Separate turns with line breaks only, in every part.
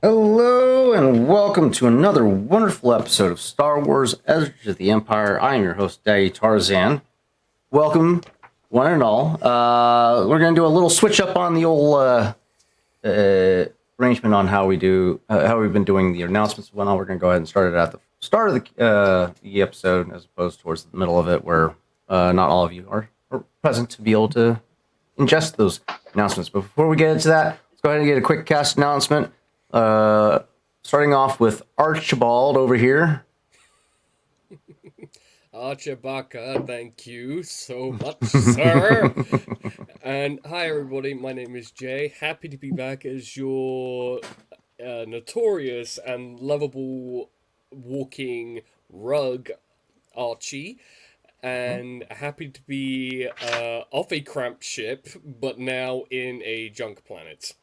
Hello and welcome to another wonderful episode of Star Wars Edge of the Empire. I am your host, Daddy Tarzan. Welcome, one and all. We're going to do a little switch up on the old arrangement on how we've been doing the announcements. Well, now we're going to go ahead and start it at the start of the episode as opposed towards the middle of it where not all of you are present to be able to ingest those announcements. But before we get into that, let's go ahead and get a quick cast announcement. Starting off with Archibald over here.
Archibaka, thank you so much, sir. And hi, everybody. My name is Jay. Happy to be back as your notorious and lovable walking rug, Archie. And happy to be off a cramp ship, but now in a junk planet.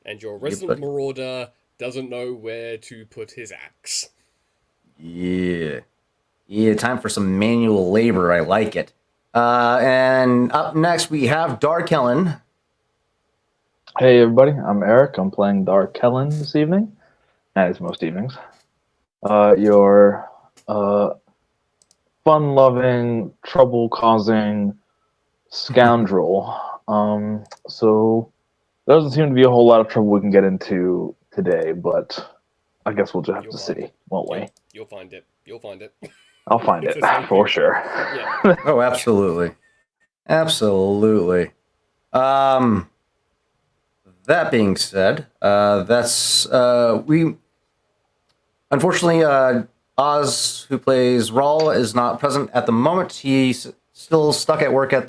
And your resident marauder doesn't know where to put his axe.
Yeah. Yeah, time for some manual labor. I like it. And up next, we have Dark Helen.
Hey, everybody. I'm Eric. I'm playing Dark Helen this evening, as most evenings. Your fun-loving, trouble-causing scoundrel. So there doesn't seem to be a whole lot of trouble we can get into today, but I guess we'll just have to see, won't we?
You'll find it. You'll find it.
I'll find it for sure.
Yeah.
Oh, absolutely. Absolutely. That being said, we unfortunately Oz, who plays Rawl, is not present at the moment. He's still stuck at work at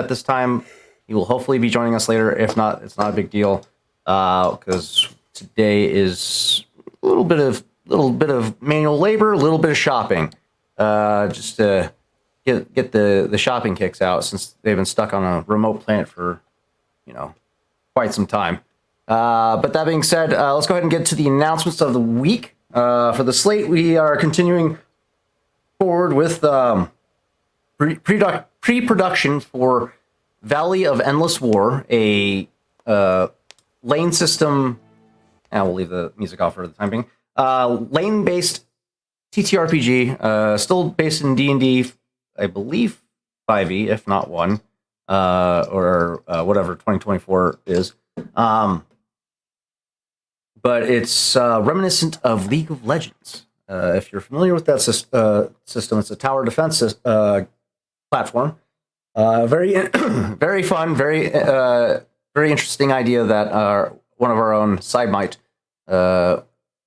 this time. He will hopefully be joining us later. If not, it's not a big deal because today is a little bit of manual labor, a little bit of shopping, just to get the shopping kicks out since they've been stuck on a remote planet for quite some time. But that being said, let's go ahead and get to the announcements of the week. For the slate, we are continuing forward with pre-production for Valley of Endless War, a lane system. And we'll leave the music off for the time being. Lane-based TTRPG, still based in D&D, I believe 5e, if not 1, or whatever 2024 is. But it's reminiscent of League of Legends. If you're familiar with that system, it's a tower defense platform. Very, very fun, very interesting idea that one of our own, Sidemite,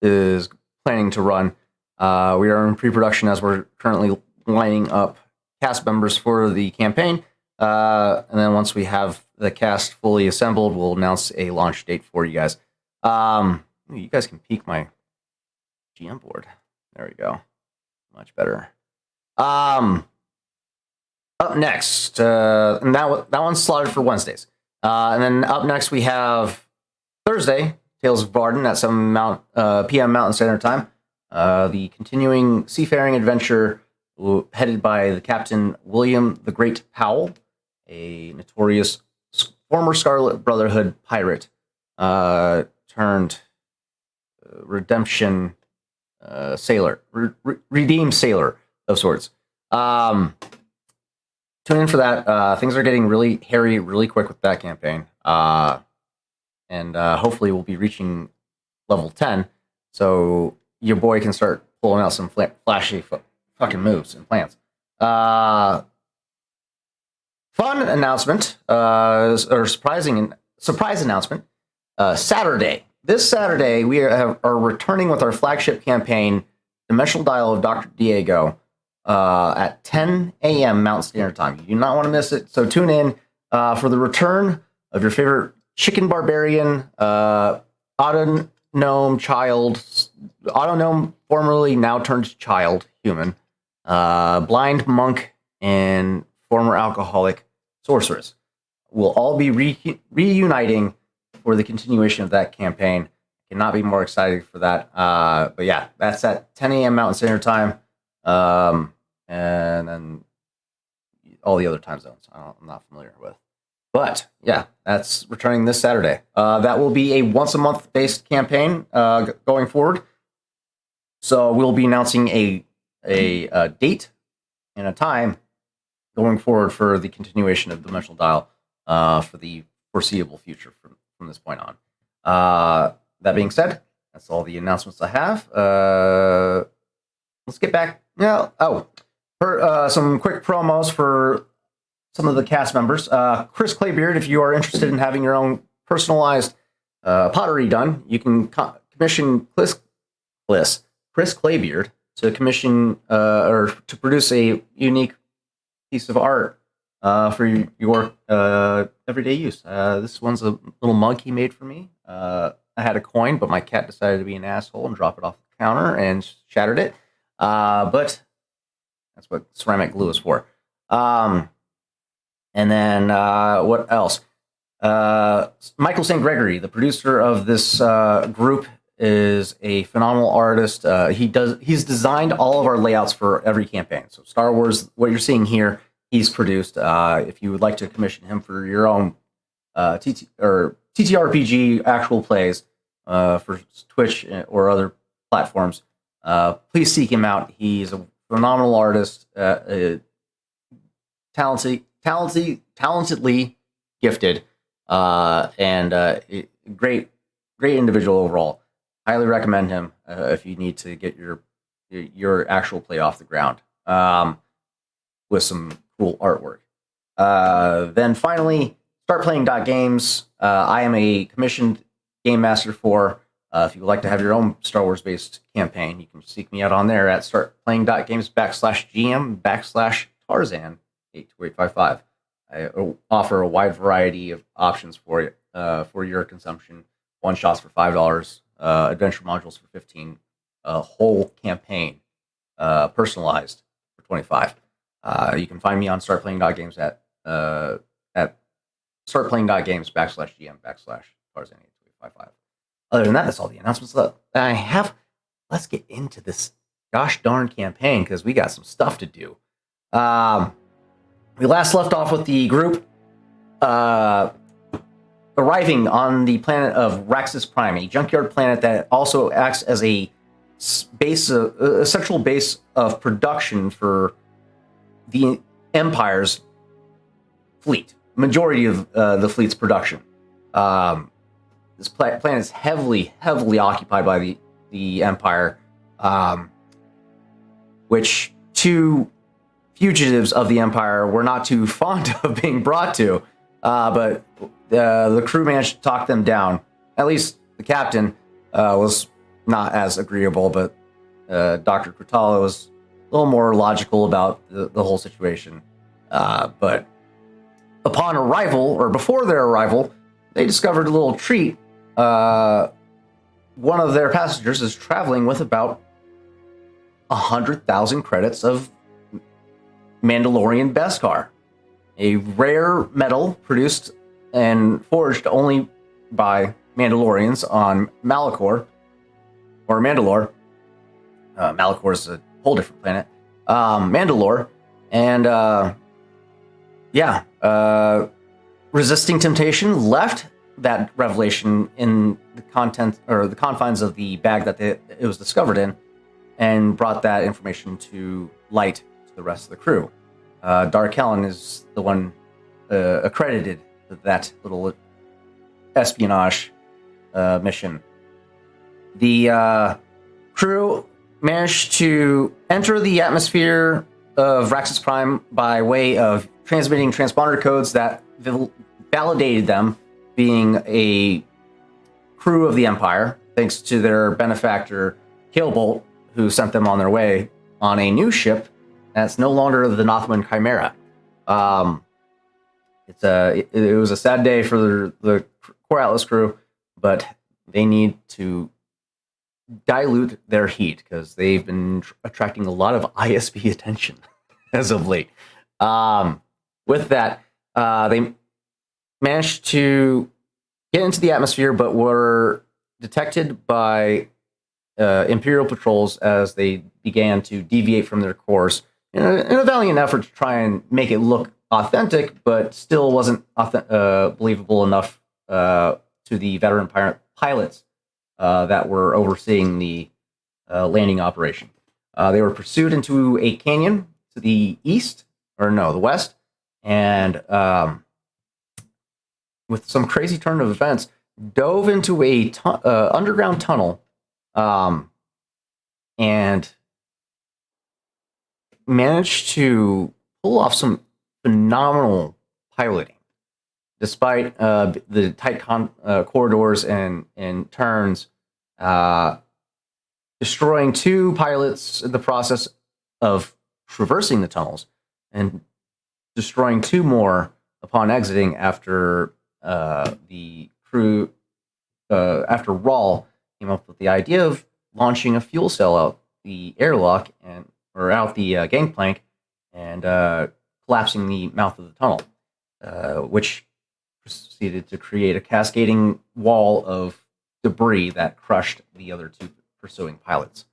is planning to run. We are in pre-production as we're currently lining up cast members for the campaign. And then once we have the cast fully assembled, we'll announce a launch date for you guys. You guys can peek my GM board. There we go. Much better. Up next, and that one's slotted for Wednesdays. And then up next we have Thursday, Tales of Varden at 7 p.m. Mountain Standard Time. The continuing seafaring adventure headed by the Captain William the Great Powell, a notorious former Scarlet Brotherhood pirate turned redemption sailor, redeemed sailor of sorts. Tune in for that. Things are getting really hairy really quick with that campaign. And hopefully we'll be reaching level 10, so your boy can start pulling out some flashy fucking moves and plans. Fun announcement, or surprise announcement. Saturday. This Saturday, we are returning with our flagship campaign, Dimensional Dial of Dr. Diego, at 10 a.m. Mountain Standard Time. You do not want to miss it, so tune in for the return of your favorite chicken barbarian, auto gnome formerly now turned child human, blind monk, and former alcoholic sorceress. We'll all be reuniting for the continuation of that campaign. Cannot be more excited for that. But yeah, that's at 10 a.m. Mountain Standard Time, and then all the other time zones I'm not familiar with. But yeah, that's returning this Saturday. That will be a once a month based campaign going forward. So we'll be announcing a date and a time going forward for the continuation of Dimensional Dial for the foreseeable future from this point on. That being said, that's all the announcements I have. Let's get back. Yeah. Oh, for some quick promos for some of the cast members. Chris Claybeard, if you are interested in having your own personalized pottery done, you can commission Chris Claybeard to commission or to produce a unique piece of art for your everyday use. This one's a little mug he made for me. I had a coin, but my cat decided to be an asshole and drop it off the counter and shattered it. But that's what ceramic glue is for. And then what else? Michael St. Gregory, the producer of this group, is a phenomenal artist. He's designed all of our layouts for every campaign. So Star Wars, what you're seeing here, he's produced. If you would like to commission him for your own TTRPG actual plays for Twitch or other platforms, please seek him out. He's a phenomenal artist, talentedly gifted, and great individual overall. Highly recommend him if you need to get your actual play off the ground with some cool artwork. Then finally, Start Playing Games. I am a commissioned game master for. If you would like to have your own Star Wars based campaign, you can seek me out on there at startplaying.games/GM/Tarzan 82855. I offer a wide variety of options for your consumption. One shots for $5, adventure modules for $15, a whole campaign personalized for $25. You can find me on startplaying.games at startplaying.games/GM/Tarzan 82855. Other than that, that's all the announcements that I have. Let's get into this gosh darn campaign because we got some stuff to do. We last left off with the group arriving on the planet of Raxus Prime, a junkyard planet that also acts as a central base of production for the Empire's fleet. Majority of the fleet's production. This planet is heavily occupied by the Empire, which two fugitives of the Empire were not too fond of being brought to, but the crew managed to talk them down. At least the captain was not as agreeable, but Dr. Krutala was a little more logical about the whole situation. But upon arrival, or before their arrival, they discovered a little treat. One of their passengers is traveling with about 100,000 credits of Mandalorian Beskar, a rare metal produced and forged only by Mandalorians on Malachor, or Mandalore. Malachor is a whole different planet. Mandalore, and resisting temptation left that revelation in the content or the confines of the bag that it was discovered in, and brought that information to light to the rest of the crew. Dark Helen is the one accredited with that little espionage mission. The crew managed to enter the atmosphere of Raxus Prime by way of transmitting transponder codes that validated them being a crew of the Empire, thanks to their benefactor, Killbolt, who sent them on their way on a new ship that's no longer the Nothman Chimera. It was a sad day for the Core Atlas crew, but they need to dilute their heat because they've been attracting a lot of ISB attention as of late. With that, they managed to get into the atmosphere, but were detected by Imperial patrols as they began to deviate from their course in a valiant effort to try and make it look authentic, but still wasn't believable enough to the veteran pilots that were overseeing the landing operation. They were pursued into a canyon to the east, or no, the west, and with some crazy turn of events, dove into a underground tunnel and managed to pull off some phenomenal piloting, despite the tight corridors and turns, destroying 2 pilots in the process of traversing the tunnels, and destroying 2 more upon exiting after the crew, after Rawl came up with the idea of launching a fuel cell out the airlock or out the gangplank and collapsing the mouth of the tunnel, which proceeded to create a cascading wall of debris that crushed the other 2 pursuing pilots.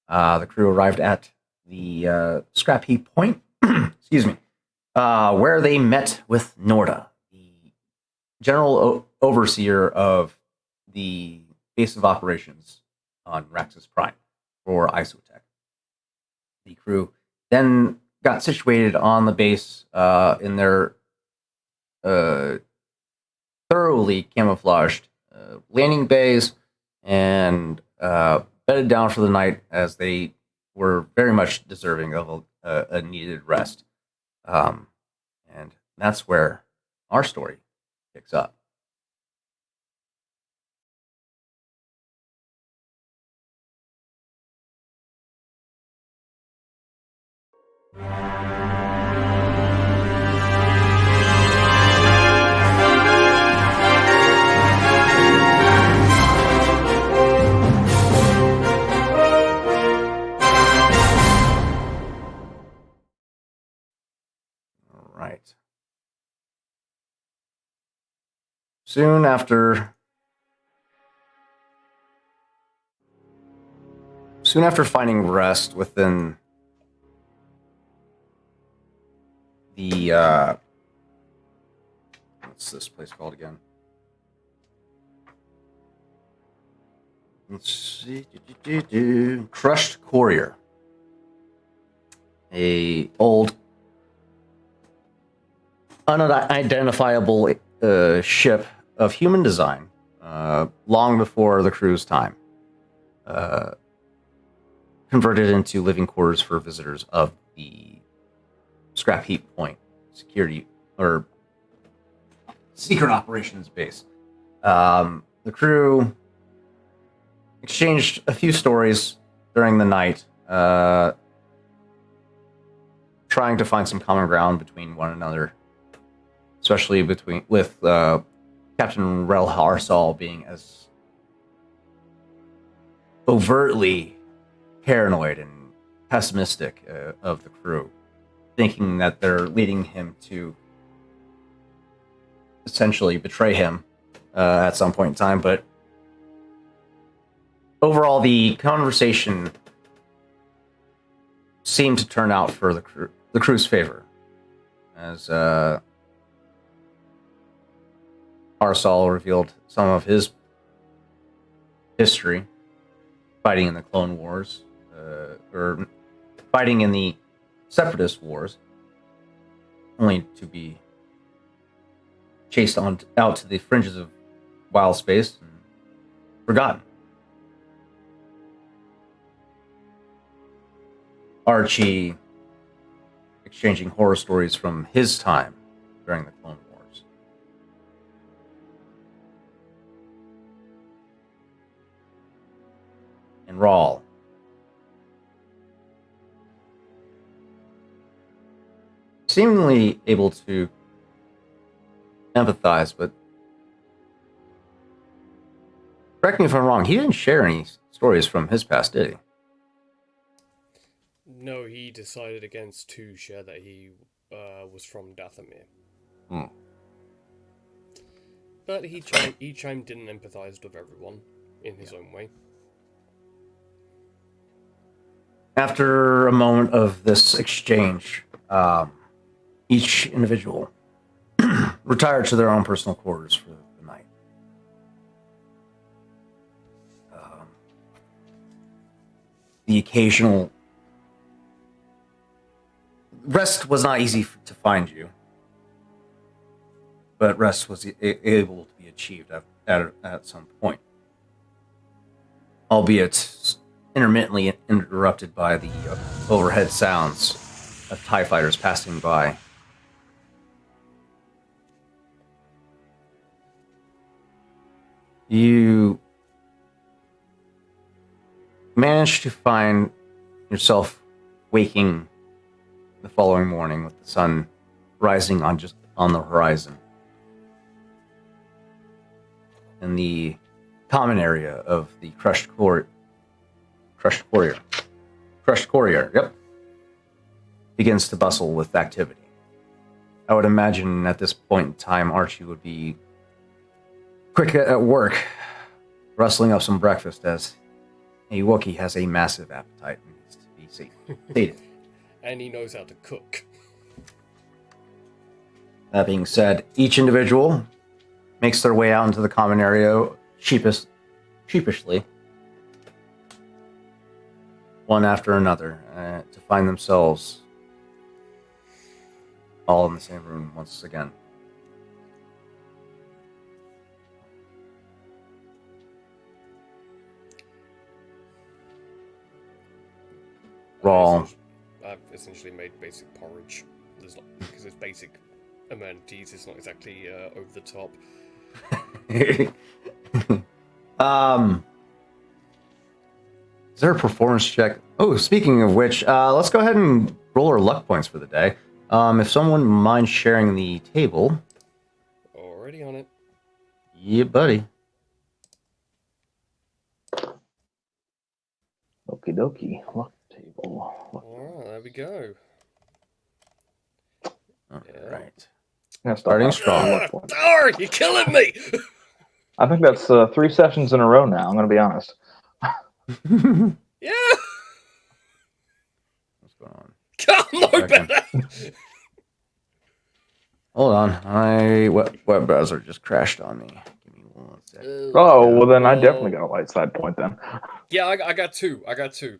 The crew arrived at the scrap heap point, excuse me, where they met with Norda, the general overseer of the base of operations on Raxus Prime for Isotech. The crew then got situated on the base in their thoroughly camouflaged landing bays and bedded down for the night, as they were very much deserving of a needed rest. And that's where our story picks up. All right. Soon after finding rest within the what's this place called again? Let's see. Crushed Courier. A old unidentifiable ship of human design, long before the crew's time, converted into living quarters for visitors of the Scrap Heap Point security or secret operations base. The crew exchanged a few stories during the night, trying to find some common ground between one another, especially with Captain Rel Harsal being as overtly paranoid and pessimistic of the crew, thinking that they're leading him to essentially betray him at some point in time. But overall, the conversation seemed to turn out for the crew's favor, as Arsal revealed some of his history fighting in the Clone Wars, or fighting in the Separatist Wars, only to be chased out to the fringes of wild space and forgotten. Archie exchanging horror stories from his time during the Clone Wars. And Rawl seemingly able to empathize, but correct me if I'm wrong, he didn't share any stories from his past, did he?
No, he decided against to share that he was from Dathomir.
Hmm.
But he chimed in and empathized with everyone in his own way.
After a moment of this exchange, each individual retire to their own personal quarters for the night. The occasional rest was not easy to find you, but rest was able to be achieved at some point, albeit intermittently interrupted by the overhead sounds of TIE fighters passing by. You managed to find yourself waking the following morning with the sun rising on the horizon in the common area of the crushed courier, yep, begins to bustle with activity. I would imagine at this point in time, Archie would be quick at work, rustling up some breakfast, as a Wookiee has a massive appetite and needs to be sated.
And he knows how to cook.
That being said, each individual makes their way out into the common area sheepishly, one after another, to find themselves all in the same room once again. Raw.
I've essentially made basic porridge. There's not, because it's basic amenities. It's not exactly over the top.
Is there a performance check? Oh, speaking of which, let's go ahead and roll our luck points for the day. If someone minds sharing the table.
Already on it.
Yeah, buddy.
Okie dokie. Luck table.
Alright, there we go.
All
Yeah.
right.
Yeah,
Starting strong.
luck point.
Dar, you're killing me!
I think that's 3 sessions in a row now. I'm going to be honest.
Yeah!
What's going on?
Come on,
Second.
better!
Hold on. My web browser just crashed on me. Give me 1 second.
Oh, well then I
no.
definitely got a light side point then.
Yeah, I got two.
RPG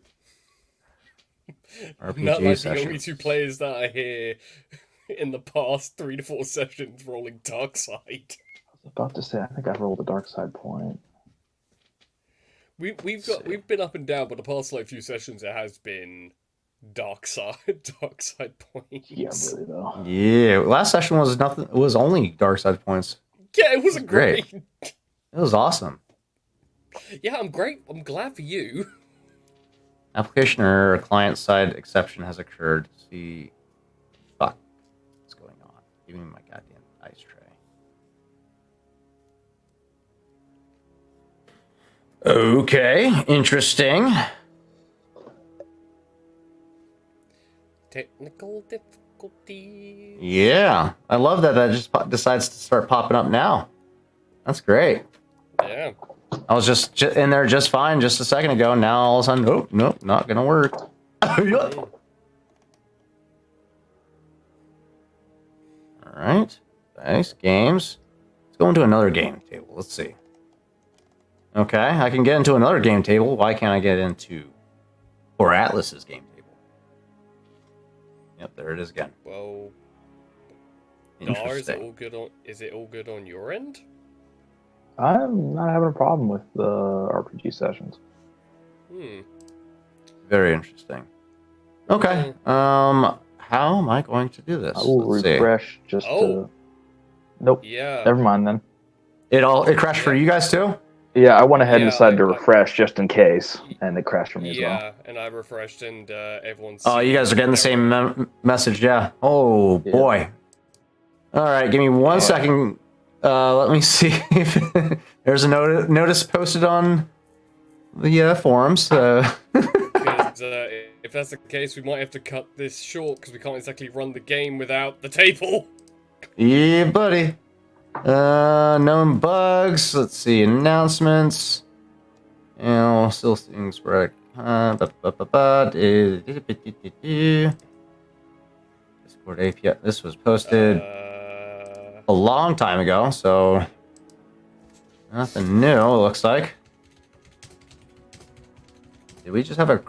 Not like the
session.
only 2 players that are here in the past 3 to 4 sessions rolling dark side.
I was about to say, I think I rolled a dark side point.
We've been up and down, but the past like few sessions it has been dark side points.
Yeah, really though.
Yeah, last session was nothing. It was only dark side points.
Yeah, it wasn't
Great.
great.
It was awesome.
Yeah, I'm great. I'm glad for you.
Application error, client side exception has occurred. See, fuck, what's going on? Give me my goddamn ice tray. Okay, interesting.
Technical difficulties.
Yeah, I love that. That just decides to start popping up now. That's great.
Yeah.
I was just in there just fine just a second ago. Now all of a sudden, nope, not gonna work. All right, nice games. Let's go into another game table. Let's see. Okay, I can get into another game table. Why can't I get into Core Atlas's game table? Yep, there it is again.
Well, Dar, is it
Interesting.
all good on? Is it all good on your end?
I'm not having a problem with the RPG sessions.
Very interesting. Okay. How am I going to do this?
I will
Let's see.
refresh just
Oh.
to... Nope,
Yeah.
never mind then.
It crashed for you guys too?
Yeah, I went ahead and
Yeah,
decided to
I-
refresh just in case, and it crashed for me as well.
Yeah, and I refreshed, and everyone's.
Oh, you guys are getting the same message, yeah. Oh
Yeah.
boy. All right, give me 1 second. Let me see if there's a notice posted on the forums.
Because if that's the case, we might have to cut this short because we can't exactly run the game without the table.
Yeah, buddy. Known bugs. Let's see, announcements. Still seeing sporadic. Discord Discord API. This was posted a long time ago, so nothing new, it looks like. Did we just have a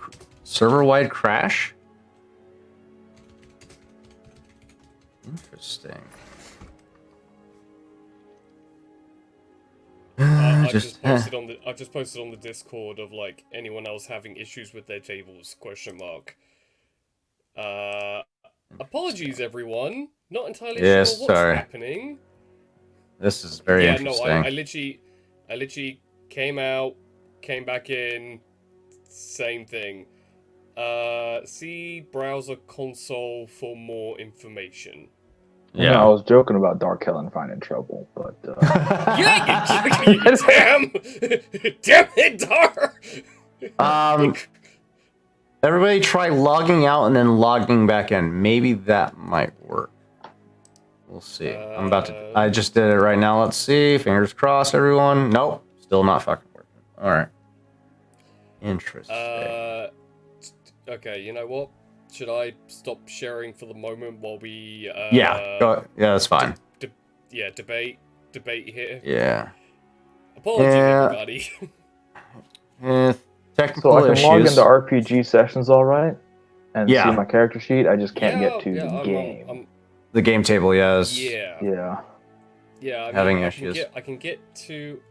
server-wide crash? Interesting.
I just posted on the Discord of like anyone else having issues with their tables ? Apologies everyone. Not entirely
Yes,
sure what's
sorry.
happening.
This is very
Yeah,
interesting.
no, I literally came out, came back in, same thing. See browser console for more information.
Yeah, I was joking about Dark Helen finding trouble, but
Damn it, Dar!
Everybody try logging out and then logging back in. Maybe that might work. We'll see. I'm about to. I just did it right now. Let's see. Fingers crossed, everyone. Nope, still not fucking working. All right. Interesting.
Okay, you know what? Should I stop sharing for the moment while we?
Yeah. Go. Yeah, that's fine.
Debate here.
Yeah.
Apologies, everybody.
Technical
so I can
issues.
log into RPG sessions all right, and see my character sheet. I just can't get to the game.
The game table, yes.
Yeah.
Yeah,
Having issues.
I can get to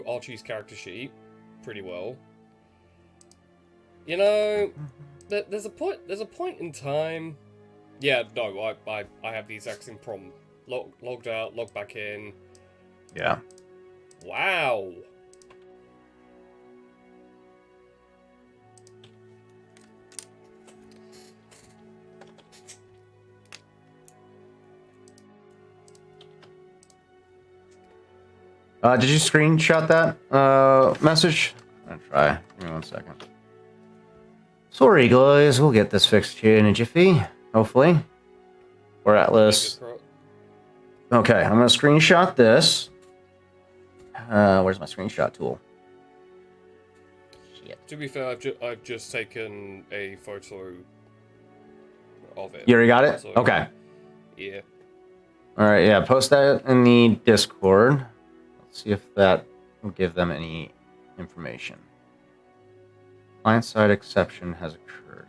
Archie's character sheet pretty well. You know, there's a point in time. Yeah, no, I have the exact same problem. Logged out, logged back in.
Yeah.
Wow.
Did you screenshot that message? I'm gonna try. Give me 1 second. Sorry, guys. We'll get this fixed here in a jiffy. Hopefully. Or Atlas. Okay, I'm gonna screenshot this. Where's my screenshot tool? Shit.
To be fair, I've just taken a photo of it.
You already got it?
So,
Okay.
Yeah.
Alright, yeah, post that in the Discord. Let's see if that will give them any information. Client-side exception has occurred.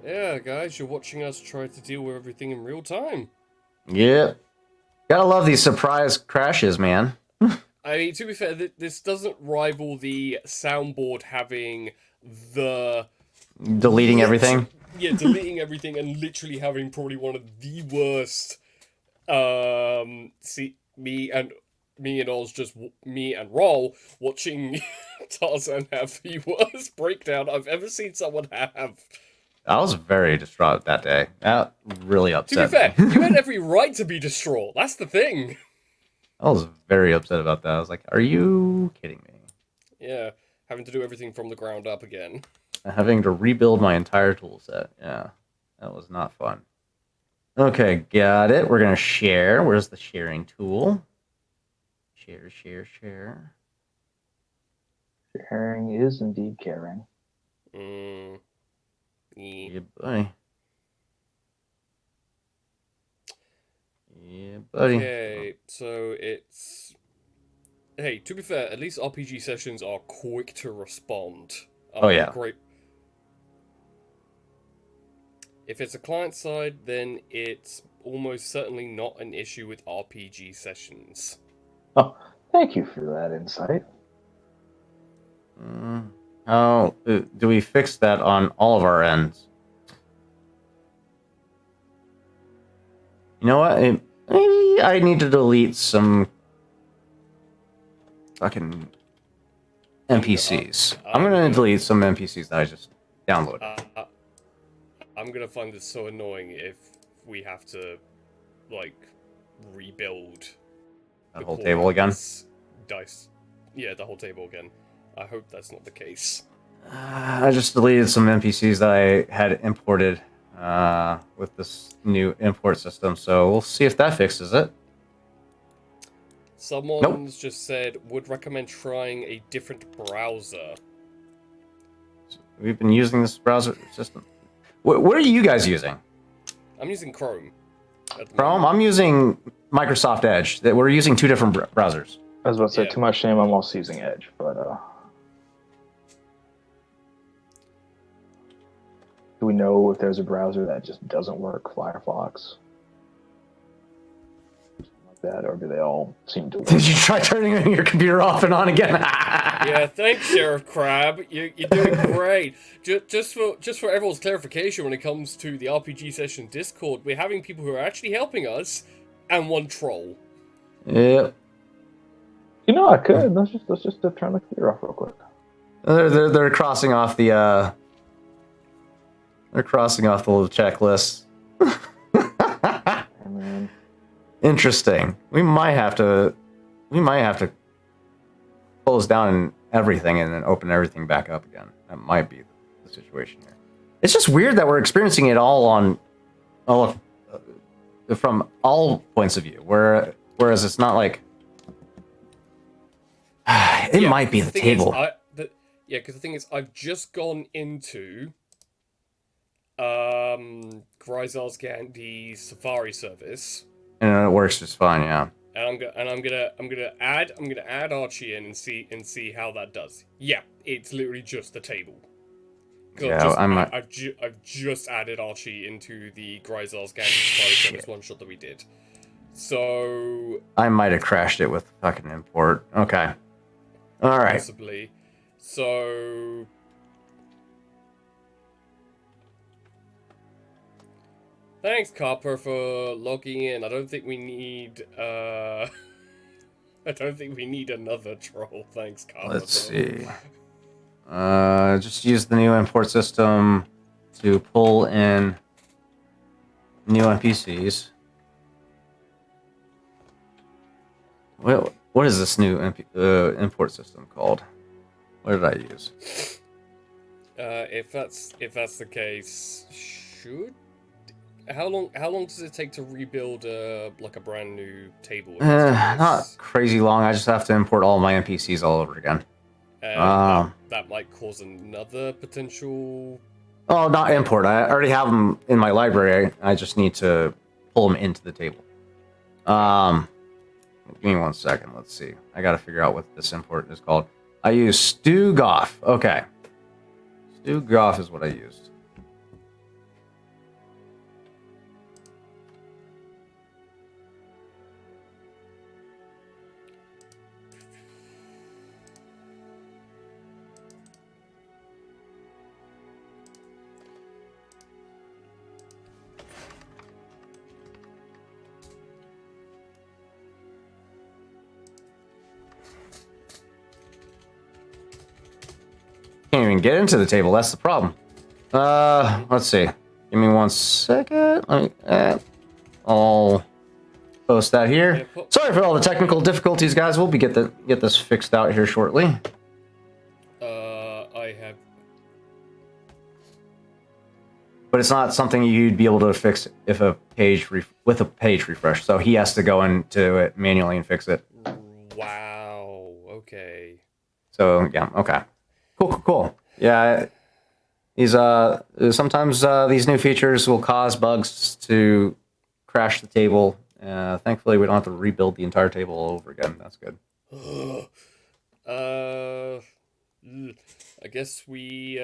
Yeah, guys, you're watching us try to deal with everything in real time.
Yep. Gotta love these surprise crashes, man.
I mean, to be fair, this doesn't rival the soundboard having the...
Deleting everything?
Yeah, deleting everything and literally having probably one of the worst... see, me and Roll watching Tarzan have the worst breakdown I've ever seen someone have.
I was very distraught that day. That really upset
me. To be fair,
me.
you had every right to be distraught. That's the thing.
I was very upset about that. I was like, are you kidding me?
Yeah, having to do everything from the ground up again.
Having to rebuild my entire tool set. Yeah, that was not fun. Okay, got it. We're going to share. Where's the sharing tool? Share.
Sharing is indeed caring.
Yeah, buddy. Yeah, buddy.
Okay, so it's... Hey, to be fair, at least RPG sessions are quick to respond.
Oh, yeah.
Great. If it's a client side, then it's almost certainly not an issue with RPG sessions.
Oh, thank you for that insight.
How do we fix that on all of our ends? You know what? Maybe I need to delete some fucking NPCs. I'm gonna delete some NPCs that I just downloaded.
I'm gonna find this so annoying if we have to, like, rebuild
That whole table again?
Dice. Yeah, the whole table again. I hope that's not the case.
I just deleted some NPCs that I had imported with this new import system, so we'll see if that fixes it.
Someone's just said, would recommend trying a different browser.
We've been using this browser system. What are you guys using?
I'm using Chrome. At the
Chrome?
moment.
I'm using Microsoft Edge. We're using two different browsers.
I was about to say,
Yeah.
too much shame, I'm also using Edge, but do we know if there's a browser that just doesn't work? Firefox? Like that, or do they all seem to work?
Did you try turning your computer off and on again?
Yeah, thanks, Sheriff Crab. You're doing great. Just for everyone's clarification, when it comes to the RPG Session Discord, we're having people who are actually helping us, and one troll.
Yep.
You know, I could. Let's just turn the computer off real quick.
They're crossing off the they're crossing off the little checklist.
Hey, man.
Interesting. We might have to close down everything and then open everything back up again. That might be the situation here. It's just weird that we're experiencing it from all points of view. Whereas it's not like it
Yeah,
might be the
thing
table.
Because the thing is, I've just gone into Gryzar's Gandhi's Safari service,
And it works just fine, yeah.
and I'm gonna add Archie in and see how that does. Yeah, it's literally just the table. 'Cause
Yeah,
I've just added Archie into the Gryzar's Gandhi Safari service one shot that we did. So
I might have crashed it with fucking import. Okay. All right.
possibly. So thanks, Copper, for logging in. I don't think we need I don't think we need another troll. Thanks, Copper.
Let's see. Just use the new import system to pull in new NPCs. What is this new import system called? What did I use?
If that's the case, how long does it take to rebuild like a brand new table?
Not crazy long. I just have to import all my NPCs all over again.
That might cause another potential.
Oh, not import. I already have them in my library. I just need to pull them into the table. Give me 1 second. Let's see. I got to figure out what this import is called. I use StuGoff. Okay. StuGoff is what I used. Can't even get into the table. That's the problem. Let's see. Give me 1 second. I'll post that here.
Yeah,
Sorry for all the technical difficulties, guys. We'll get this fixed out here shortly.
I have.
But it's not something you'd be able to fix if with a page refresh. So he has to go into it manually and fix it.
Wow. Okay.
So yeah, okay. Cool. Yeah, sometimes these new features will cause bugs to crash the table. Thankfully, we don't have to rebuild the entire table all over again. That's good.
I guess we.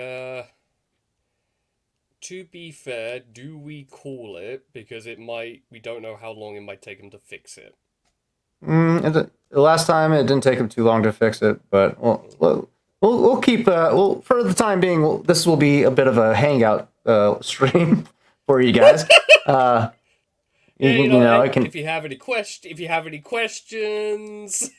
To be fair, do we call it because we don't know how long it might take them to fix it.
The last time it didn't take them too long to fix it, but we'll keep. For the time being, this will be a bit of a hangout stream for you guys.
If you have any questions,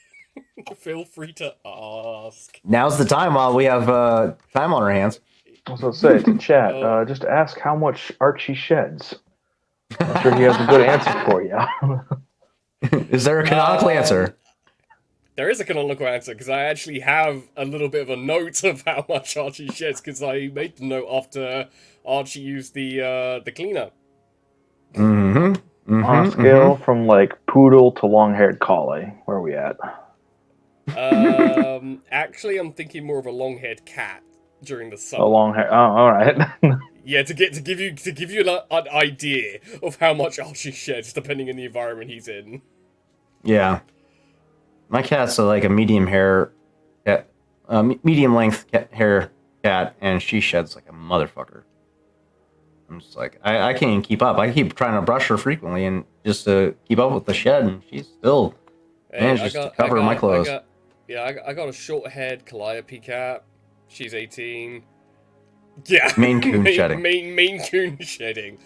feel free to ask.
Now's the time while we have time on our hands.
I was going to say to chat, just ask how much Archie sheds. I'm sure he has a good answer for you.
Is there a canonical answer?
There is a canonical answer because I actually have a little bit of a note of how much Archie sheds because I made the note after Archie used the cleaner.
On a scale from like poodle to long-haired collie, where are we at?
Actually, I'm thinking more of a long-haired cat during the summer.
A long hair. Oh, all right.
Yeah, to give you an idea of how much Archie sheds, depending on the environment he's in.
Yeah. My cat's like a medium hair cat, medium length hair cat, and she sheds like a motherfucker. I'm just like, I can't even keep up. I keep trying to brush her frequently and just to keep up with the shed, and she still manages to cover my clothes.
I got a short-haired Calliope cat. She's 18. Yeah,
Maine Coon shedding.
Maine Coon shedding.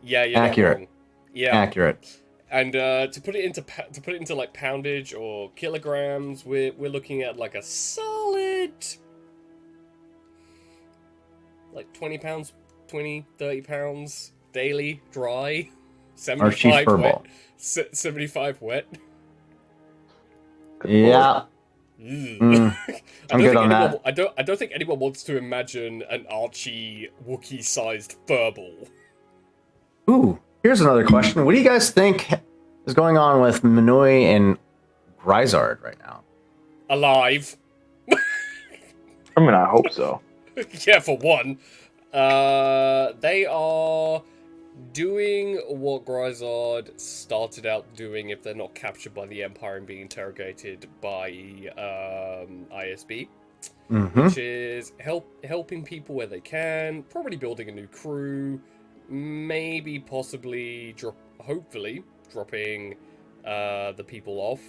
Yeah, you're
Accurate.
not wrong. Yeah,
Accurate.
and to put it into like poundage or kilograms, we're looking at like a solid like 20 pounds, 20, 30 pounds daily dry. 75 wet. 75 wet.
Yeah.
I'm
good on that.
I don't think anyone wants to imagine an Archie Wookiee-sized furball.
Ooh, here's another question. What do you guys think is going on with Minoi and Grisard right now?
Alive.
I mean, I hope so.
Yeah, for one. They are doing what Grisard started out doing if they're not captured by the Empire and being interrogated by ISB.
Mm-hmm.
Which is helping people where they can, probably building a new crew, maybe possibly hopefully dropping the people off.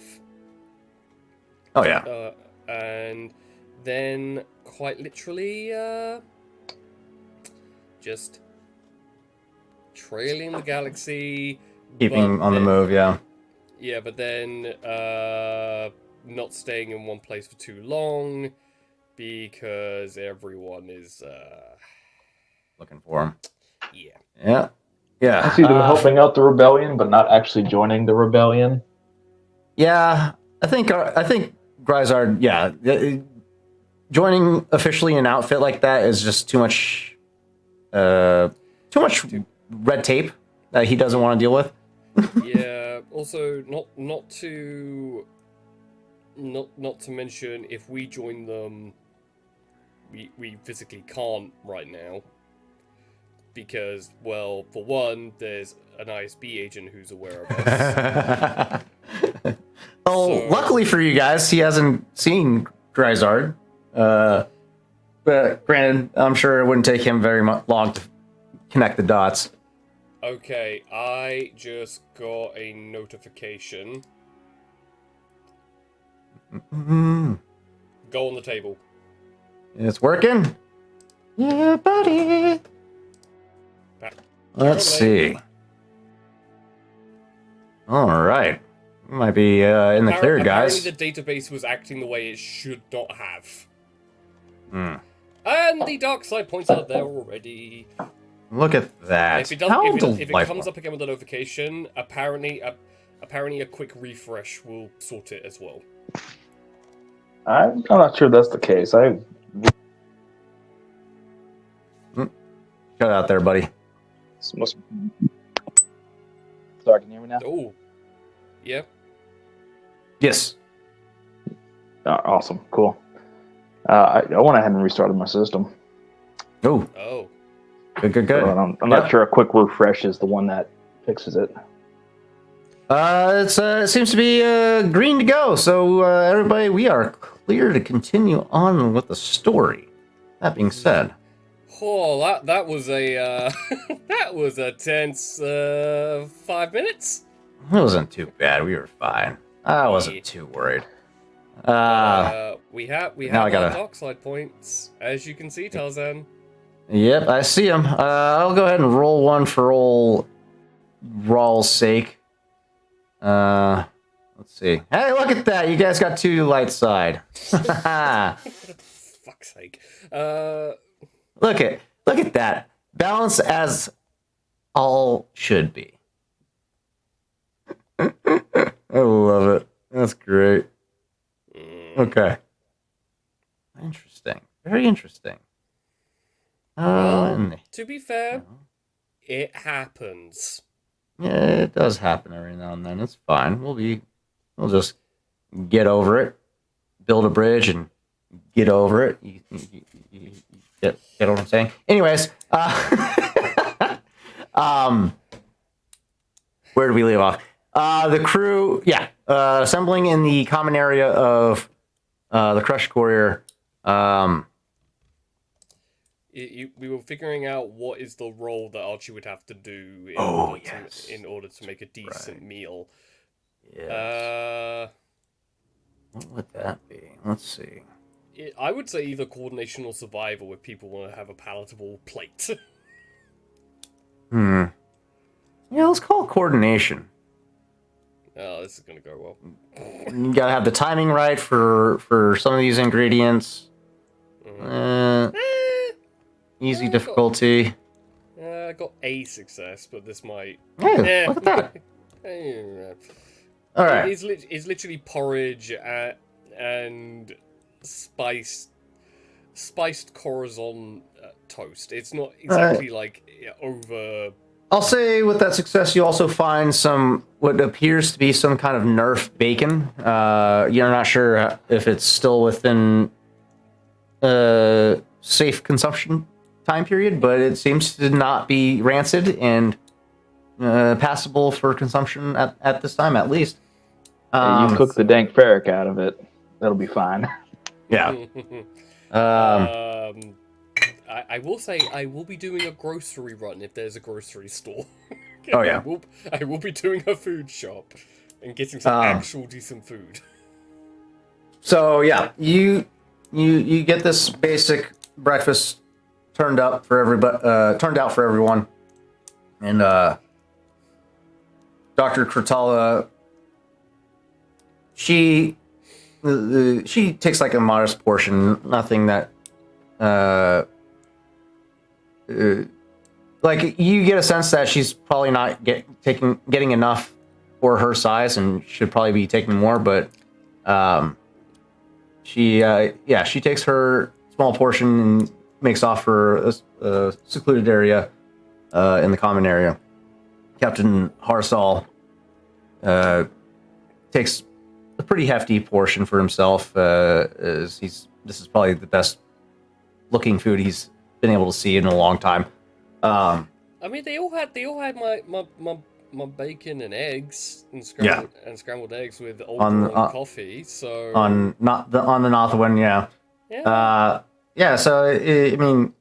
Oh yeah.
And then quite literally just trailing the galaxy,
Keeping on the move, yeah.
Yeah, but then not staying in one place for too long because everyone is
Looking for him.
yeah.
Yeah. Yeah.
I see them helping out the rebellion, but not actually joining the rebellion.
Yeah, I think Grisard, joining officially an outfit like that is just too much red tape that he doesn't want to deal with.
Yeah. Also, not to mention, if we join them, we physically can't right now because, well, for one, there's an ISB agent who's aware of us.
Well, luckily for you guys, he hasn't seen Grisard. But granted, I'm sure it wouldn't take him very long to connect the dots.
Okay, I just got a notification.
Mm-hmm.
Go on the table.
It's working. Yeah, buddy. Let's see. All right. We might be in the clear, guys.
Apparently the database was acting the way it should not have.
Hmm.
And the dark side points out there already.
Look at that.
If it comes up again with a notification, apparently a quick refresh will sort it as well.
I'm not sure that's the case.
Shut out there, buddy.
Sorry, can you hear me now?
Oh, yeah.
Yes.
Awesome, cool. I went ahead and restarted my system.
Oh.
Oh.
Good.
So I'm not sure a quick refresh is the one that fixes it.
It seems to be green to go. So everybody, we are clear to continue on with the story. That being said,
oh, that was a that was a tense 5 minutes.
it wasn't too bad. We were fine. I wasn't too worried.
We have
now I gotta-
our dark side points, as you can see, Tarzan.
Yep, I see him. I'll go ahead and roll one for old Rawl's sake. Let's see. Hey, look at that! You guys got two light side.
Fuck's sake.
Look at that. Balance as all should be. I love it. That's great. Okay. Interesting. Very interesting.
Well, to be fair, it happens.
Yeah, it does happen every now and then. It's fine. We'll just get over it, build a bridge, and get over it. You get what I'm saying? Anyways, where do we leave off? The crew, assembling in the common area of the Crush Courier.
We were figuring out what is the role that Archie would have to do in order to make a decent meal.
Yes. What would that be? Let's see.
I would say either coordination or survival if people want to have a palatable plate.
Yeah, let's call it coordination.
Oh, this is gonna go well.
You gotta have the timing right for some of these ingredients. Easy difficulty.
I got a success, but this might.
Hey, look at that. All right.
It's literally porridge and spiced Corazon toast. It's not exactly over.
I'll say with that success, you also find some what appears to be some kind of Nerf bacon. You're not sure if it's still within safe consumption time period, but it seems to not be rancid and passable for consumption at this time, at least.
You cook the dank ferric out of it. That'll be fine.
Yeah.
I will say I will be doing a grocery run if there's a grocery store.
Oh yeah.
I will be doing a food shop and getting some actual decent food.
So yeah, you get this basic breakfast turned out for everyone, and Dr. Kurtala, she takes like a modest portion, nothing that like you get a sense that she's probably not getting enough for her size and should probably be taking more, but she takes her small portion and makes off for a secluded area in the common area. Captain Harsal takes a pretty hefty portion for himself. This is probably the best looking food he's been able to see in a long time.
I mean, they all had my bacon and eggs and scrambled eggs with old coffee. So
on the North one, yeah. So I mean,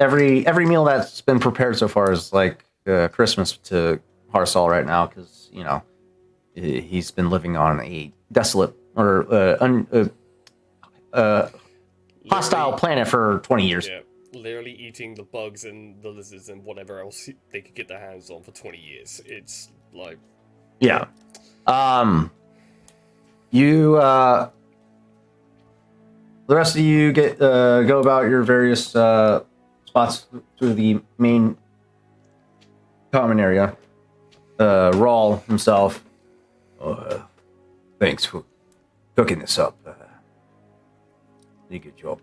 every meal that's been prepared so far is like Christmas to Harsal right now, because he's been living on a desolate or hostile planet for 20 years.
Yeah, literally eating the bugs and the lizards and whatever else they could get their hands on for 20 years. It's like...
Yeah. The rest of you go about your various spots through the main common area. Rawl himself, thanks for cooking this up. Did a good job.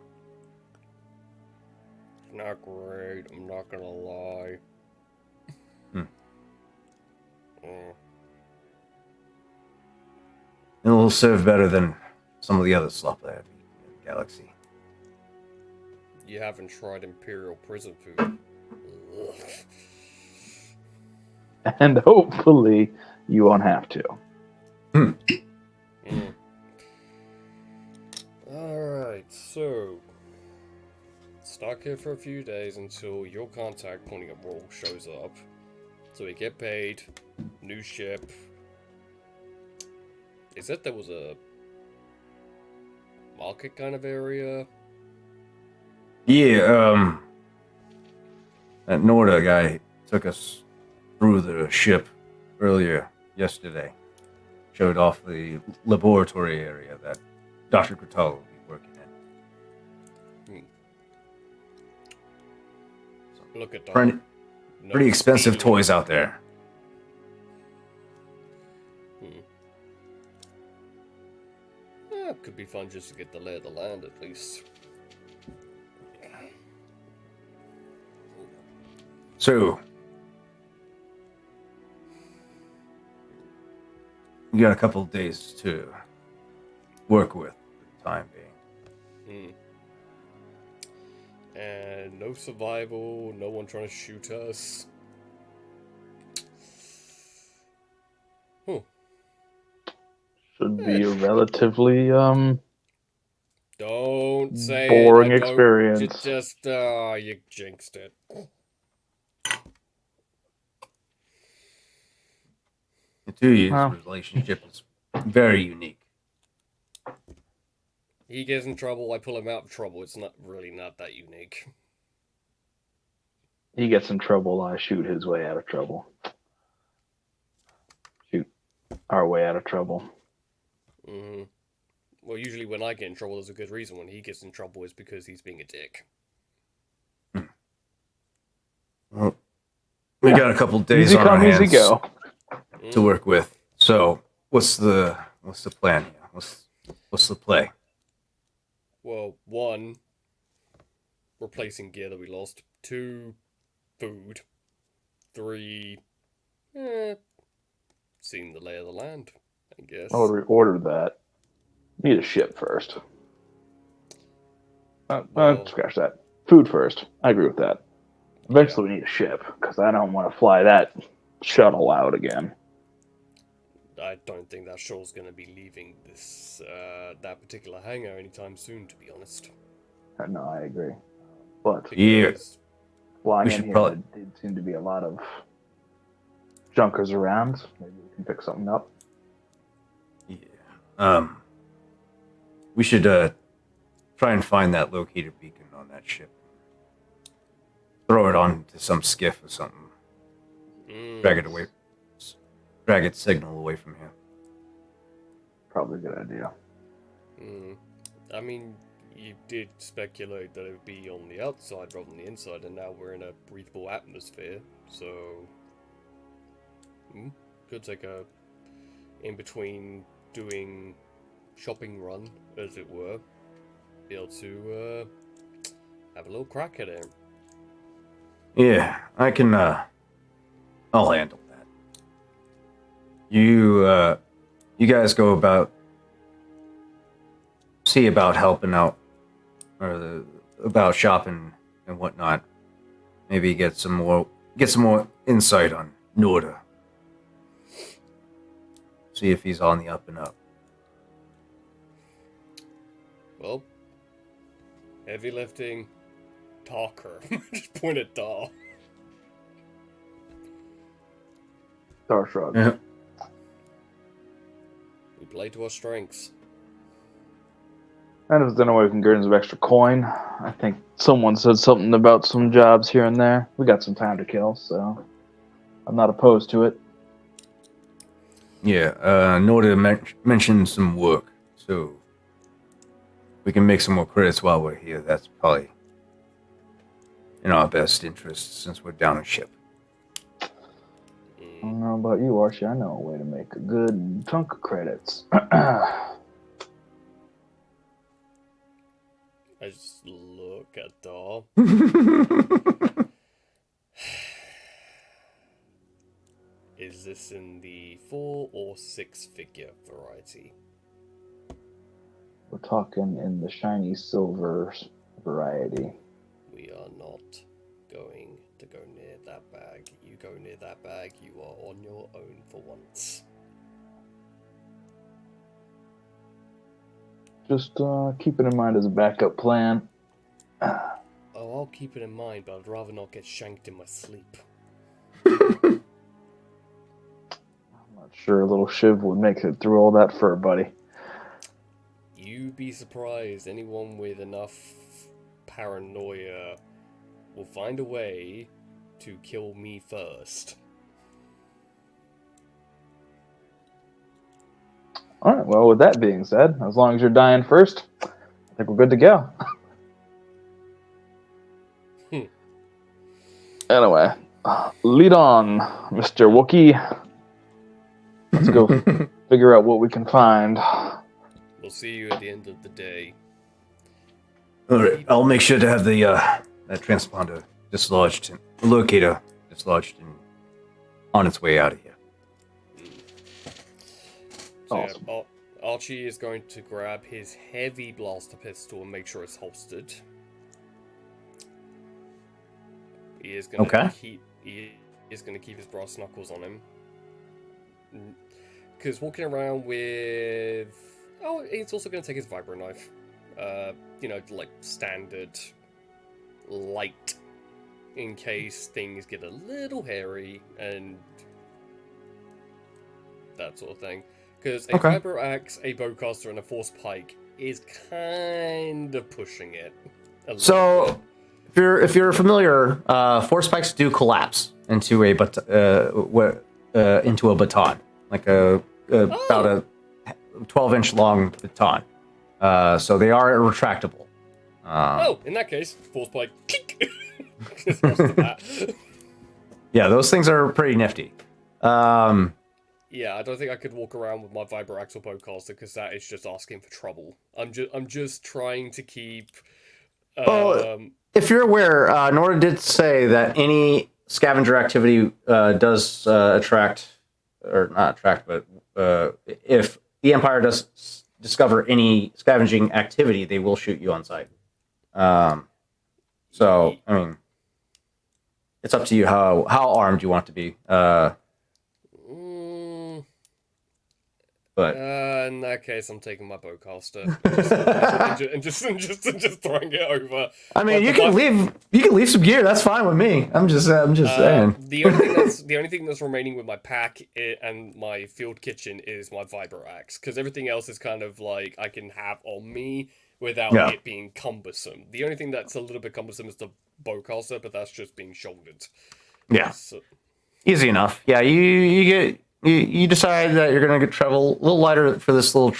It's not great, I'm not gonna lie.
It'll serve better than some of the other slop I have eaten in the galaxy.
You haven't tried Imperial prison food.
And hopefully you won't have to.
Alright, so... stuck here for a few days until your contact pointing at Rawl shows up. So we get paid, new ship. Is it there was a market kind of area?
Yeah, that Norda guy took us through the ship earlier yesterday. Showed off the laboratory area that Dr. Kurtala will be working in.
Look at that.
Pretty expensive toys out there.
Could be fun just to get the lay of the land at least.
So, you got a couple of days to work with for the time being.
Hmm. And no survival, no one trying to shoot us. Huh.
Should be a relatively
Don't say
boring
it.
experience.
Just, you jinxed it.
The two of you's
Well.
relationship is very unique.
He gets in trouble, I pull him out of trouble. It's not that unique.
He gets in trouble, I shoot his way out of trouble. Shoot our way out of trouble.
Mm-hmm. Well, usually when I get in trouble, there's a good reason. When he gets in trouble, it's because he's being a dick.
Well, we got a couple days
Easy
on our
come, easy
hands
go.
to work with. So, what's the plan here? What's the play?
Well, 1, replacing gear that we lost. 2, food. 3, seeing the lay of the land, I guess.
Order that. Need a ship first.
Well-
Scratch that. Food first. I agree with that. Eventually, we need a ship because I don't want to fly that shuttle out again.
I don't think that shuttle's going to be leaving this that particular hangar anytime soon, to be honest.
No, I agree. But
Yeah.
Because
flying
We
in
should
here,
probably-
there did seem to be a lot of junkers around. Maybe we can pick something up.
Yeah. We should try and find that locator beacon on that ship. Throw it onto some skiff or something. Drag it away. Drag its signal away from here.
Probably a good idea.
I mean, you did speculate that it would be on the outside rather than the inside, and now we're in a breathable atmosphere, so could take a in between doing shopping run, as it were, be able to have a little crack at it.
Yeah, I can. I'll handle that. You guys go about. See about helping out, or about shopping and whatnot. Maybe get some more insight on Norda. See if he's on the up and up.
Well, heavy lifting, talker. Just point at Dar.
Star Shrug.
Yeah.
We play to our strengths.
And if there's any way we can get some extra coin, I think someone said something about some jobs here and there. We got some time to kill, so I'm not opposed to it.
Yeah, Norda mentioned some work, so we can make some more credits while we're here. That's probably in our best interest since we're down a ship.
I don't know about you, Archie. I know a way to make a good chunk of credits.
I just look at Dar. Is this in the 4 or 6 figure variety?
We're talking in the shiny silver variety.
We are not going to go near that bag. You go near that bag, you are on your own for once.
Just keep it in mind as a backup plan.
Oh, I'll keep it in mind, but I'd rather not get shanked in my sleep.
I'm not sure a little Shiv would make it through all that fur, buddy.
You'd be surprised. Anyone with enough paranoia will find a way to kill me first.
Alright, well, with that being said, as long as you're dying first, I think we're good to go. Anyway, lead on, Mr. Wookie. Let's go figure out what we can find.
We'll see you at the end of the day.
All right, I'll make sure to have the that transponder dislodged, the locator dislodged, and on its way out of here.
So
Awesome.
yeah, Archie is going to grab his heavy blaster pistol and make sure it's holstered. He is going to keep his brass knuckles on him. Because walking around with... Oh, he's also going to take his vibro knife. Like standard light, in case things get a little hairy and that sort of thing. Because a vibro axe, a bowcaster, and a force pike is kind of pushing it.
So, if you're familiar, force pikes do collapse into a baton, like about a 12-inch long baton. So they are retractable.
In that case, force pike.
Yeah, those things are pretty nifty.
Yeah, I don't think I could walk around with my vibroaxle bowcaster because that is just asking for trouble. I'm just trying to keep.
Well, if you're aware, Nora did say that any scavenger activity does attract, or not attract, but if the Empire does discover any scavenging activity, they will shoot you on sight. So, I mean, it's up to you how armed you want to be. But
in that case, I'm taking my bowcaster and just throwing it over.
I mean, you can leave some gear. That's fine with me. I'm just saying.
The only thing that's remaining with my pack and my field kitchen is my vibro axe, because everything else is kind of like I can have on me without it being cumbersome. The only thing that's a little bit cumbersome is the bowcaster, but that's just being shouldered.
Yeah,
so,
easy enough. Yeah, you decide that you're gonna travel a little lighter for this little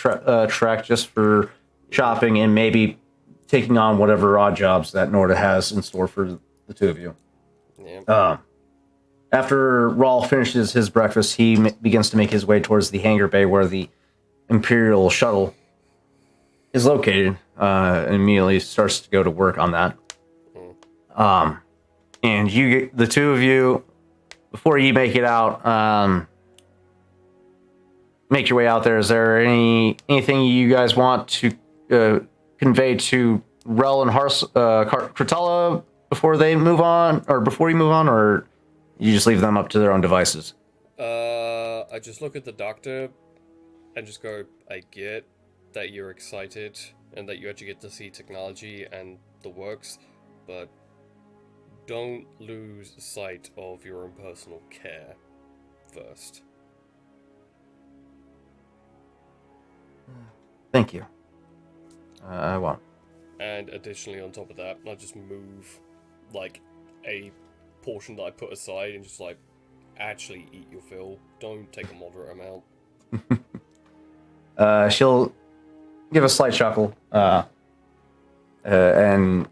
trek, just for shopping and maybe taking on whatever odd jobs that Norda has in store for the two of you.
Yeah.
After Rawl finishes his breakfast, he begins to make his way towards the hangar bay where the Imperial shuttle is located, and immediately starts to go to work on that. And the two of you, before you make it out, make your way out there. Is there anything you guys want to convey to Rel and Kratala before they move on, or before you move on, or you just leave them up to their own devices?
I just look at the doctor and just go, I get that you're excited and that you actually get to see technology and the works, but don't lose sight of your own personal care first.
Thank you. I won't.
And additionally, on top of that, I'll just move like a portion that I put aside and just like actually eat your fill. Don't take a moderate amount.
She'll give a slight chuckle and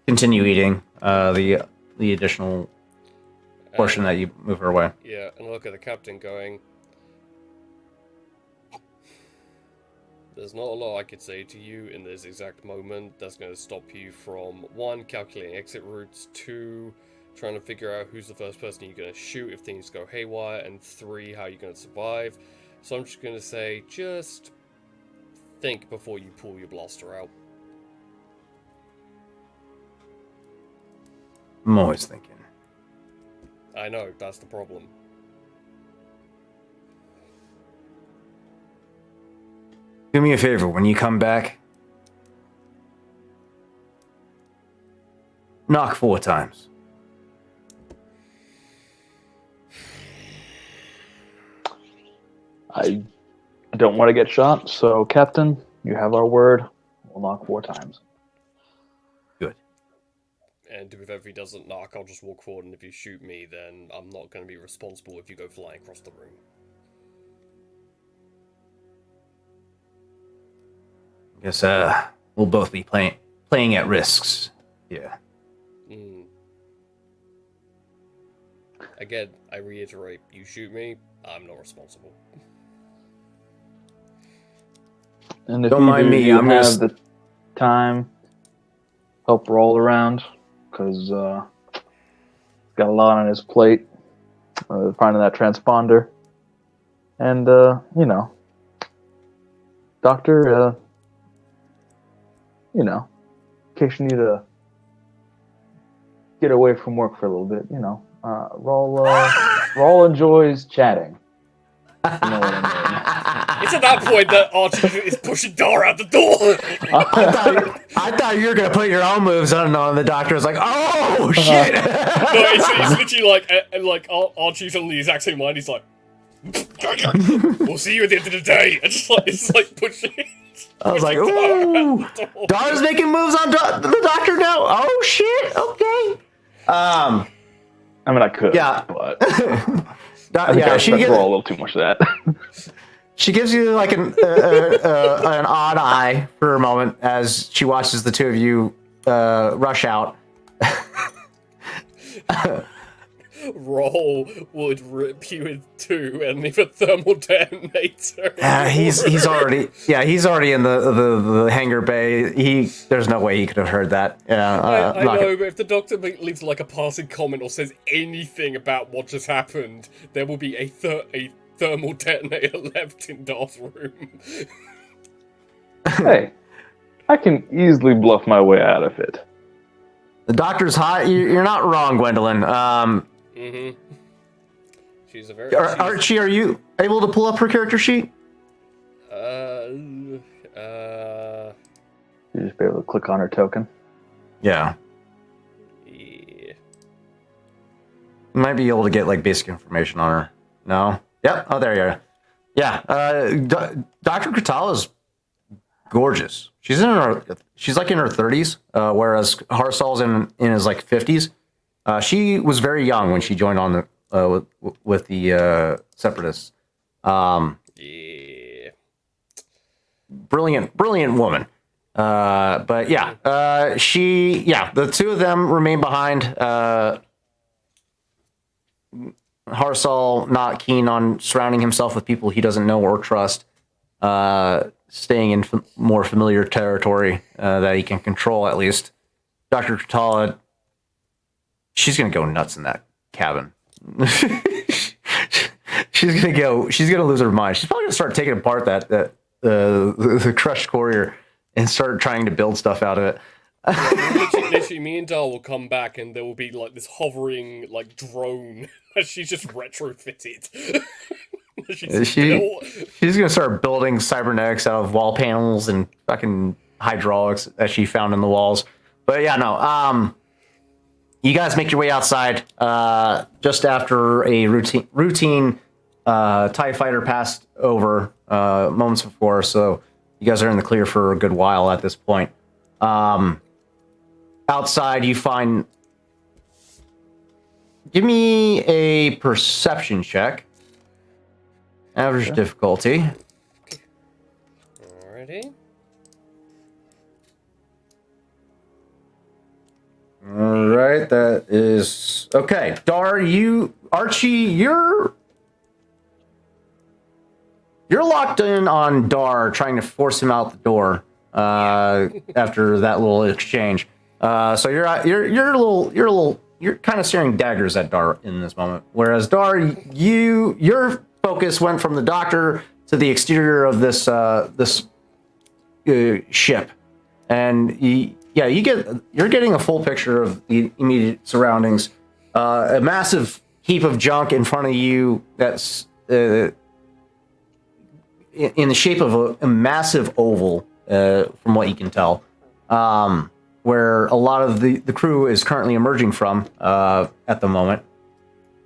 continue eating the additional portion that you move her away.
Yeah, and I look at the captain going, there's not a lot I could say to you in this exact moment that's going to stop you from, 1, calculating exit routes, 2, trying to figure out who's the first person you're going to shoot if things go haywire, and 3, how you're going to survive. So I'm just going to say, just think before you pull your blaster out.
I'm always thinking.
I know, that's the problem.
Do me a favor, when you come back, knock 4 times.
I don't want to get shot, so Captain, you have our word. We'll knock 4 times.
Good.
And if he doesn't knock, I'll just walk forward, and if you shoot me, then I'm not going to be responsible if you go flying across the room.
I guess we'll both be playing at risks. Yeah.
Again, I reiterate, you shoot me, I'm not responsible.
And if
Don't mind me,
you
I'm
have
just
the time, help roll around, because got a lot on his plate, finding that transponder, and Doctor, you know, in case you need to get away from work for a little bit, you know, Rawl enjoys chatting. You know what I
It's at that point that Archie is pushing Dara out the door.
I thought you were gonna put your own moves on the doctor. Was like, oh shit!
No, it's literally like Archie's on the exact same line. He's like, "We'll see you at the end of the day." And it's like pushing.
I was like, ooh, Dara's making moves on the doctor now. Oh shit! Okay.
I mean, I could,
Yeah.
but I think
yeah,
she gets a little too much of that.
She gives you like an odd eye for a moment as she watches the two of you rush out.
Roll would rip you in two and leave a thermal detonator.
He's already in the hangar bay. There's no way he could have heard that.
I know, but if the doctor leaves like a passing comment or says anything about what just happened, there will be a thermal detonator left in Darth's room.
Hey, I can easily bluff my way out of it.
The doctor's hot. You're not wrong, Gwendolyn.
She's a very...
Archie, are you able to pull up her character sheet?
You just be able to click on her token.
Yeah.
Yeah.
You might be able to get like basic information on her. No? Yep. Oh, there you are. Yeah. Dr. Katala's gorgeous. She's like in her 30s, whereas Harsal's in his like 50s. She was very young when she joined on with the Separatists.
Yeah.
Brilliant woman. But yeah, the two of them remain behind. Harsal not keen on surrounding himself with people he doesn't know or trust. Staying in more familiar territory that he can control, at least. Dr. Katala, she's gonna go nuts in that cabin. she's gonna lose her mind. She's probably gonna start taking apart the crushed courier and start trying to build stuff out of it.
Literally, me and Dar will come back and there will be like this hovering like drone that she's just retrofitted.
She's gonna start building cybernetics out of wall panels and fucking hydraulics that she found in the walls. But yeah, no. You guys make your way outside just after a routine TIE fighter passed over moments before, so you guys are in the clear for a good while at this point. Outside, you find... Give me a perception check. Average difficulty.
Alrighty.
All right, that is okay. Dar, Archie, you're locked in on Dar, trying to force him out the door after that little exchange. So you're kind of staring daggers at Dar in this moment. Whereas Dar, your focus went from the doctor to the exterior of this ship, and you're getting a full picture of the immediate surroundings. A massive heap of junk in front of you that's in the shape of a massive oval, from what you can tell, where a lot of the crew is currently emerging from at the moment,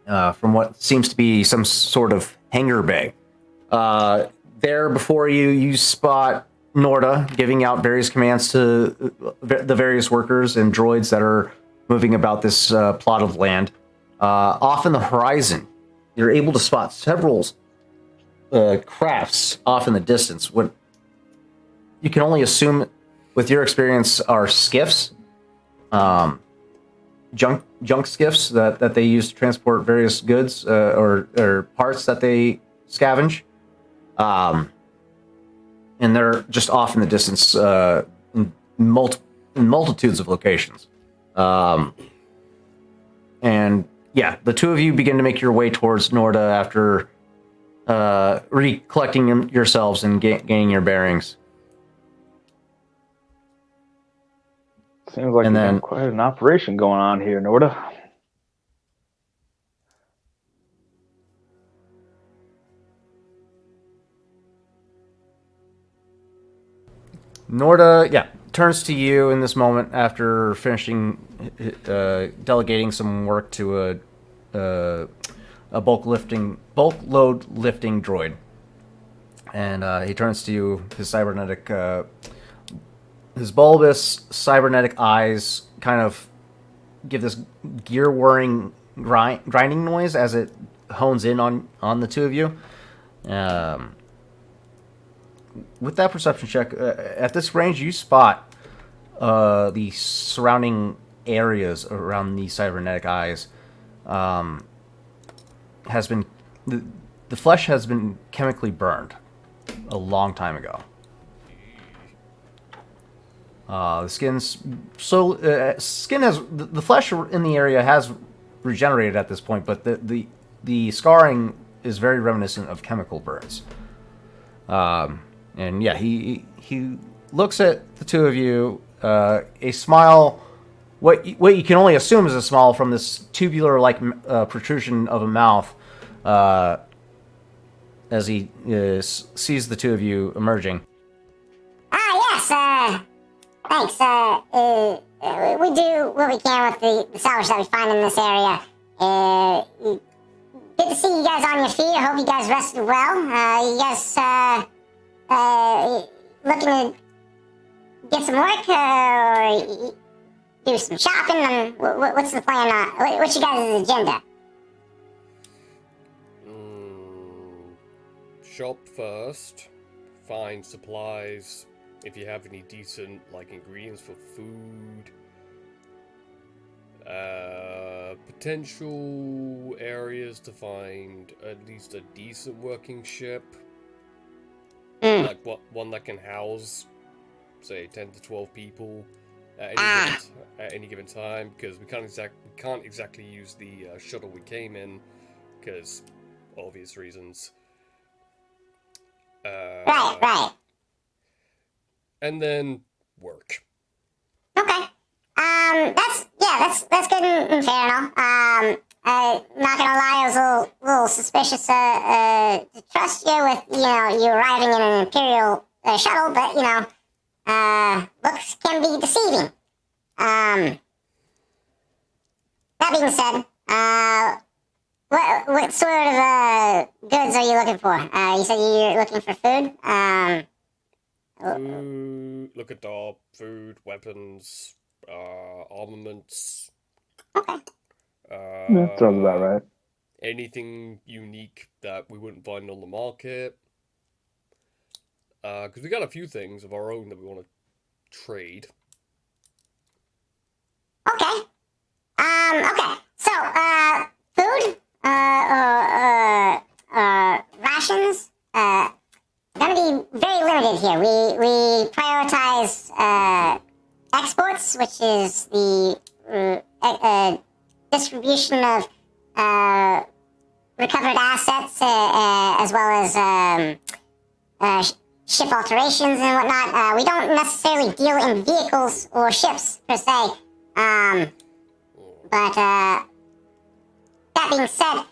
from what seems to be some sort of hangar bay. There before you spot Norda giving out various commands to the various workers and droids that are moving about this plot of land. Off in the horizon, you're able to spot several crafts off in the distance. What you can only assume, with your experience, are skiffs, junk skiffs that they use to transport various goods or parts that they scavenge. And they're just off in the distance in multitudes of locations. And yeah, the two of you begin to make your way towards Norda after recollecting yourselves and gaining your bearings.
Seems like
And
we
then-
got quite an operation going on here, Norda.
Norda, yeah, turns to you in this moment after finishing delegating some work to a bulk load lifting droid, and he turns to you. His cybernetic, his bulbous cybernetic eyes kind of give this gear whirring grinding noise as it hones in on the two of you. With that perception check, at this range, you spot the surrounding areas around the cybernetic eyes. Has been the flesh has been chemically burned a long time ago. The skin's skin has the flesh in the area has regenerated at this point, but the scarring is very reminiscent of chemical burns. And yeah, he looks at the two of you. A smile, what you can only assume is a smile from this tubular-like protrusion of a mouth, as he sees the two of you emerging.
Yes, thanks. We do what we can with the salvage that we find in this area. Good to see you guys on your feet. I hope you guys rested well. You guys, looking to get some work, or do some shopping? What's the plan? What's your guys' agenda?
Shop first. Find supplies. If you have any decent, ingredients for food. Potential areas to find at least a decent working ship. Like one that can house, say, 10 to 12 people at any given time, because we can't exactly use the shuttle we came in, because obvious reasons.
Right.
And then work.
Okay. That's good and fair enough. Not gonna lie, I was a little suspicious to trust you with, you arriving in an Imperial shuttle, but, looks can be deceiving. That being said, what sort of goods are you looking for? You said you're looking for food?
Food, look at the food, weapons, armaments.
Okay.
That sounds about right.
Anything unique that we wouldn't find on the market. Because we got a few things of our own that we want to trade.
Okay. Okay. So, food, rations, gonna be very limited here. We prioritize, exports, which is the, distribution of, recovered assets, as well as, ship alterations and whatnot. We don't necessarily deal in vehicles or ships, per se. But, that being said,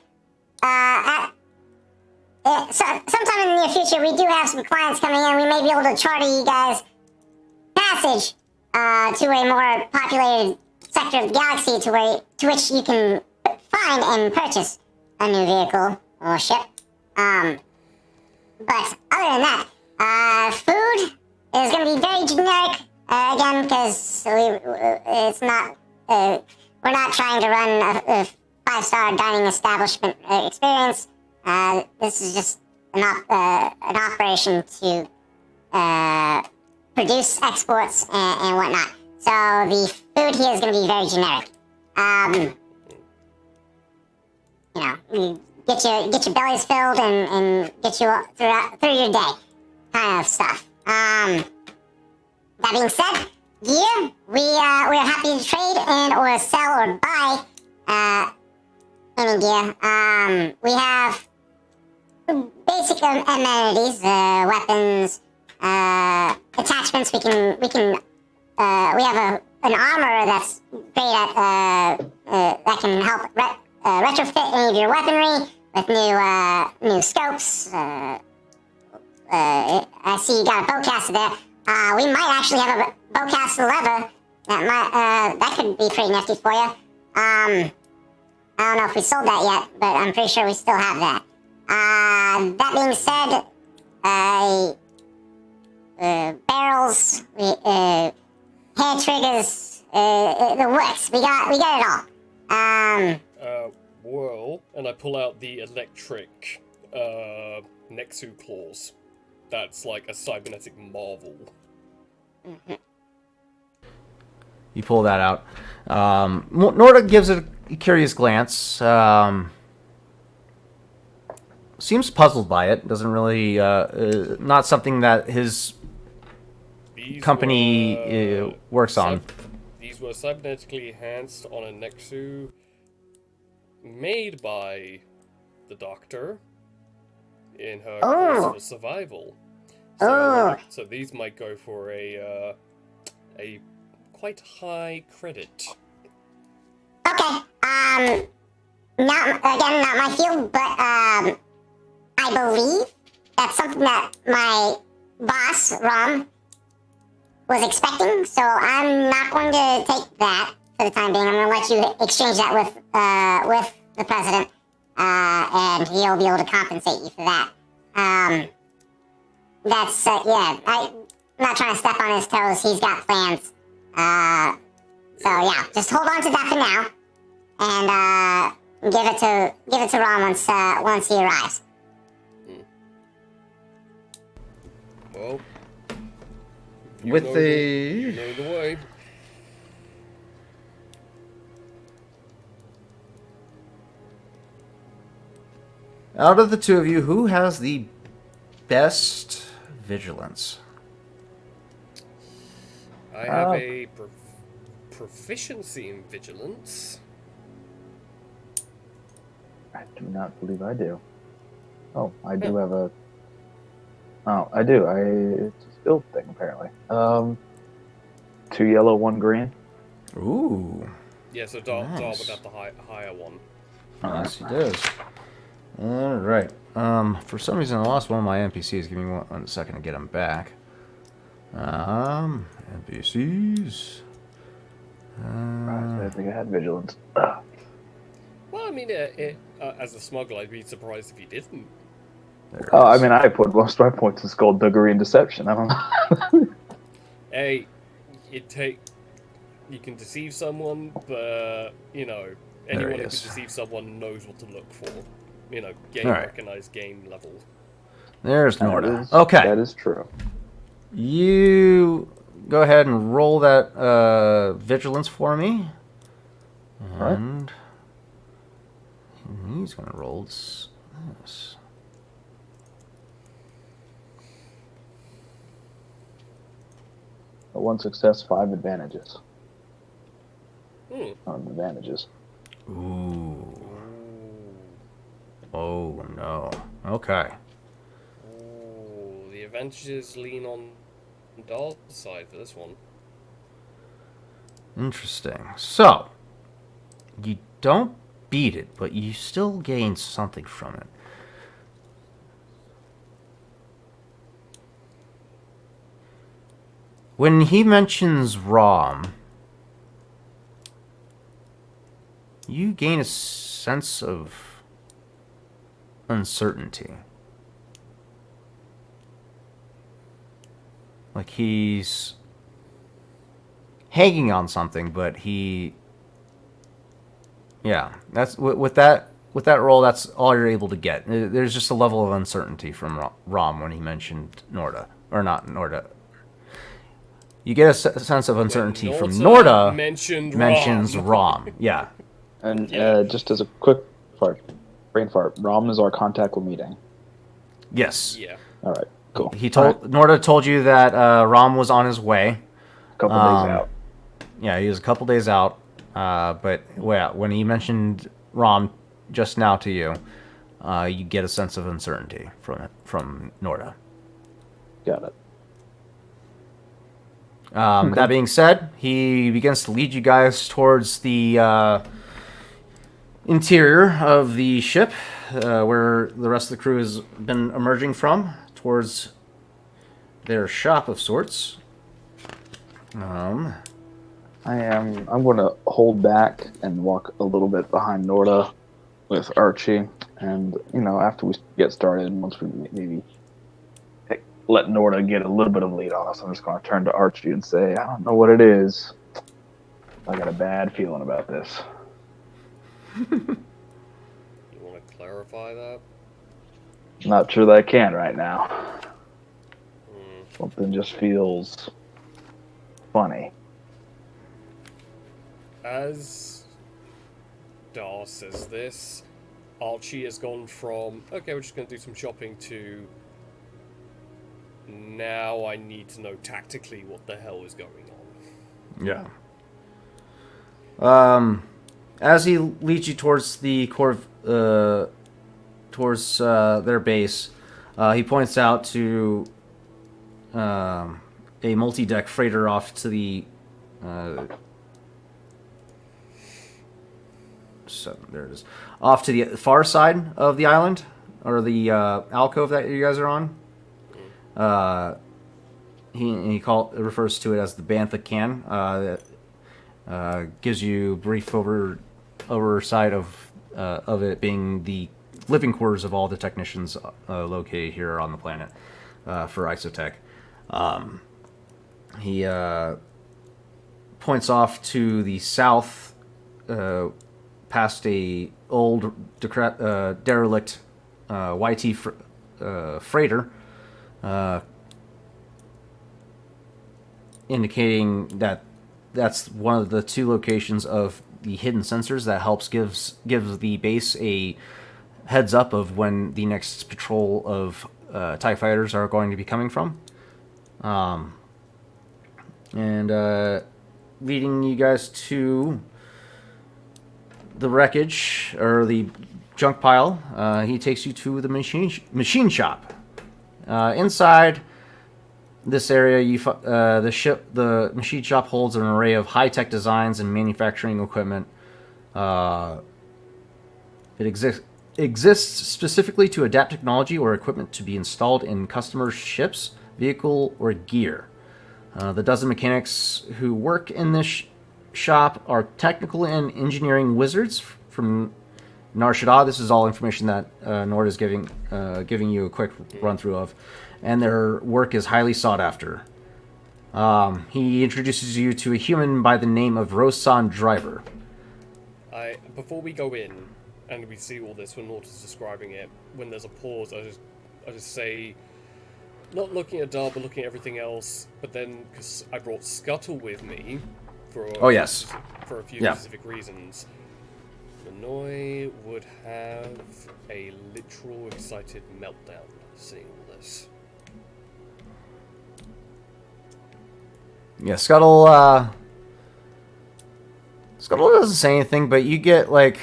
sometime in the near future, we do have some clients coming in. We may be able to charter you guys passage to a more populated sector of the galaxy to which you can find and purchase a new vehicle or ship. But other than that, food is going to be very generic, again, because it's not, we're not trying to run a 5-star dining establishment experience. This is just an operation to produce exports and whatnot. So the food here is going to be very generic. You get your bellies filled and get you through your day, kind of stuff. That being said, gear, we're happy to trade and or sell or buy any gear. We have basic amenities, weapons, attachments. We have an armor that's great at that can help retrofit any of your weaponry with new scopes. I see you got a bowcaster there. We might actually have a bowcaster lever that could be pretty nifty for you. I don't know if we sold that yet, but I'm pretty sure we still have that. That being said, barrels, hair triggers, the works. We got it all.
Well, and I pull out the electric Nexu claws. That's like a cybernetic marvel.
You pull that out. Norda gives it a curious glance. Seems puzzled by it. Doesn't really, not something that his
These
company works on.
These were cybernetically enhanced on a Nexu made by the doctor in her quest for survival. So these might go for a quite high credit.
Okay. Not my field, but I believe that's something that my boss Rom was expecting. So I'm not going to take that for the time being. I'm going to let you exchange that with the president, and he'll be able to compensate you for that. That's I'm not trying to step on his toes. He's got plans. So yeah, just hold on to that for now, and give it to Ron once he arrives.
Well,
With
you know the way.
Out of the two of you, who has the best vigilance?
I have a proficiency in vigilance.
I do not believe I do. Oh, I do have a. Oh, I do. It's a skill thing apparently. 2 yellow, 1 green.
Ooh.
Yeah, so Dar
Nice.
would have the higher one.
Yes, he does. All right. For some reason, I lost one of my NPCs. Give me one second to get them back. NPCs.
I didn't think I had vigilance.
Well, I mean, as a smuggler, I'd be surprised if you didn't.
There it
Oh, I
is.
mean, I put most of my points in skullduggery and deception. I don't know.
Hey, you can deceive someone, but anyone
he
who can
is.
deceive someone knows what to look for. Game
All right.
recognized game level.
There's
That
Norda.
is-
Okay.
That is true.
You go ahead and roll that vigilance for me.
Right.
And he's going to roll this.
A 1 success, 5 advantages.
Hmm.
Advantages.
Ooh.
Ooh.
Oh, no. Okay.
Ooh, the advantages lean on Dahl's side for this one.
Interesting. So, you don't beat it, but you still gain something from it. When he mentions Rom, you gain a sense of uncertainty. Like he's hanging on something, but that's with that roll. That's all you're able to get. There's just a level of uncertainty from Rom when he mentioned Norda, or not Norda. You get a sense of uncertainty from Norda. Mentions Rom. Yeah.
And
Yeah.
just as a quick brain fart, Rom is our contact we're meeting.
Yes.
Yeah.
All right, cool.
Norda told you that Rom was on his way.
Couple days out.
Yeah, he was a couple days out. But when he mentioned Rom just now to you, you get a sense of uncertainty from Norda.
Got it.
That being said, he begins to lead you guys towards the interior of the ship, where the rest of the crew has been emerging from, towards their shop of sorts.
I'm going to hold back and walk a little bit behind Norda with Archie, and after we get started, once we maybe let Norda get a little bit of lead on us, I'm just going to turn to Archie and say, I don't know what it is. I got a bad feeling about this.
You want to clarify that?
Not sure that I can right now. Something just feels funny.
As Dar says this, Archie has gone from, okay, we're just going to do some shopping, to now I need to know tactically what the hell is going on.
Yeah. As he leads you towards the core, towards their base, he points out to a multi-deck freighter off to the. So there it is. Off to the far side of the island, or the alcove that you guys are on. He refers to it as the Bantha Can. That gives you brief oversight of it being the living quarters of all the technicians located here on the planet for Isotech. He points off to the south, past a old derelict YT freighter, indicating that that's one of the two locations of the hidden sensors that gives the base a heads up of when the next patrol of TIE fighters are going to be coming from. And leading you guys to the wreckage, or the junk pile, he takes you to the machine shop. Inside this area, the machine shop holds an array of high-tech designs and manufacturing equipment. It exists specifically to adapt technology or equipment to be installed in customers' ships, vehicle, or gear. The dozen mechanics who work in this shop are technical and engineering wizards from Nar Shaddaa. This is all information that Nord is giving you a quick run-through of. And their work is highly sought after. He introduces you to a human by the name of Rosan Driver.
Before we go in and we see all this when Nord is describing it, when there's a pause, I just say, not looking at Dar, but looking at everything else. But then, because I brought Scuttle with me for a few specific reasons, Minoy would have a literal excited meltdown seeing all this.
Yeah, Scuttle doesn't say anything, but you get like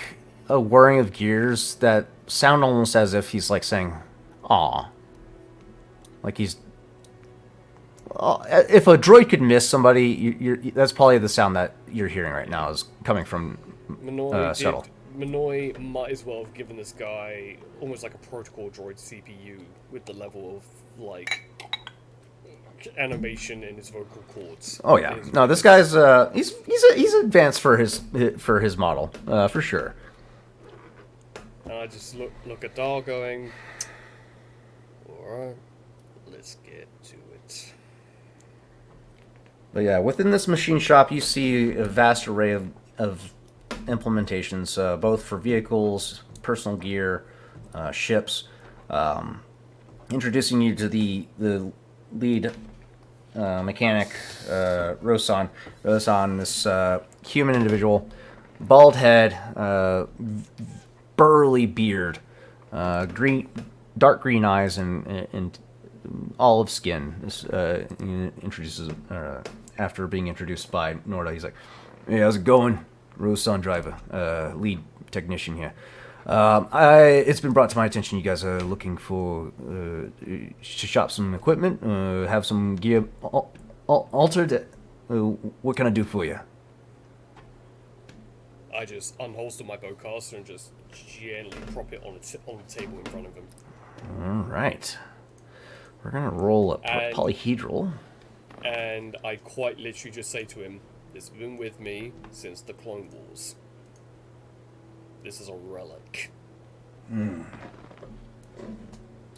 a whirring of gears that sound almost as if he's like saying, "Aw." Like he's... if a droid could miss somebody, that's probably the sound that you're hearing right now is coming from Scuttle.
Minoy might as well have given this guy almost like a protocol droid CPU with the level of, like, animation in his vocal cords.
Oh yeah, no, this guy's he's advanced for his model, for sure.
And I just look at Dar going, alright, let's get to it.
But yeah, within this machine shop, you see a vast array of implementations, both for vehicles, personal gear, ships. Introducing you to the lead mechanic, Rosan. Rosan, this human individual, bald head, burly beard, dark green eyes, and olive skin. This introduces after being introduced by Norda. He's like, "Hey, how's it going? Rosan Driver, lead technician here. It's been brought to my attention you guys are looking for to shop some equipment, have some gear altered. What can I do for you?
I just unholster my bowcaster and just gently prop it on the table in front of him.
All right. We're going to roll a
And-
polyhedral.
And I quite literally just say to him, "This has been with me since the Clone Wars. This is a relic."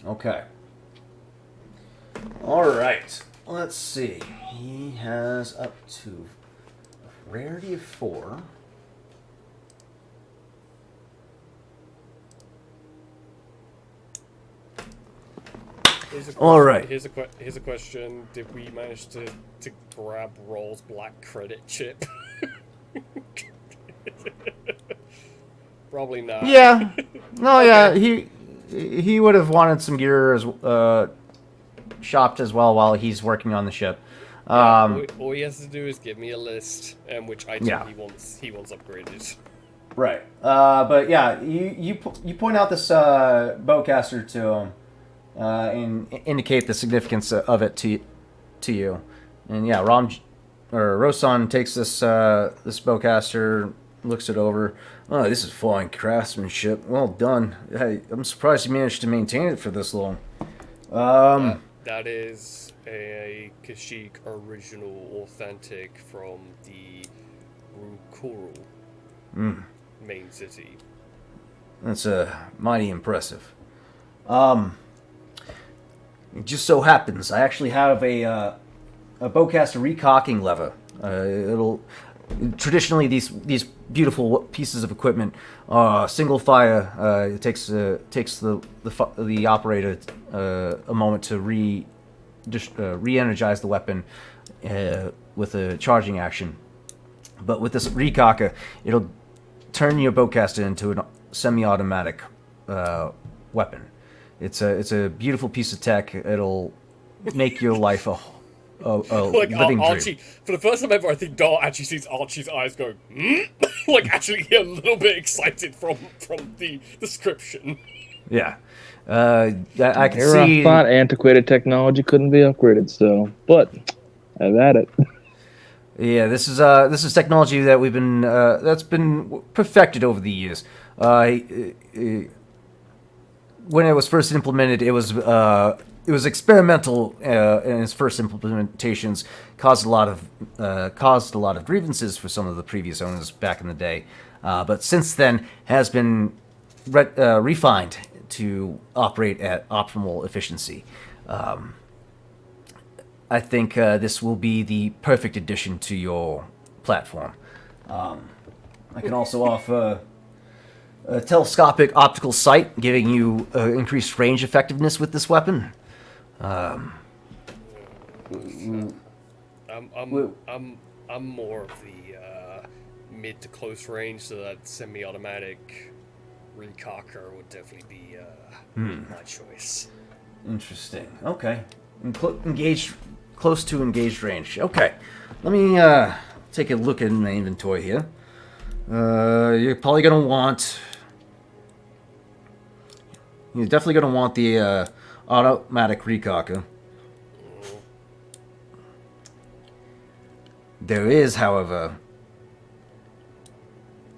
Okay. All right. Let's see. He has up to a rarity of 4. All right.
Here's a question. Did we manage to grab Roll's black credit chip? Probably not.
Yeah. No, yeah. He would have wanted some gear shopped as well while he's working on the ship.
All he has to do is give me a list and which item
Yeah.
he wants upgraded.
Right. But yeah, you point out this bowcaster to him and indicate the significance of it to you. And yeah, Rosan takes this bowcaster, looks it over. Oh, this is fine craftsmanship. Well done. Hey, I'm surprised you managed to maintain it for this long.
That is a Kashyyyk original authentic from the Rukuru main city.
That's mighty impressive. It just so happens I actually have a bowcaster recocking lever. It'll traditionally these beautiful pieces of equipment single fire. It takes the operator a moment to re-energize the weapon with a charging action. But with this recocker, it'll turn your bowcaster into a semi-automatic weapon. It's a beautiful piece of tech. It'll make your life a
Like
living
Archie,
dream.
for the first time ever, I think Dart actually sees Archie's eyes go, like actually a little bit excited from the description.
Yeah, I can
Here
see.
I thought antiquated technology couldn't be upgraded, so but I've had it.
Yeah, this is technology that we've been that's been perfected over the years. When it was first implemented, it was experimental in its first implementations, caused a lot of grievances for some of the previous owners back in the day, but since then has been refined to operate at optimal efficiency. I think this will be the perfect addition to your platform. I can also offer a telescopic optical sight, giving you increased range effectiveness with this weapon.
I'm more of the mid to close range, so that semi-automatic recocker would definitely be my choice.
Interesting. Okay. Engaged, close to engaged range. Okay. Let me take a look at my inventory here. You're probably gonna want. You're definitely gonna want the automatic recocker. There is, however,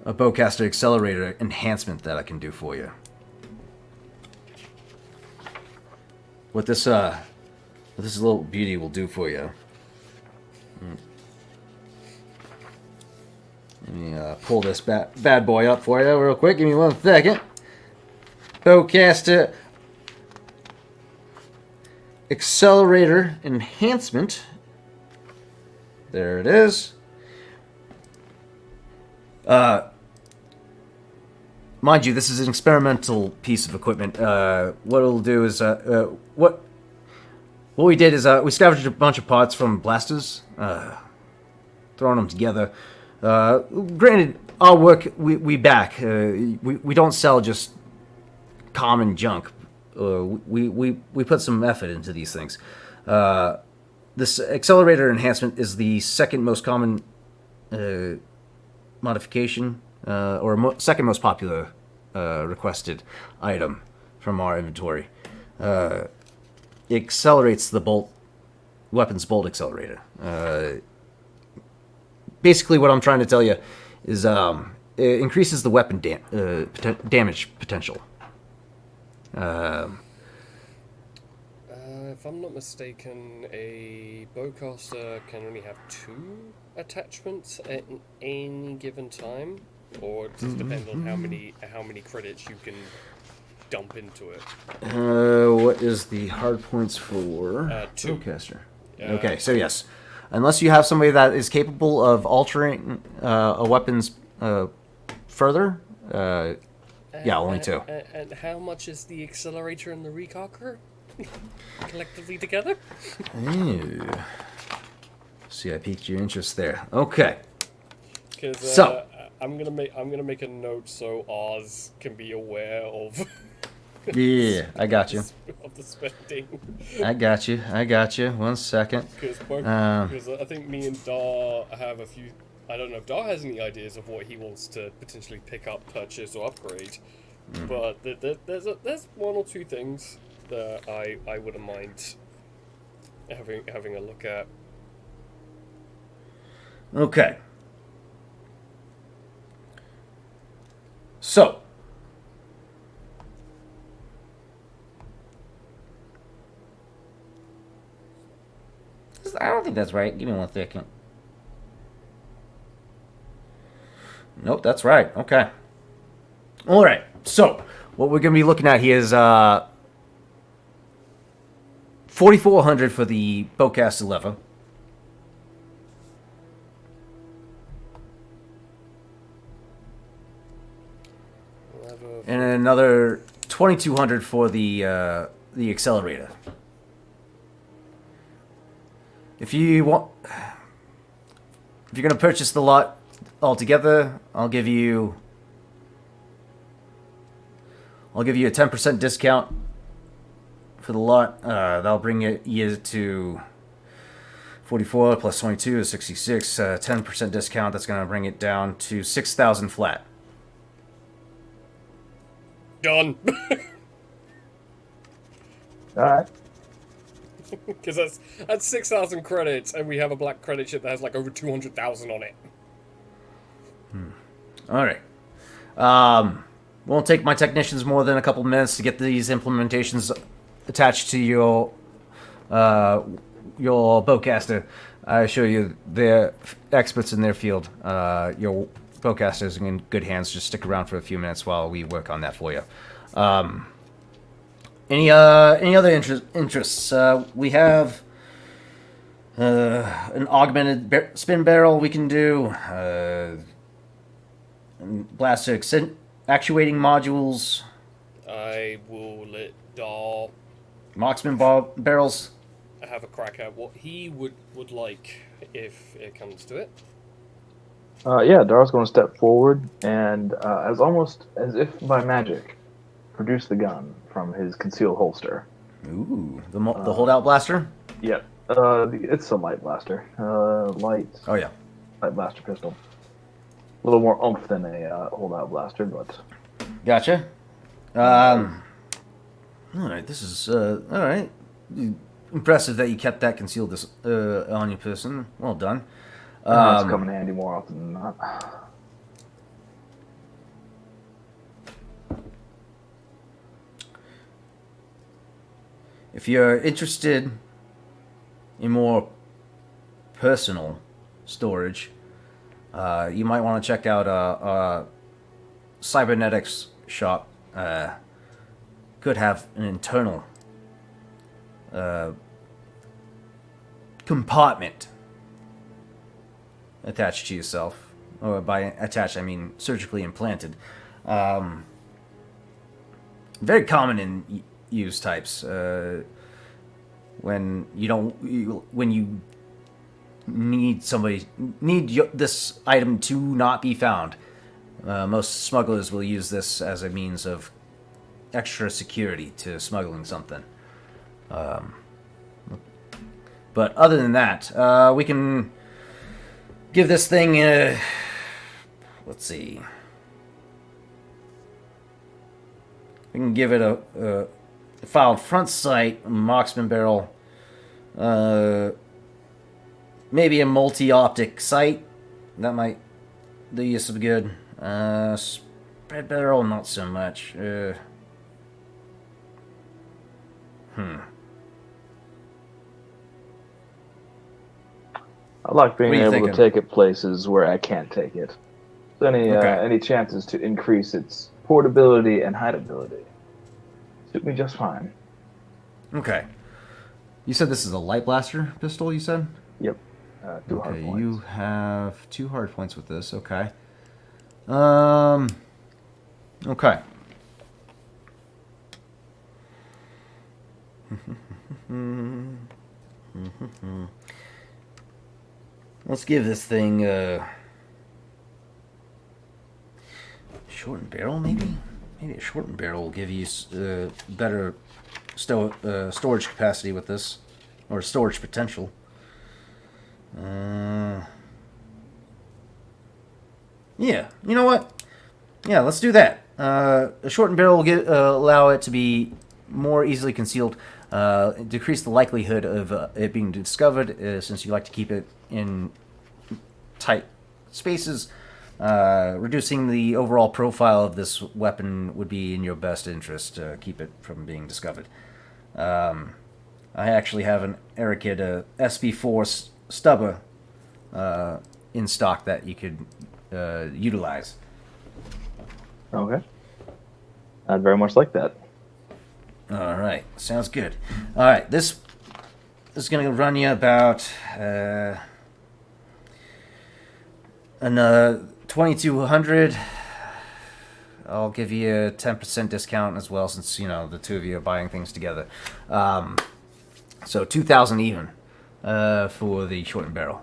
a bowcaster accelerator enhancement that I can do for you. What this little beauty will do for you. Let me pull this bad boy up for you real quick. Give me 1 second. Bowcaster accelerator enhancement. There it is. Mind you, this is an experimental piece of equipment. What it'll do is what we did is we scavenged a bunch of parts from blasters, throwing them together. Granted, our work we back. We don't sell just common junk. We put some effort into these things. This accelerator enhancement is the second most common modification, or second most popular requested item from our inventory. It accelerates the weapon's bolt accelerator. Basically, what I'm trying to tell you is it increases the weapon damage potential.
If I'm not mistaken, a bowcaster can only have 2 attachments at any given time, or it just depends on how many credits you can dump into it.
What is the hard points for
2.
bowcaster? Okay, so yes, unless you have somebody that is capable of altering a weapon's further, yeah, only 2.
And how much is the accelerator and the recocker collectively together?
Ooh. See, I piqued your interest there. Okay.
Because
So-
I'm gonna make a note so Oz can be aware of
Yeah, I got you.
of the spending.
I got you. 1 second.
Because I think me and Dar have a few. I don't know if Dar has any ideas of what he wants to potentially pick up, purchase, or upgrade. But there's 1 or 2 things that I wouldn't mind having a look at.
Okay. So. I don't think that's right. Give me 1 second. Nope, that's right. Okay. All right. So, what we're going to be looking at here is 4,400 for the bowcaster lever. And another 2,200 for the accelerator. If you're gonna purchase the lot altogether, I'll give you a 10% discount for the lot. That'll bring you to 44 plus 22 is 66. 10% discount. That's gonna bring it down to 6,000 flat.
Done.
Alright.
Because that's 6,000 credits, and we have a black credit ship that has like over 200,000 on it.
All right. Won't take my technicians more than a couple minutes to get these implementations attached to your bowcaster. I assure you, they're experts in their field. Your bowcaster is in good hands. Just stick around for a few minutes while we work on that for you. Any other interests? We have an augmented spin barrel we can do. Blaster actuating modules.
I will let Dar
Marksman barrels.
have a crack at what he would like if it comes to it.
Yeah, Dar's going to step forward and, almost as if by magic, produce the gun from his concealed holster.
Ooh, the holdout blaster.
Yep. It's a light blaster. Light
Oh yeah.
blaster pistol. A little more oomph than a holdout blaster, but
Gotcha. All right. This is all right. Impressive that you kept that concealed on your person. Well done.
it's coming in handy more often than not.
If you're interested in more personal storage, you might want to check out a cybernetics shop. Could have an internal compartment attached to yourself, or by attached I mean surgically implanted. Very common in use types. When you need this item to not be found, most smugglers will use this as a means of extra security to smuggling something. But other than that, we can give this thing let's see. We can give it a filed front sight, marksman barrel, maybe a multi-optic sight. That might do you some good. Spread barrel, not so much.
I like being
What are you
able to
thinking?
take it places where I can't take it. So any chances to increase its portability and hideability suit me just fine.
Okay. You said this is a light blaster pistol, you said?
Yep. Two hard
Okay,
points.
you have 2 hard points with this. Okay. Okay. Let's give this thing a shortened barrel, maybe? Maybe a shortened barrel will give you better storage capacity with this, or storage potential. Yeah, you know what? Yeah, let's do that. A shortened barrel will allow it to be more easily concealed, decrease the likelihood of it being discovered, since you like to keep it in tight spaces. Reducing the overall profile of this weapon would be in your best interest to keep it from being discovered. I actually have an Arakid SB4 stubber in stock that you could utilize.
Okay. I'd very much like that.
All right, sounds good. All right, this is going to run you about an 2,200. I'll give you a 10% discount as well, since the two of you are buying things together. So 2,000 even for the shortened barrel.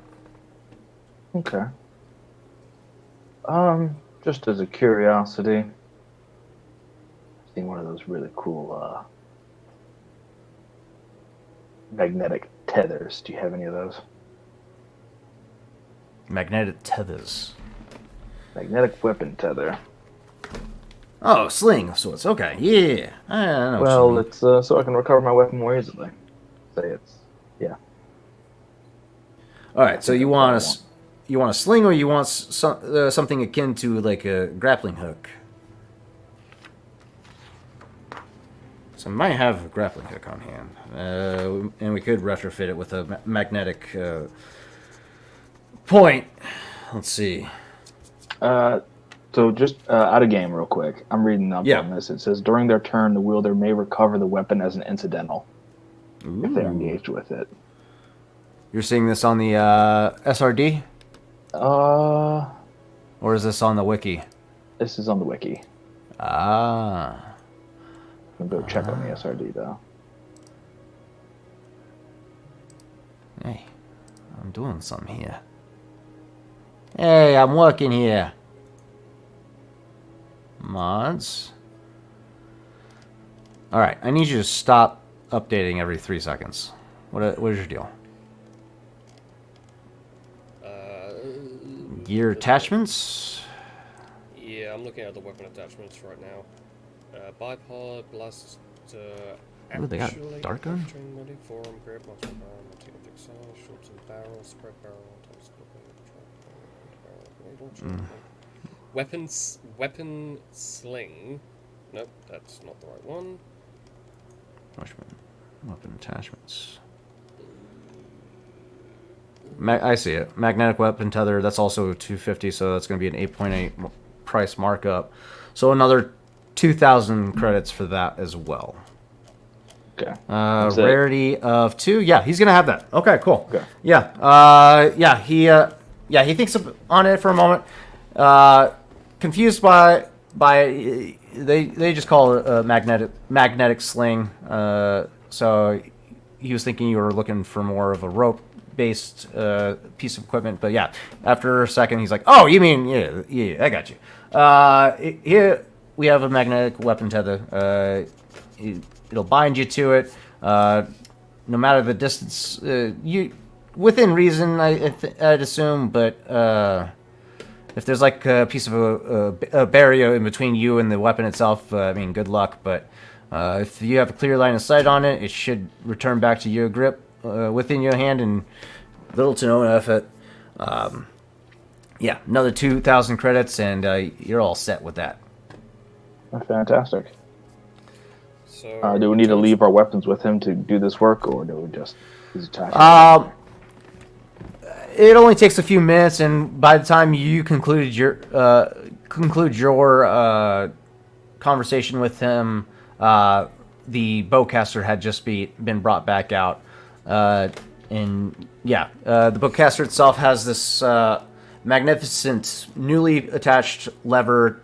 Okay. Just as a curiosity, I've seen one of those really cool magnetic tethers. Do you have any of those?
Magnetic tethers.
Magnetic weapon tether.
Oh, sling of sorts. Okay, yeah. I know what you
Well,
mean.
it's so I can recover my weapon more easily. Say it's
All right, so you want
what I
you want a sling, or you want something akin to like a grappling hook? So I might have a grappling hook on hand, and we could retrofit it with a magnetic point. Let's see.
So just out of game real quick. I'm reading up
Yeah.
on this. It says during their turn, the wielder may recover the weapon as an incidental if they're
Ooh.
engaged with it.
You're seeing this on the SRD, or is this on the wiki?
This is on the wiki.
Ah.
I'm gonna go check on the SRD though.
Hey, I'm doing something here. Hey, I'm working here. Mods. All right, I need you to stop updating every 3 seconds. What is your deal? Gear attachments.
Yeah, I'm looking at the weapon attachments right now. Bipod, blast.
Ooh, they got
actually
dart gun?
train ready, forearm grip, muscle barrel, multi-object size, shorts and barrel, spread barrel, weapon sling. Nope, that's not the right one.
Weapon attachments. I see it. Magnetic weapon tether. That's also 250, so that's going to be an 8.8 price markup. So another 2,000 credits for that as well.
Okay. That's it.
Rarity of 2. Yeah, he's gonna have that. Okay, cool.
Okay.
Yeah. He thinks on it for a moment. Confused by they just call it a magnetic sling. So he was thinking you were looking for more of a rope based piece of equipment, but yeah, after a second he's like, oh, you mean yeah, I got you. Here we have a magnetic weapon tether. It'll bind you to it, no matter the distance. You within reason, I'd assume, but if there's like a piece of a barrier in between you and the weapon itself, I mean, good luck. But if you have a clear line of sight on it, it should return back to your grip within your hand in little to no effort. Yeah, another 2,000 credits, and you're all set with that.
Fantastic.
So
Do we need to leave our weapons with him to do this work, or do we just he's attached?
It only takes a few minutes, and by the time you conclude your conversation with him, the bowcaster had just been brought back out. And yeah, the bowcaster itself has this magnificent, newly attached lever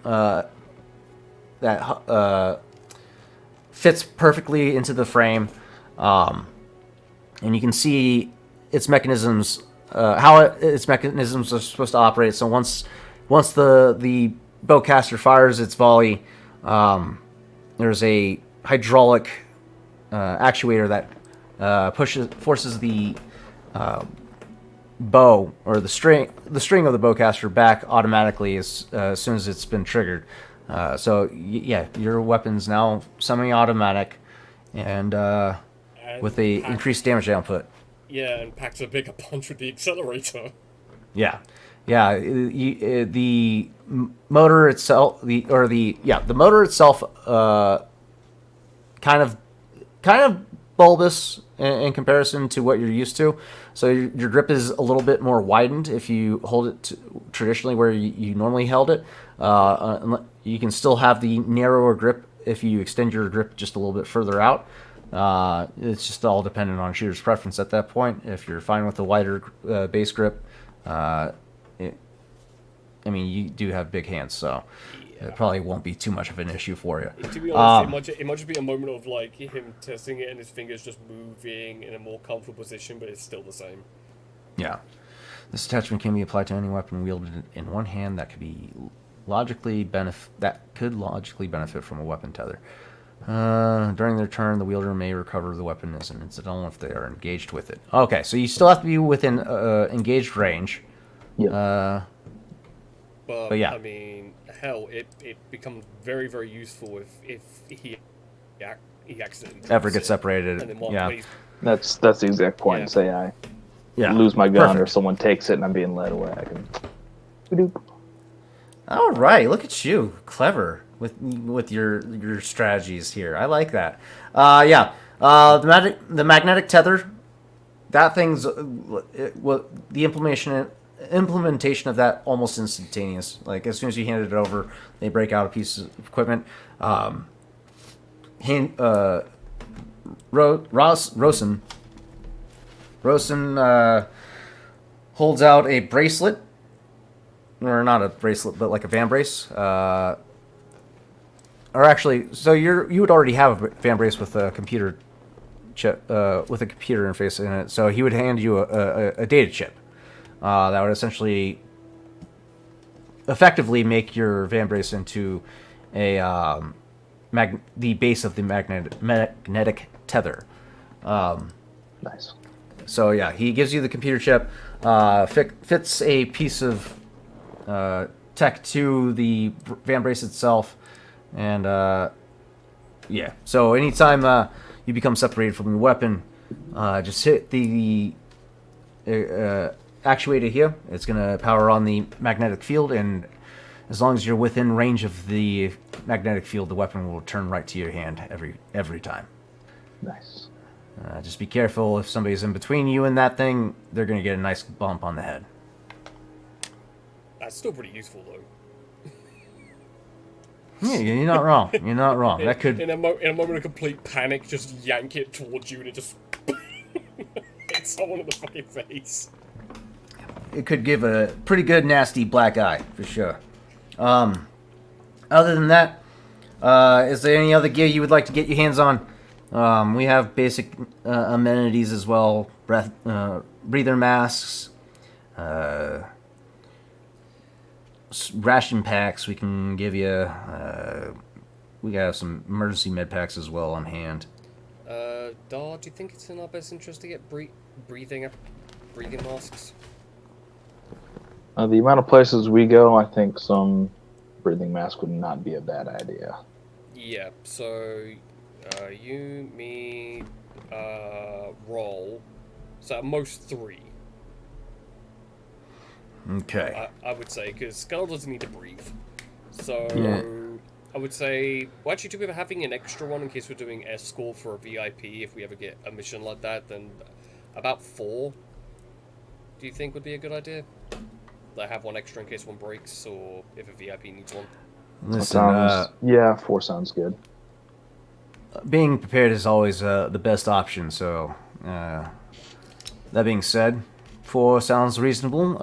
that fits perfectly into the frame, and you can see its mechanisms. Its mechanisms are supposed to operate. So once the bowcaster fires its volley, there's a hydraulic actuator that forces the bow or the string of the bowcaster back automatically as soon as it's been triggered. So yeah, your weapon's now semi-automatic and with a increased damage output.
Yeah, and packs a bigger punch with the accelerator.
Yeah, the motor itself, the motor itself, kind of bulbous in comparison to what you're used to. So your grip is a little bit more widened if you hold it traditionally where you normally held it. You can still have the narrower grip if you extend your grip just a little bit further out. It's just all dependent on shooter's preference at that point. If you're fine with the wider base grip, I mean, you do have big hands, so it probably won't be too much of an issue for you.
To be honest, it might just be a moment of like him testing it and his fingers just moving in a more comfortable position, but it's still the same.
Yeah. This attachment can be applied to any weapon wielded in one hand that could logically benefit from a weapon tether. During their turn, the wielder may recover the weapon as an incidental if they are engaged with it. Okay, so you still have to be within engaged range.
Yeah.
But
yeah.
I mean, hell, it becomes very, very useful if he accidentally
Ever get separated.
and then
Yeah.
That's the exact point.
Yeah.
Say I
Yeah.
lose my gun or
Perfect.
someone takes it and I'm being led away. I can. Ba-doop.
All right, look at you, clever with your strategies here. I like that. Yeah, the magnetic tether, that thing's the implementation of that almost instantaneous. Like as soon as you hand it over, they break out a piece of equipment. Rosen holds out a bracelet. Or not a bracelet, but like a van brace. Or actually, so you would already have a van brace with a computer chip, with a computer interface in it. So he would hand you a data chip that would essentially, effectively make your van brace into a the base of the magnetic tether.
Nice.
So yeah, he gives you the computer chip, fits a piece of tech to the van brace itself, and yeah. So anytime you become separated from your weapon, just hit the actuator here. It's gonna power on the magnetic field, and as long as you're within range of the magnetic field, the weapon will turn right to your hand every time.
Nice.
Just be careful if somebody's in between you and that thing; they're gonna get a nice bump on the head.
That's still pretty useful though.
Yeah, you're not wrong. You're not wrong. That could.
In a moment of complete panic, just yank it towards you and it just hits someone in the fucking face.
It could give a pretty good nasty black eye for sure. Other than that, is there any other gear you would like to get your hands on? We have basic amenities as well: breather masks, ration packs. We can give you. We have some emergency med packs as well on hand.
Dar, do you think it's in our best interest to get breathing masks?
The amount of places we go, I think some breathing mask would not be a bad idea.
Yeah, so you, me, roll. So at most 3,
Okay.
I would say, because Skull doesn't need to breathe. So
Yeah.
I would say, well, actually, do we have having an extra one in case we're doing escort for a VIP? If we ever get a mission like that, then about 4. Do you think would be a good idea? Like have one extra in case one breaks, or if a VIP needs one.
Listen,
Yeah, 4 sounds good.
being prepared is always the best option. So, that being said, 4 sounds reasonable.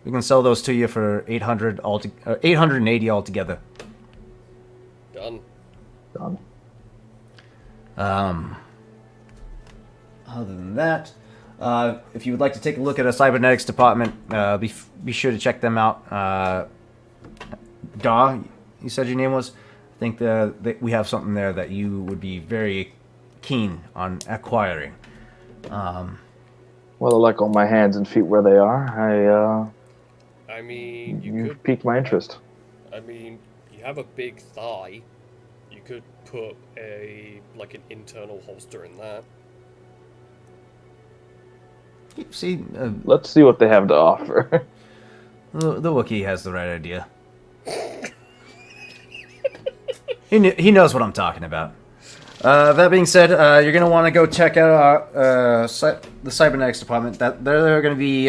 We can sell those to you for 880 altogether.
Done.
Done.
Other than that, if you would like to take a look at a cybernetics department, be sure to check them out. Daw, you said your name was? I think that we have something there that you would be very keen on acquiring.
Well, I like all my hands and feet where they are.
I mean, you
You've
could.
piqued my interest.
I mean, you have a big thigh. You could put an internal holster in that.
See,
Let's see what they have to offer.
the Wookiee has the right idea. He knows what I'm talking about. That being said, you're gonna want to go check out the cybernetics department. That they're gonna be.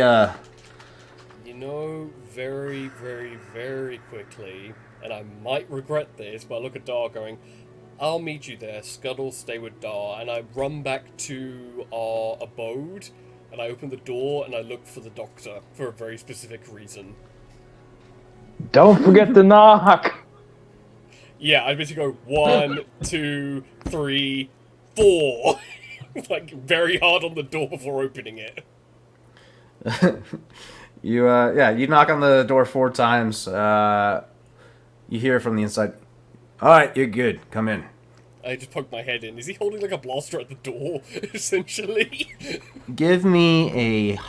You know, very, very, very quickly, and I might regret this, but I look at Dar going, I'll meet you there, Scuttle, stay with Dar, and I run back to our abode, and I open the door, and I look for the doctor, for a very specific reason.
Don't forget to knock!
Yeah, I basically go 1, 2, 3, 4. Like, very hard on the door before opening it.
You knock on the door 4 times. You hear from the inside. All right, you're good. Come in.
I just poke my head in. Is he holding like a blaster at the door, essentially?
Give me a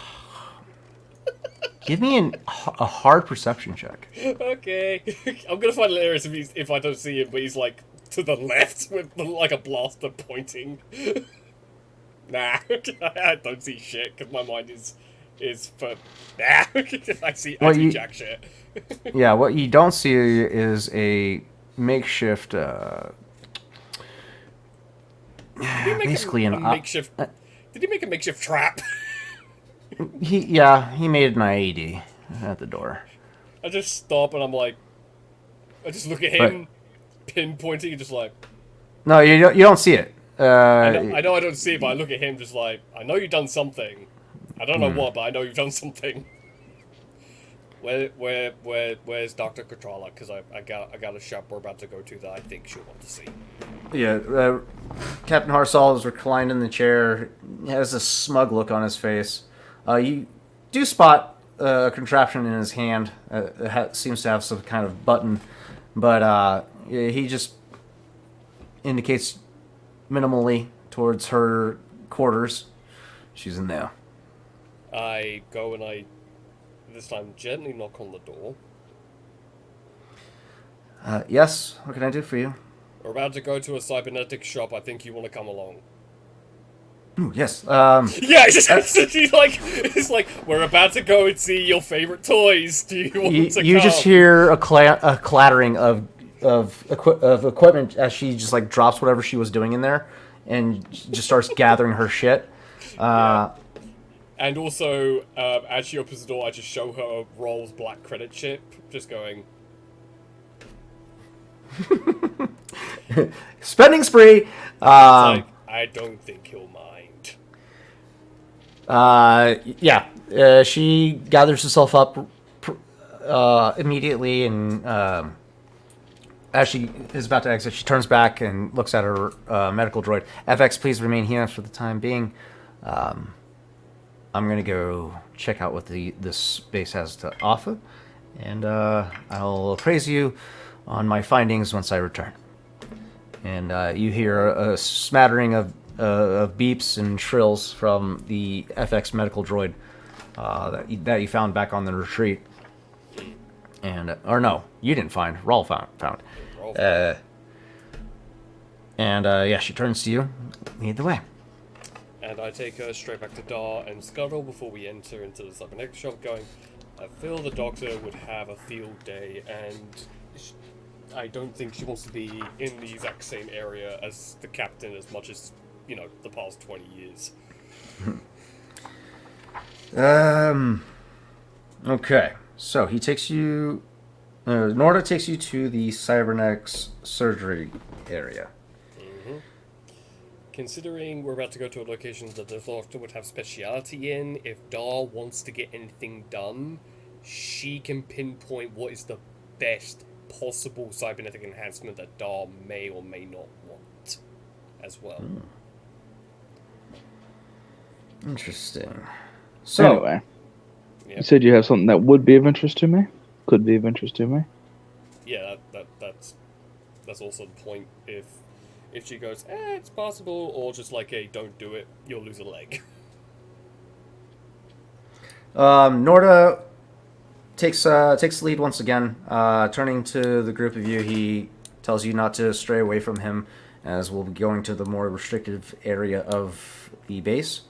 hard perception check.
Okay. I'm gonna find hilarious if I don't see him, but he's like to the left with like a blaster pointing. Nah, I don't see shit because my mind is for nah. I see jack shit.
Yeah, what you don't see is a makeshift. Basically,
a makeshift. Did he make a makeshift trap?
He made an IED at the door.
I just stop and I'm like, I just look at him, pinpointing, and just like.
No, you don't see it.
I know I don't see it, but I look at him just like, I know you've done something. I don't know what, but I know you've done something. Where's Dr. Katrala? Because I got a shop we're about to go to that I think she'll want to see.
Yeah, Captain Harsal is reclined in the chair. He has a smug look on his face. You do spot a contraption in his hand. It seems to have some kind of button, but he just indicates minimally towards her quarters. She's in there.
I go and I, this time, gently knock on the door.
Yes, what can I do for you?
We're about to go to a cybernetics shop. I think you want to come along.
Ooh, yes.
Yeah, it's like we're about to go and see your favorite toys. Do you want to come?
You just hear a clattering of equipment as she just like drops whatever she was doing in there and just starts gathering her shit.
Yeah. And also, as she opens the door, I just show her Roll's black credit chip, just going.
Spending spree.
Like, I don't think he'll mind.
She gathers herself up immediately, and as she is about to exit, she turns back and looks at her medical droid. FX, please remain here for the time being. I'm gonna go check out what this base has to offer, and I'll appraise you on my findings once I return. And you hear a smattering of beeps and shrills from the FX medical droid. that you found back on the retreat. And or no, you didn't find. Rawl found. Yeah, she turns to you. Lead the way.
And I take her straight back to Dar and Scuttle before we enter into the cybernetics shop, going, I feel the doctor would have a field day, and I don't think she wants to be in the exact same area as the captain as much as, the past 20 years.
Okay. So he takes you... Norda takes you to the cybernetics surgery area.
Considering we're about to go to a location that the doctor would have speciality in, if Dar wants to get anything done, she can pinpoint what is the best possible cybernetic enhancement that Dar may or may not want as well.
Interesting. So,
anyway, you said you have something that would be of interest to me? Could be of interest to me?
Yeah, that's also the point. If she goes, it's possible, or just like a don't do it, you'll lose a leg.
Norda takes the lead once again. Turning to the group of you, he tells you not to stray away from him, as we'll be going to the more restrictive area of the base.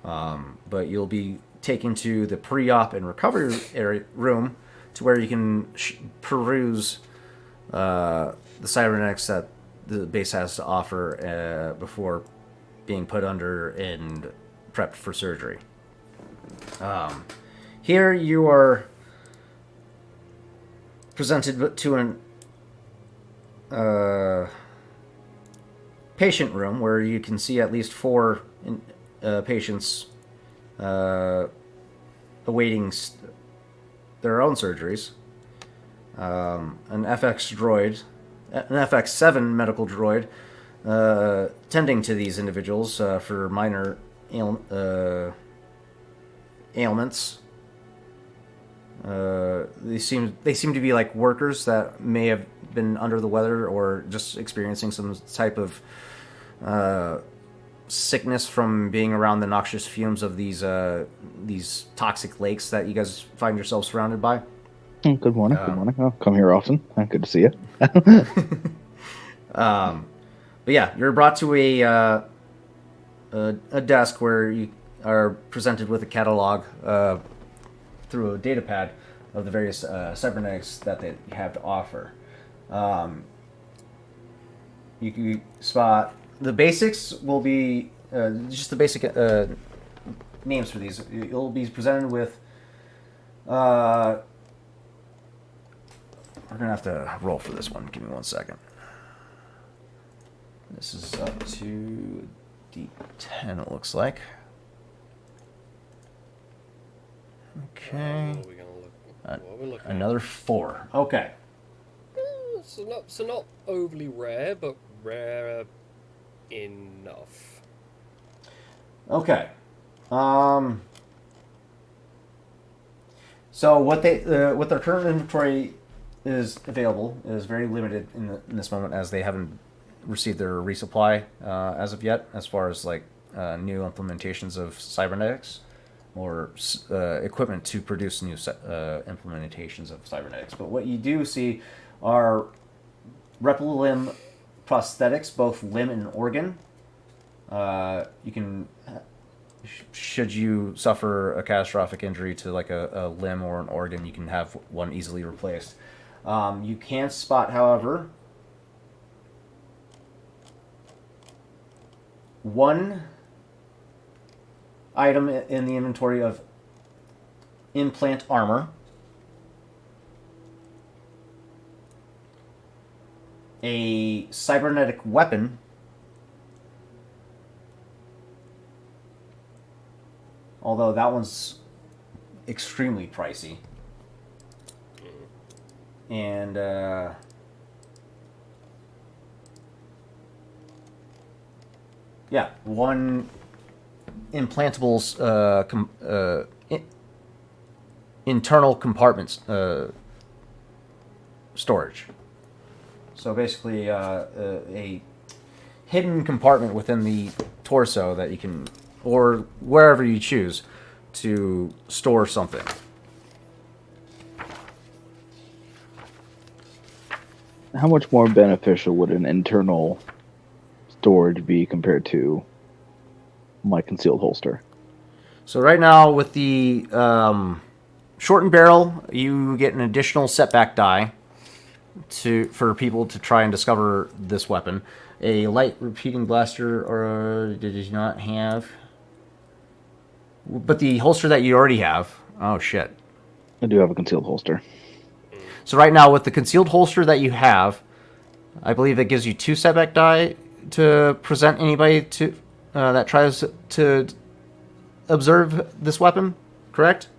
But you'll be taken to the pre-op and recovery area room, to where you can peruse the cybernetics that the base has to offer before being put under and prepped for surgery. Here you are presented to an patient room where you can see at least 4 patients awaiting their own surgeries. An FX7 medical droid tending to these individuals for minor ailments. They seem to be like workers that may have been under the weather or just experiencing some type of sickness from being around the noxious fumes of these toxic lakes that you guys find yourselves surrounded by.
Good morning. Good morning. I'll come here often. Good to see you.
But yeah, you're brought to a desk where you are presented with a catalog through a data pad of the various cybernetics that they have to offer. You can spot the basics will be just the basic names for these. You'll be presented with. We're gonna have to roll for this one. Give me 1 second. This is up to D10. It looks like. Okay.
What are we gonna look? What are we looking at?
Another 4. Okay.
So not overly rare, but rare enough.
Okay. So what their current inventory is available is very limited in this moment, as they haven't received their resupply as of yet, as far as like new implementations of cybernetics or equipment to produce new implementations of cybernetics. But what you do see are replilimb prosthetics, both limb and organ. You can, should you suffer a catastrophic injury to like a limb or an organ, you can have one easily replaced. You can't spot, however, one item in the inventory of implant armor, a cybernetic weapon, although that one's extremely pricey, and one implantable internal compartments storage. So basically, a hidden compartment within the torso that you can, or wherever you choose, to store something.
How much more beneficial would an internal storage be compared to my concealed holster?
So right now with the shortened barrel, you get an additional setback die for people to try and discover this weapon. A light repeating blaster, or did you not have? But the holster that you already have. Oh shit.
I do have a concealed holster.
So right now with the concealed holster that you have, I believe that gives you 2 setback die to present anybody to that tries to observe this weapon. Correct?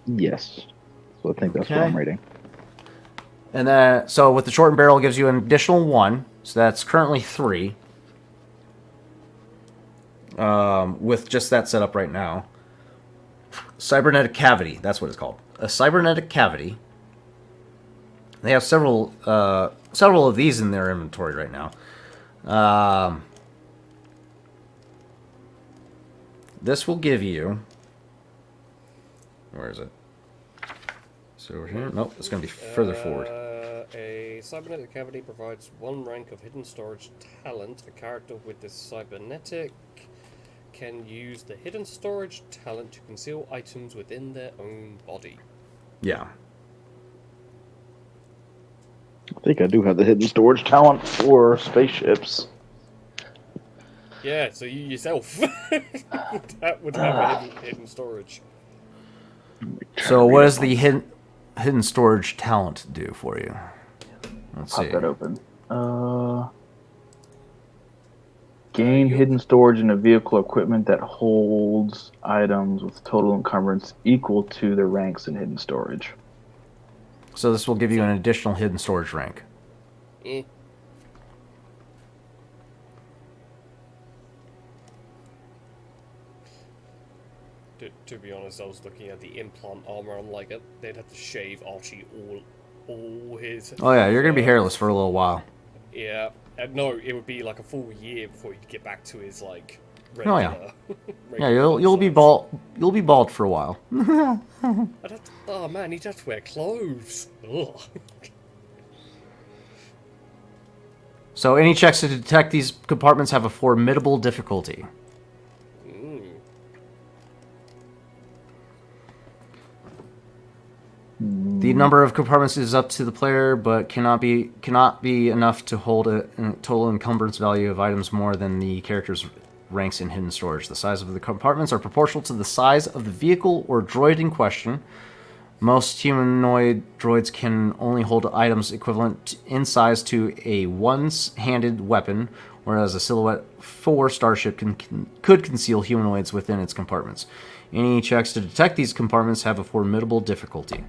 Yes. So I think that's what I'm
Okay.
reading.
And then, so with the shortened barrel, it gives you an additional 1. So that's currently 3. With just that setup right now. Cybernetic cavity. That's what it's called. A cybernetic cavity. They have several of these in their inventory right now. This will give you. Where is it? So over here? Nope, it's going to be further forward.
A cybernetic cavity provides 1 rank of hidden storage talent. A character with this cybernetic can use the hidden storage talent to conceal items within their own body.
Yeah.
I think I do have the hidden storage talent for spaceships.
Yeah, so you yourself that would have a hidden storage.
So what does the hidden storage talent do for you? Let's
Pop
see.
that open. Gain hidden storage in a vehicle equipment that holds items with total encumbrance equal to their ranks in hidden storage.
So this will give you an additional hidden storage rank.
Eh. To be honest, I was looking at the implant armor. I'm like, they'd have to shave Archie all his.
Oh yeah, you're gonna be hairless for a little while.
Yeah, no, it would be like a full year before he'd get back to his like.
Oh, yeah.
Regular,
Yeah,
regular
you'll be
size.
bald. You'll be bald for a while.
Oh man, he'd have to wear clothes. Ugh.
So any checks to detect these compartments have a formidable difficulty.
Mm.
The number of compartments is up to the player, but cannot be enough to hold a total encumbrance value of items more than the character's ranks in hidden storage. The size of the compartments are proportional to the size of the vehicle or droid in question. Most humanoid droids can only hold items equivalent in size to a one-handed weapon, whereas a Silhouette 4 starship could conceal humanoids within its compartments. Any checks to detect these compartments have a formidable difficulty.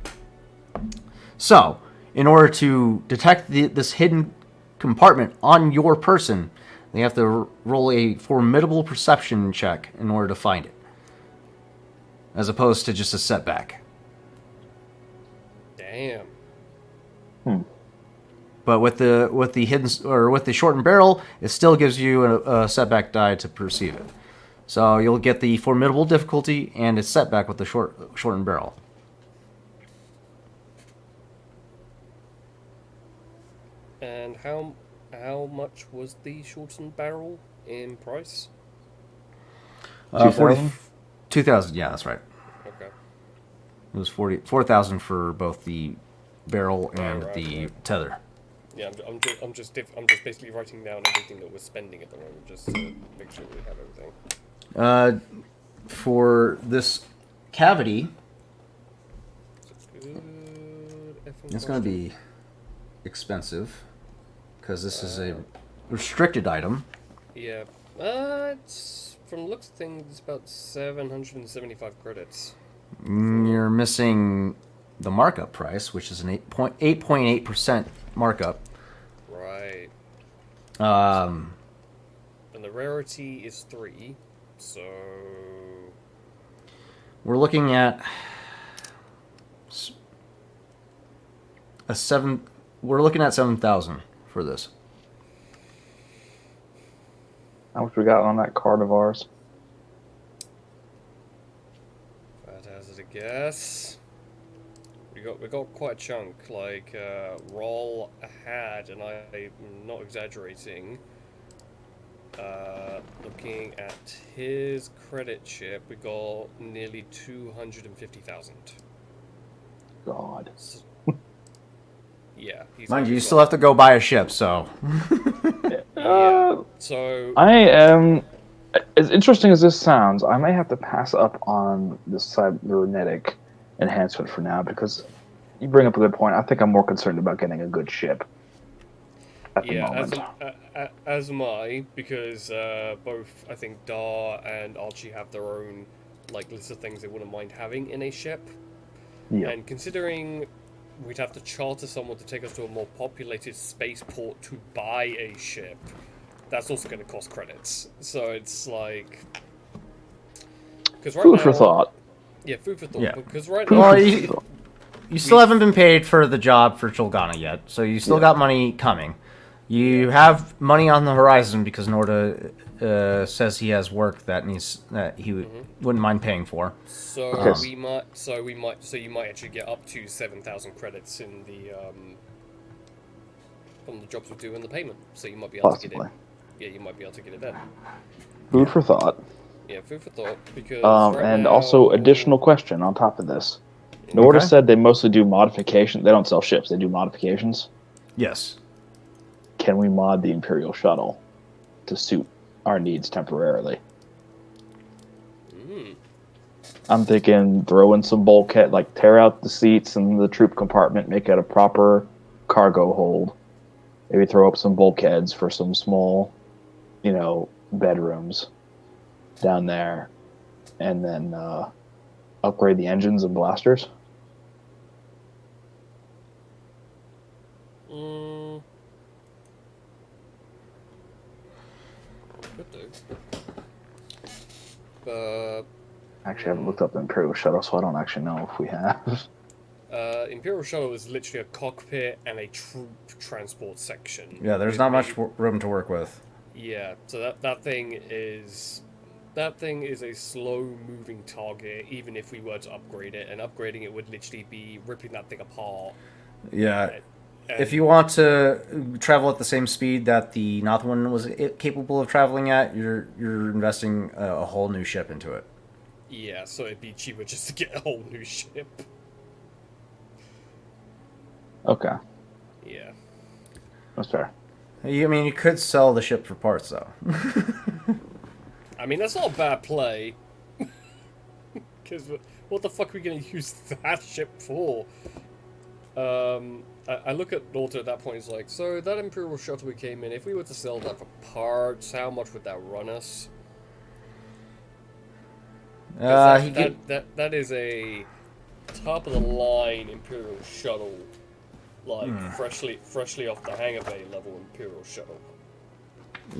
So, in order to detect this hidden compartment on your person, they have to roll a formidable perception check in order to find it, as opposed to just a setback.
Damn.
But with the hidden or with the shortened barrel, it still gives you a setback die to perceive it. So you'll get the formidable difficulty and a setback with the shortened barrel.
And how much was the shortened barrel in price?
2,000?
2,000. Yeah, that's right.
Okay.
It was 4,000 for both the barrel and
right,
the
right.
tether.
Yeah, I'm just basically writing down everything that we're spending at the moment, just to make sure we have everything.
For this cavity,
Good.
it's going to be expensive because this is a restricted item.
Yeah. It's from the looks of things, it's about 775 credits.
You're missing the markup price, which is an 8.8% markup.
Right.
Um,
And the rarity is 3, so
we're looking at We're looking at 7,000 for this.
How much we got on that card of ours?
guess we got quite a chunk. Like Roll had, and I'm not exaggerating. Looking at his credit chip, we got nearly 250,000.
God.
Yeah, he's
Mind you, you
got-
still have to go buy a ship, so.
Yeah. So
I am. As interesting as this sounds, I may have to pass up on the cybernetic enhancement for now because you bring up a good point. I think I'm more concerned about getting a good ship at the
yeah,
moment.
as am I, because both I think Dar and Archie have their own like list of things they wouldn't mind having in a ship.
Yeah.
And considering we'd have to charter someone to take us to a more populated spaceport to buy a ship, that's also going to cost credits. So it's like, because right
Food
now,
for thought.
Yeah, food for thought.
Yeah.
Because right
Food
now,
Well,
for
you,
thought.
you still haven't been paid for the job for Chulgana yet, so you still
Yeah.
got money coming. You have money on the horizon because Norda says he has work that he wouldn't mind paying for.
so
Okay.
you might actually get up to 7,000 credits in the from the jobs we do in the payment. So you might be able to get
Possibly.
it. Yeah, you might be able to get it then.
Food for thought.
Yeah, food for thought. Because
And
now,
also, additional question on top of this. Norda
Okay.
said they mostly do modification. They don't sell ships. They do modifications.
Yes.
Can we mod the Imperial shuttle to suit our needs temporarily?
Mm,
I'm thinking throw in some bulkhead, like tear out the seats and the troop compartment, make it a proper cargo hold. Maybe throw up some bulkheads for some small, bedrooms down there, and then upgrade the engines and blasters.
mm, could do.
Actually, I haven't looked up the Imperial shuttle, so I don't actually know if we have.
Imperial Shuttle is literally a cockpit and a troop transport section.
Yeah, there's
with
not much
maybe-
room to work with.
Yeah, so that thing is a slow moving target. Even if we were to upgrade it, and upgrading it would literally be ripping that thing apart.
Yeah.
And-
If you want to travel at the same speed that the Nothwin was capable of traveling at, you're investing a whole new ship into it.
Yeah, so it'd be cheaper just to get a whole new ship.
Okay,
Yeah.
that's fair.
You could sell the ship for parts, though.
I mean, that's not a bad play. Because what the fuck are we going to use that ship for? I look at Norta at that point, it's like, so that Imperial shuttle we came in, if we were to sell that for parts, how much would that run us? 'Cause that is a top of the line Imperial shuttle, like freshly off the hangar bay level Imperial shuttle.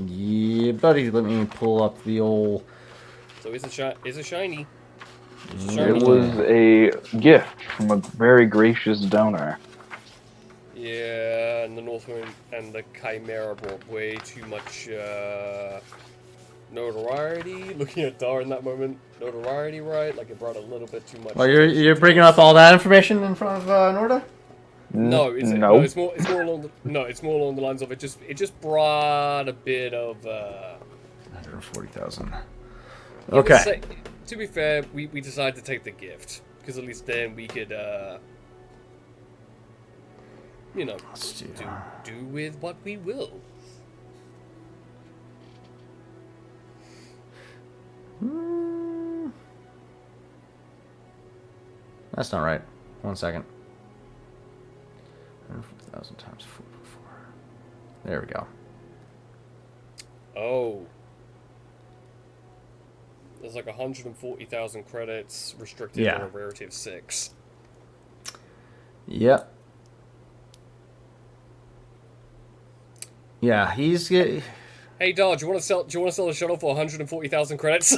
Yeah, buddy, let me pull up the old...
So is it shiny? It's a shiny
It was a gift from a very gracious donor.
Yeah, and the Northwind and the Chimera brought way too much notoriety. Looking at Dar in that moment, notoriety, right? Like it brought a little bit too much.
Well, you're bringing up all that information in front of Norda?
No, it's
no.
it's more along the lines of it just brought a bit of
140,000.
I would
Okay.
say- to be fair, we decided to take the gift because at least then we could
Let's do...
do with what we will.
That's not right. 1 second. 140,000 times 4. There we go.
Oh. There's like 140,000 credits restricted
Yeah.
on a rarity of 6.
Yep. Yeah, he's get.
Hey, Dar, do you want to sell the shuttle for 140,000 credits?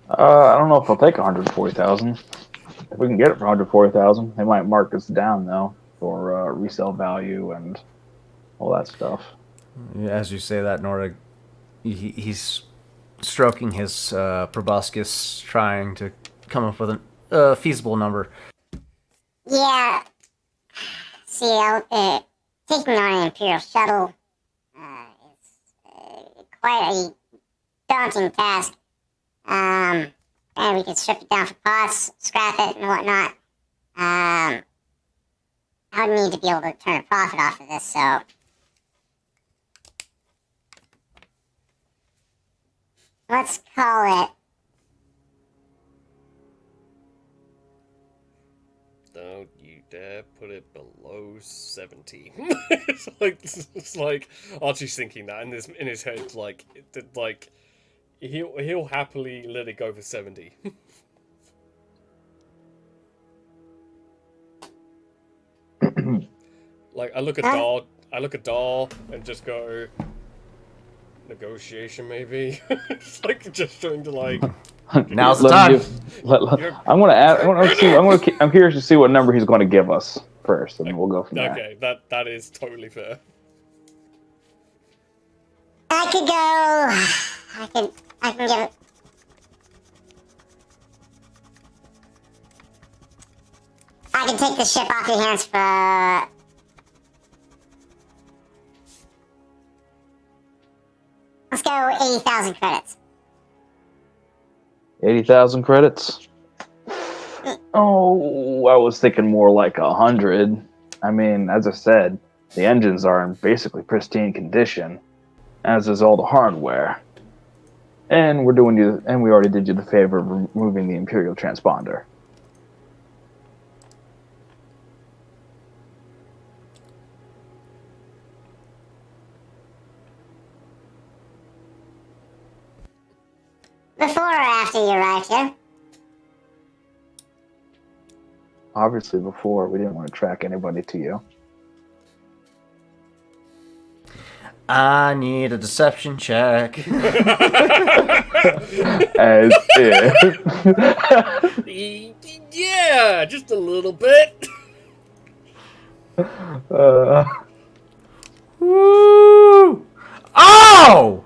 I don't know if I'll take 140,000. If we can get it for 140,000, they might mark us down though for resale value and all that stuff.
As you say that, Norda, he's stroking his proboscis, trying to come up with feasible number.
Yeah. See, taking on an Imperial shuttle is quite a daunting task. And we could strip it down for parts, scrap it, and whatnot. I would need to be able to turn a profit off of this, so... Let's call it...
Don't you dare put it below 70. It's like Archie's thinking that in his head, like he'll happily let it go for 70. Like I look at Dahl and just go negotiation maybe. It's like just trying to like
Now's the time.
I'm curious to see what number he's going to give us first, and we'll go from there.
okay, that is totally fair.
I could go... I can give it... I can take the ship off your hands for... Let's go 80,000 credits.
80,000 credits? Oh, I was thinking more like 100. I mean, as I said, the engines are in basically pristine condition, as is all the hardware. And we already did you the favor of removing the Imperial transponder.
Before or after you arrived here?
Obviously, before, we didn't want to track anybody to you.
I need a deception check.
As if.
Yeah, just a little bit.
Woo! Oh!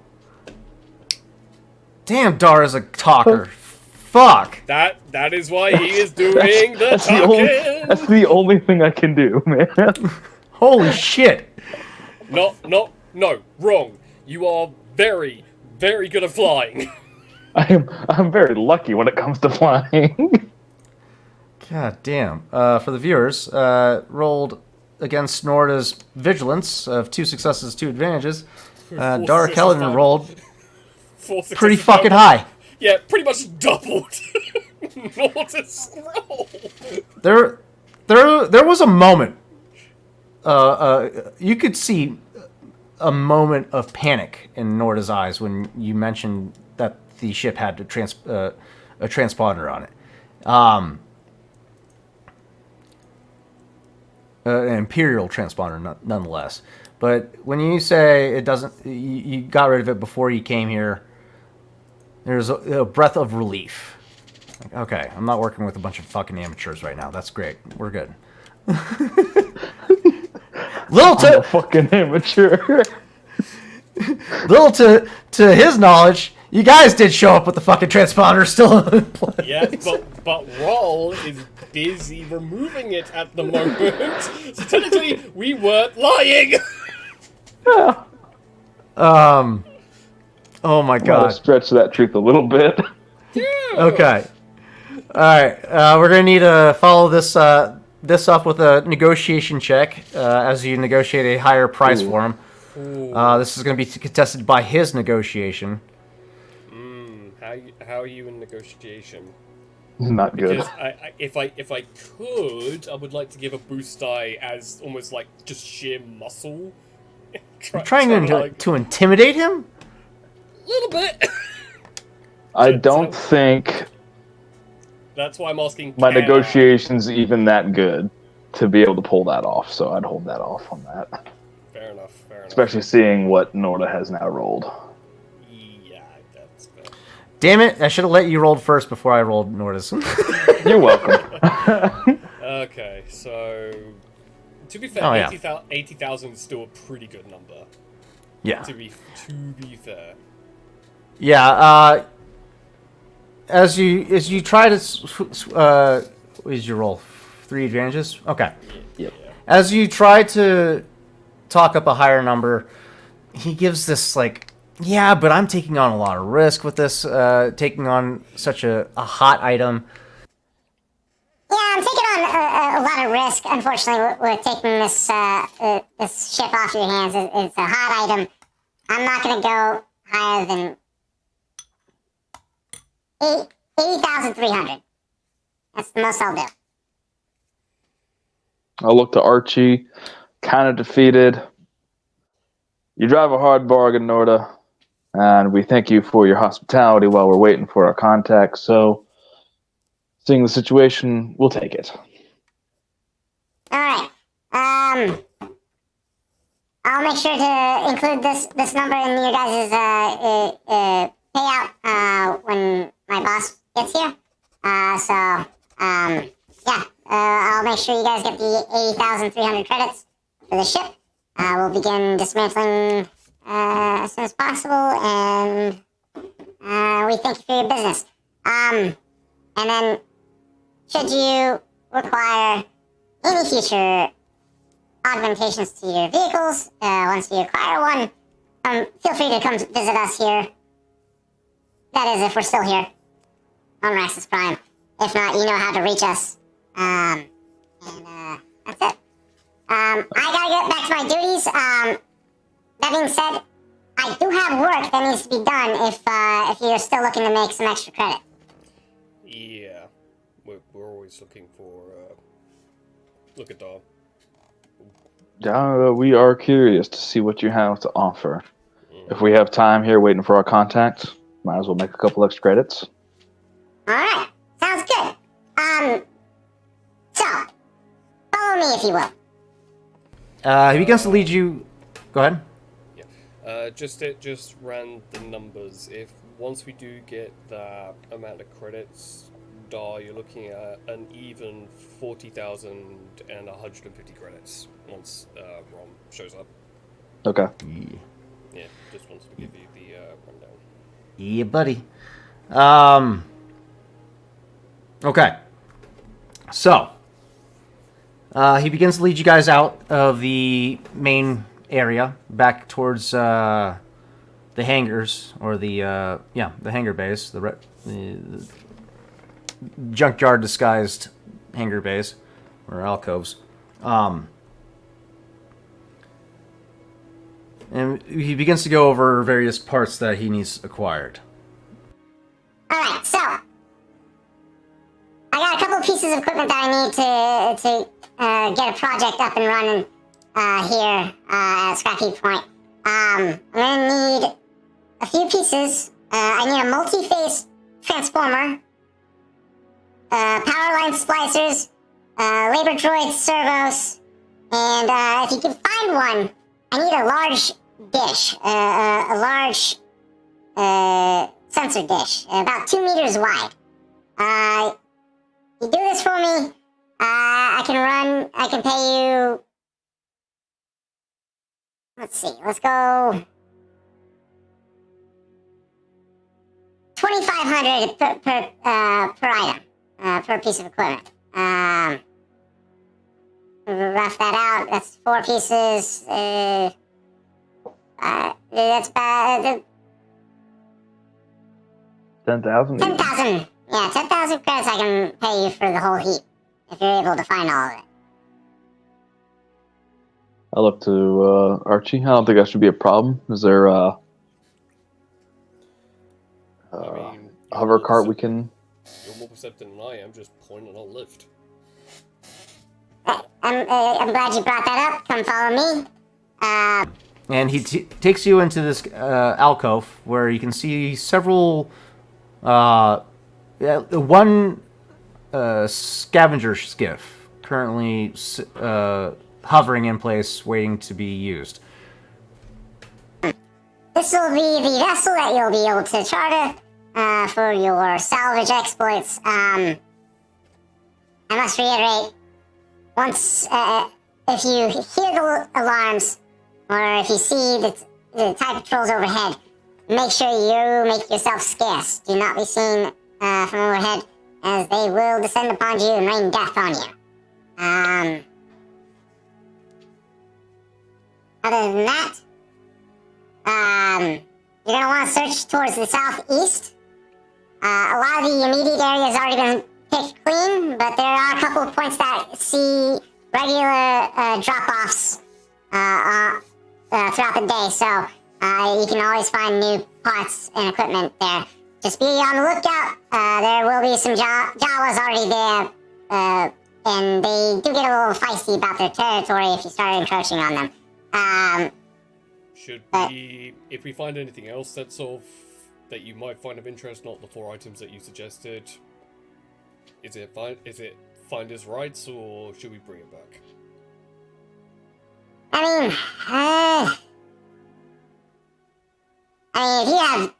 Damn, Dara's a talker. Fuck.
That is why he is doing the
That's
talking.
that's the only thing I can do, man.
Holy shit.
No, wrong. You are very, very good at flying.
I'm very lucky when it comes to flying.
God damn. For the viewers, rolled against Norda's vigilance of 2 successes, 2 advantages. Dara Kellerman rolled pretty fucking high.
Yeah, pretty much doubled. Norda's roll.
There was a moment. You could see a moment of panic in Norda's eyes when you mentioned that the ship had a transponder on it. An Imperial transponder, nonetheless. But when you say it doesn't, you got rid of it before you came here. There's a breath of relief. Like, okay, I'm not working with a bunch of fucking amateurs right now. That's great. We're good.
I'm a fucking amateur.
Little to his knowledge, you guys did show up with the fucking transponder still in place.
Yeah, but Rawl is busy removing it at the moment. So technically, we weren't lying.
Oh my
Gotta
god.
stretch that truth a little bit.
Okay. All right. We're gonna need to follow this up with a negotiation check as you negotiate a higher price for him. This is gonna be contested by his negotiation.
How are you in negotiation?
Not good.
Because if I could, I would like to give a boost die as almost like just sheer muscle.
Trying to intimidate him?
A little bit.
I don't think
That's why I'm asking.
my negotiation's even that good to be able to pull that off, so I'd hold that off on that.
Fair enough.
Especially seeing what Norda has now rolled.
Yeah, that's fair.
Damn it! I should have let you roll first before I rolled Norda's.
You're welcome.
Okay, so to be fair, 80,000 is still a pretty good number.
Yeah.
To be fair.
Yeah. as you try to, what is your roll? 3 advantages. Okay.
Yep.
As you try to talk up a higher number, he gives this like, yeah, but I'm taking on a lot of risk with this, taking on such a hot item.
Yeah, I'm taking on a lot of risk. Unfortunately, with taking this this ship off your hands. It's a hot item. I'm not going to go higher than 80,300. That's the most I'll do.
I'll look to Archie, kind of defeated. You drive a hard bargain, Norda, and we thank you for your hospitality while we're waiting for our contact. So, seeing the situation, we'll take it.
All right. I'll make sure to include this number in your guys' payout when my boss gets here. I'll make sure you guys get the 80,300 credits for the ship. We'll begin dismantling as soon as possible, and we thank you for your business. And then, should you require any future augmentations to your vehicles, once you acquire one, feel free to come visit us here. That is, if we're still here on Raxus Prime. If not, you know how to reach us. That's it. I gotta get back to my duties. That being said, I do have work that needs to be done if you're still looking to make some extra credit.
Yeah, we're always looking for. Look at dog.
We are curious to see what you have to offer. If we have time here waiting for our contact, might as well make a couple extra credits.
Alright, sounds good. So, follow me if you will.
He begins to lead you. Go ahead.
Just ran the numbers. If once we do get that amount of credits, you're looking at an even 40,150 credits once Rom shows up.
Okay.
Yeah, just wanted to give you the rundown.
Yeah, buddy. Okay. So, he begins to lead you guys out of the main area, back towards the hangars, or the hangar base, the junkyard disguised hangar base, or alcoves. And he begins to go over various parts that he needs acquired.
Alright, so I got a couple of pieces of equipment that I need to get a project up and running here at Scrappy Point. I'm gonna need a few pieces. I need a multi-phase transformer, power line splicers, labor droid servos, and if you can find one, I need a large dish, a large sensor dish, about 2 meters wide. You do this for me, I can pay you, let's see, let's go 2,500 per item, per piece of equipment. Rough that out, that's 4 pieces, that's about
10,000?
10,000. Yeah, 10,000 credits I can pay you for the whole heap, if you're able to find all of it.
I look to Archie. I don't think that should be a problem. Is there
I mean,
a hover cart we can...
You're more perceptive than I am, just point and I'll lift.
I'm glad you brought that up. Come follow me.
And he takes you into this alcove where you can see several, one scavenger skiff currently hovering in place, waiting to be used.
This will be the vessel that you'll be able to charter for your salvage exploits. I must reiterate, once, if you hear the alarms, or if you see the TIE patrols overhead, make sure you make yourself scarce. Do not be seen from overhead, as they will descend upon you and rain death on you. Other than that, you're going to want to search towards the southeast. A lot of the immediate area has already been picked clean, but there are a couple of points that see regular drop-offs throughout the day, so you can always find new parts and equipment there. Just be on the lookout. There will be some Jawas already there, and they do get a little feisty about their territory if you start encroaching on them.
Should we, if we find anything else that's that you might find of interest, not the 4 items that you suggested, is it Finder's Rights, or should we bring it back?
If you have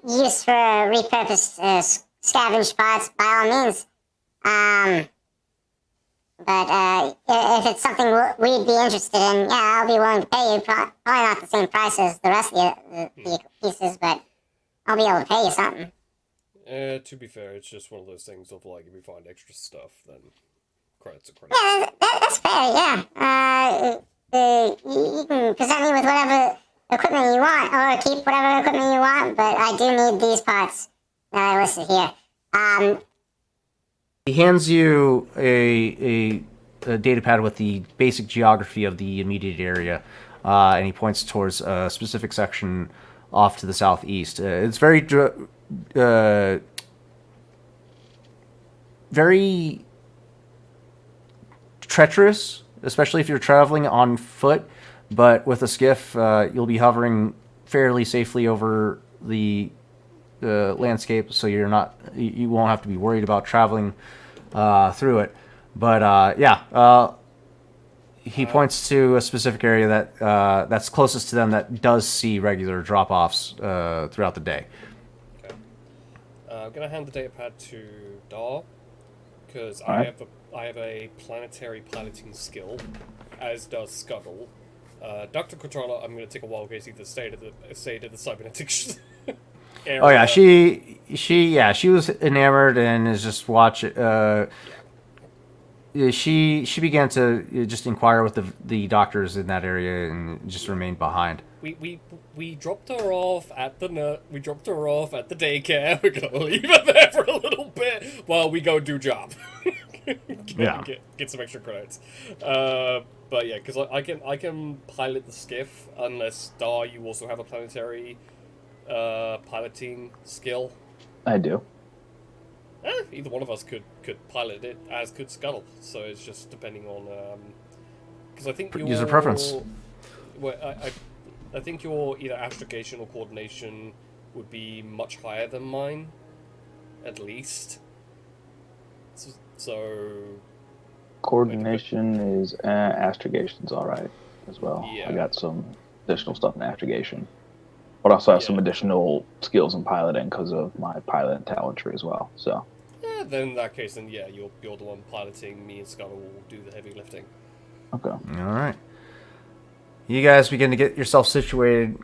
use for repurposed scavenge parts, by all means. But if it's something we'd be interested in, yeah, I'll be willing to pay you. Probably not the same price as the rest of the pieces, but I'll be able to pay you something.
To be fair, it's just one of those things of like, if we find extra stuff, then credits are credits.
Yeah, that's fair, yeah. You can present me with whatever equipment you want, or keep whatever equipment you want, but I do need these parts that I listed here.
He hands you a data pad with the basic geography of the immediate area, and he points towards a specific section off to the southeast. It's very very treacherous, especially if you're traveling on foot, but with a skiff, you'll be hovering fairly safely over the landscape, so you won't have to be worried about traveling through it. But he points to a specific area that's closest to them that does see regular drop-offs throughout the day.
Okay. I'm gonna hand the data pad to Dar, because
Alright.
I have a planetary piloting skill, as does Scuttle. Dr. Quadrala, I'm gonna take a wild guess, either stayed at the cybernetics area.
Oh yeah, she was enamored and is just she began to just inquire with the doctors in that area and just remained behind.
We dropped her off at the daycare. We're gonna leave her there for a little bit while we go do job. Get some extra credits. But yeah, because I can pilot the skiff, unless Dar, you also have a planetary piloting skill.
I do.
Either one of us could pilot it, as could Scuttle. So it's just depending on because I think your
User preference.
Well, I think your either astrogation or coordination would be much higher than mine, at least. So
Coordination is astrogation's all right as well.
Yeah.
I got some additional stuff in astrogation, but also have some
Yeah.
additional skills in piloting because of my pilot and talent tree as well. So
then in that case, then yeah, you're the one piloting. Me and Scuttle will do the heavy lifting.
okay.
All right. You guys begin to get yourself situated,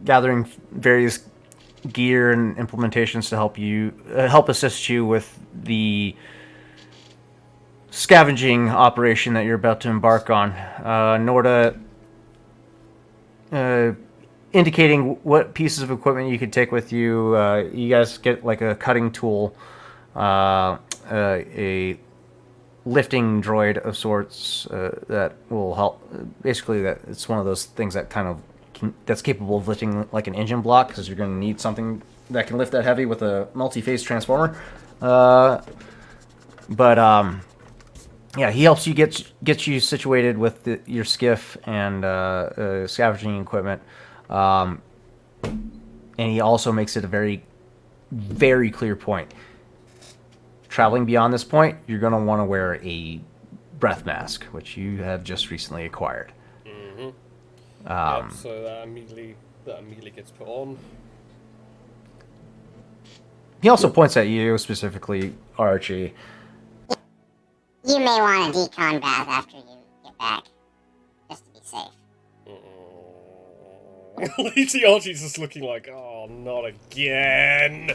gathering various gear and implementations to help assist you with the scavenging operation that you're about to embark on. Norda indicating what pieces of equipment you could take with you. You guys get like a cutting tool, a lifting droid of sorts that will help. Basically, that it's one of those things that that's capable of lifting like an engine block, because you're going to need something that can lift that heavy with a multi-phase transformer. Yeah, he helps you get you situated with your skiff and scavenging equipment, and he also makes it a very, very clear point. Traveling beyond this point, you're going to want to wear a breath mask, which you have just recently acquired.
Mm-hmm. Yep, so that immediately gets put on.
He also points at you specifically, Archie.
You may want a decon bath after you get back, just to be safe.
You see Archie's just looking like, oh, not again.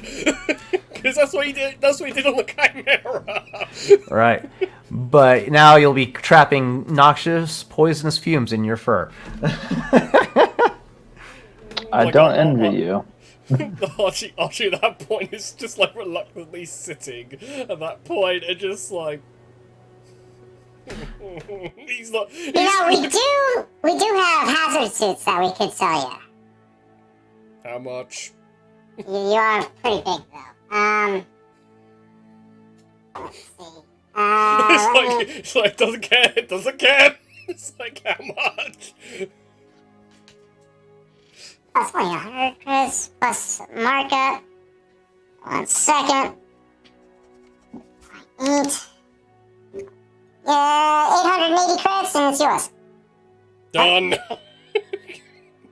Because that's what he did. That's what he did on the Chimera.
Right. But now you'll be trapping noxious, poisonous fumes in your fur.
I
Like,
don't envy you.
Archie at that point is just like reluctantly sitting at that point and just like. He's not.
You know, we do have hazard suits that we could sell you.
How much?
You are pretty big though. Let's see.
It's like doesn't care. It doesn't care. It's like how much?
That's only 100 crits plus markup. 1 second. 8. 880 crits and it's yours.
Done.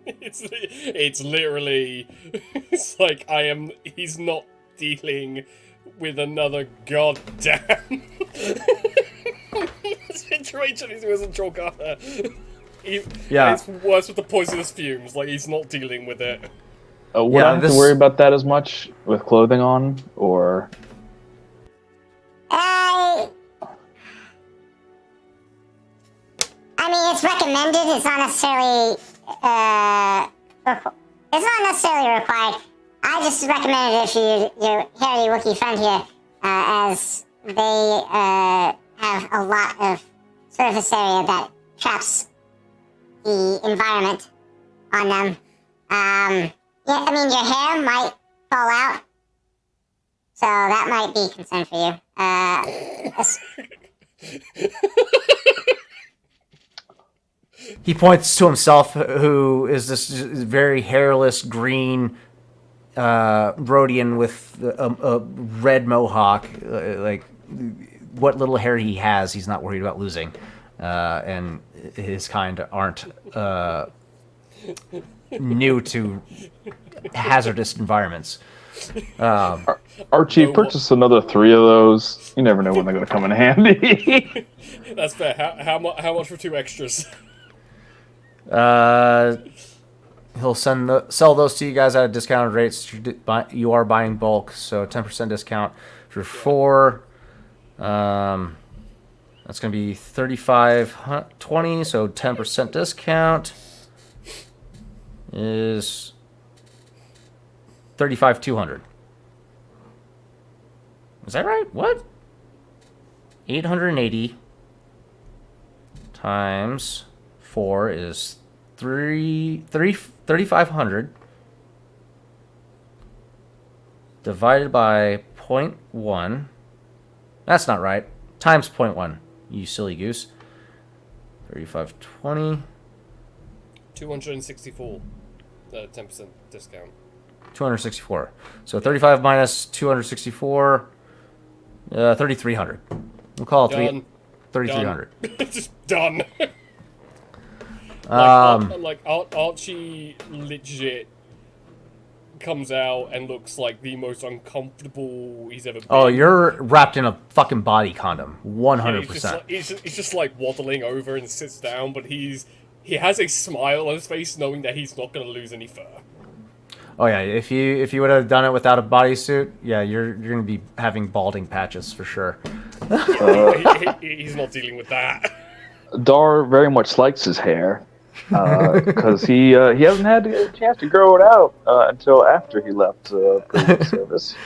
It's literally. It's like he's not dealing with another goddamn situation as he was in Jorgana.
Yeah.
It's worse with the poisonous fumes. Like he's not dealing with it.
Would I have to worry about that as much with clothing on, or?
I mean, it's recommended. It's not necessarily. It's not necessarily required. I just recommend it if your hairy Wookiee friend here, as they have a lot of surface area that traps the environment on them. Yeah, I mean, your hair might fall out, so that might be a concern for you.
He points to himself, who is this very hairless green Rhodian with a red mohawk. Like, what little hair he has, he's not worried about losing. And his kind aren't new to hazardous environments.
Archie, purchase another 3 of those. You never know when they're going to come in handy.
That's fair. How much for 2 extras?
He'll sell those to you guys at a discounted rates. You are buying bulk, so 10% discount for 4. That's going to be $35.20, so 10% discount is $35,200. Is that right? What? 880 times 4 is 3,500 divided by 0.1. That's not right. Times 0.1. You silly goose. 3520.
264. 10% discount.
264. So 35 minus 264. 3,300. We'll call it
Done.
3,300.
Just done. Archie legit comes out and looks like the most uncomfortable he's ever been.
Oh, you're wrapped in a fucking body condom. 100%.
He's just like waddling over and sits down, but he has a smile on his face, knowing that he's not going to lose any fur.
Oh yeah, if you would have done it without a bodysuit, yeah, you're going to be having balding patches for sure.
He's not dealing with that.
Dar very much likes his hair because he hasn't had a chance to grow it out until after he left previous service,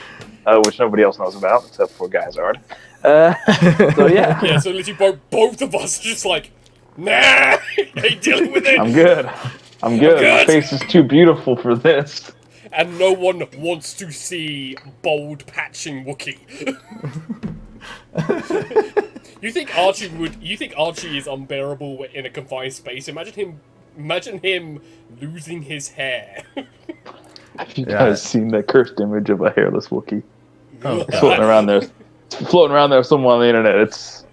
which nobody else knows about except for Gizard. So yeah.
Yeah, so literally both of us are just like, nah, ain't dealing with it.
I'm good. My face is too beautiful for this.
And no one wants to see bald patching Wookiee. You think Archie is unbearable in a confined space? Imagine him losing his hair.
Have you guys seen that cursed image of a hairless Wookiee?
Oh,
floating around there somewhere on the internet. It's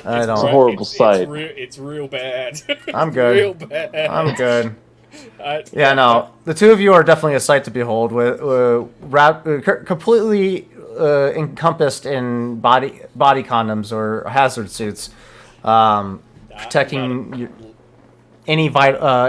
a horrible sight.
It's real bad.
I'm good.
Real bad.
I'm good. Yeah, no. The two of you are definitely a sight to behold, with completely encompassed in body condoms or hazard suits, protecting you any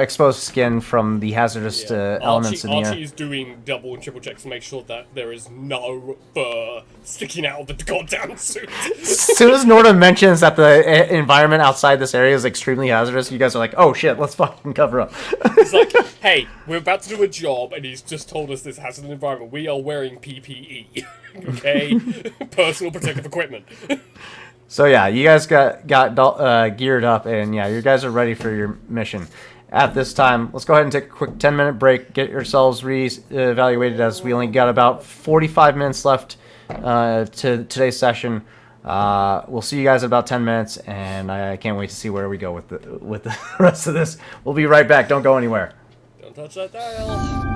exposed skin from the hazardous elements in the air.
Archie is doing double and triple checks to make sure that there is no fur sticking out of the goddamn suit.
As soon as Norda mentions that the environment outside this area is extremely hazardous, you guys are like, "Oh shit, let's fucking cover up."
It's like, hey, we're about to do a job, and he's just told us this hazardous environment. We are wearing PPE, okay, personal protective equipment.
So yeah, you guys got geared up, and yeah, you guys are ready for your mission. At this time, let's go ahead and take a quick 10-minute break. Get yourselves re-evaluated, as we only got about 45 minutes left to today's session. We'll see you guys in about 10 minutes, and I can't wait to see where we go with the rest of this. We'll be right back. Don't go anywhere.
Don't touch that dial.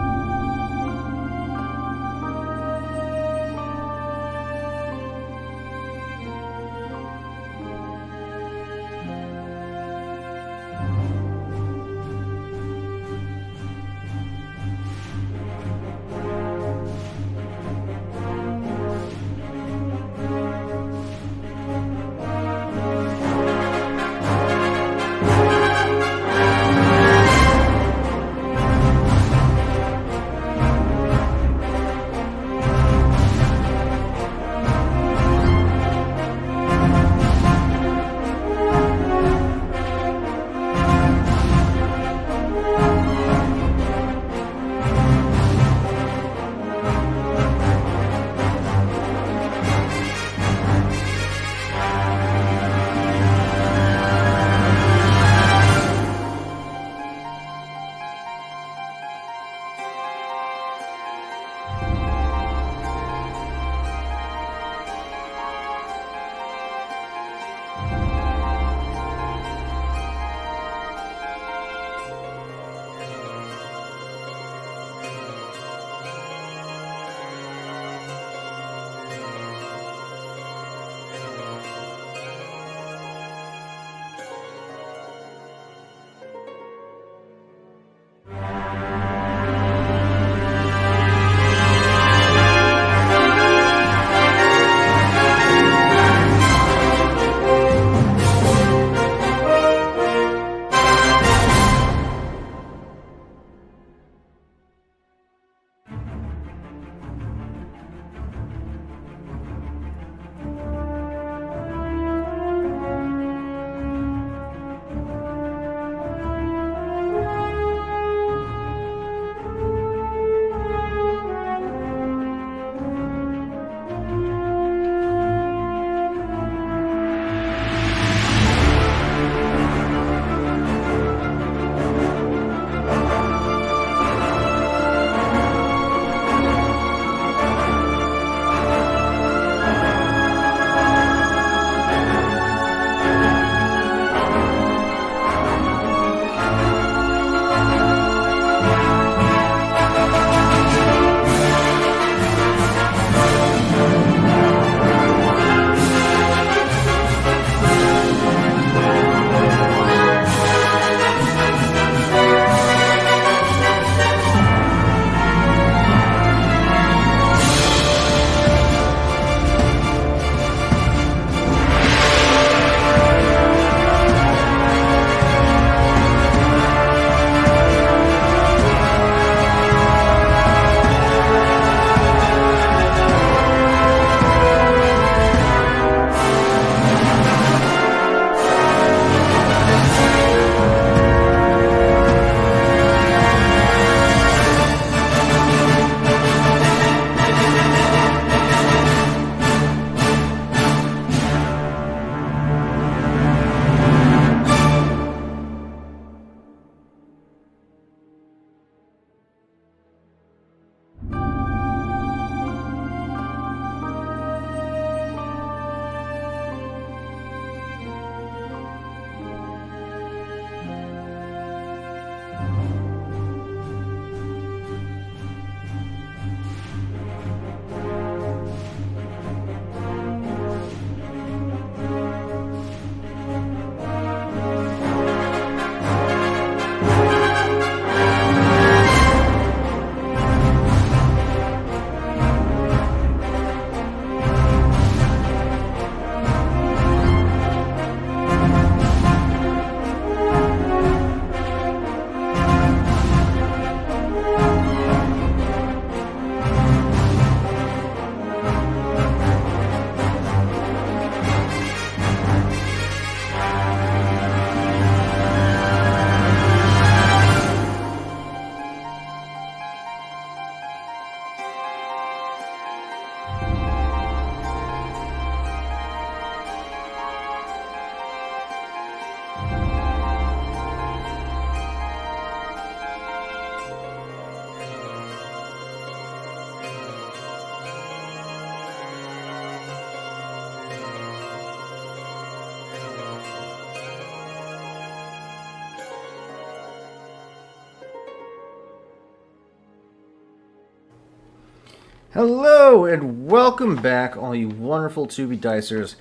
Hello and welcome back, all you wonderful Tubi Dicers.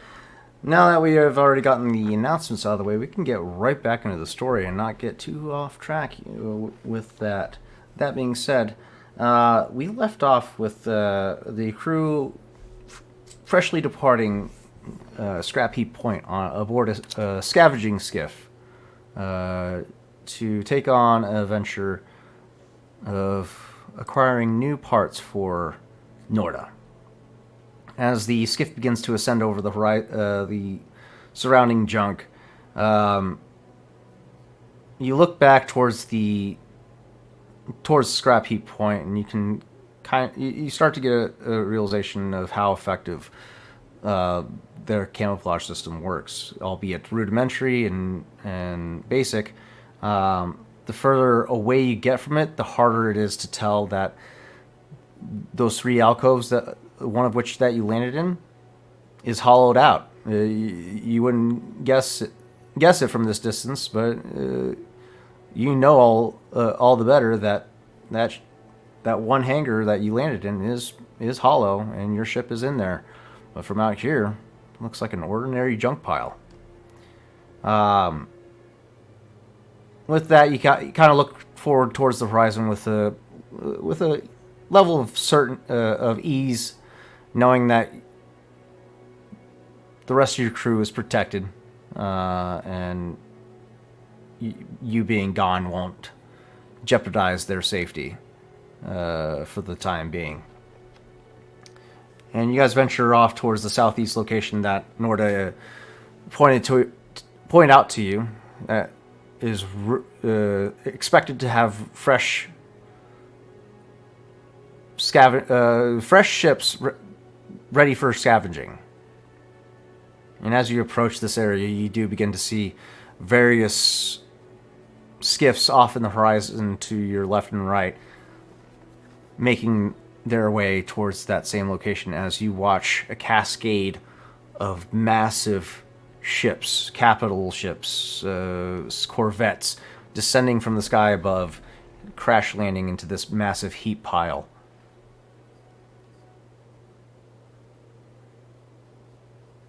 Now that we have already gotten the announcements out of the way, we can get right back into the story and not get too off track with that. That being said, we left off with the crew freshly departing Scrap Heap Point aboard a scavenging skiff to take on a venture of acquiring new parts for Norda. As the skiff begins to ascend over the surrounding junk, you look back towards Scrap Heap Point, and you can you start to get a realization of how effective their camouflage system works, albeit rudimentary and basic. The further away you get from it, the harder it is to tell that those three alcoves, that one of which that you landed in, is hollowed out. You wouldn't guess it from this distance, but you know all the better that one hangar that you landed in is hollow, and your ship is in there. But from out here, it looks like an ordinary junk pile. With that, you kind of look forward towards the horizon with a level of ease, knowing that the rest of your crew is protected, and you being gone won't jeopardize their safety for the time being. And you guys venture off towards the southeast location that Norda point out to you. That is expected to have fresh ships ready for scavenging. And as you approach this area, you do begin to see various skiffs off in the horizon to your left and right, making their way towards that same location as you watch a cascade of massive ships, capital ships, corvettes, descending from the sky above, crash landing into this massive heap pile.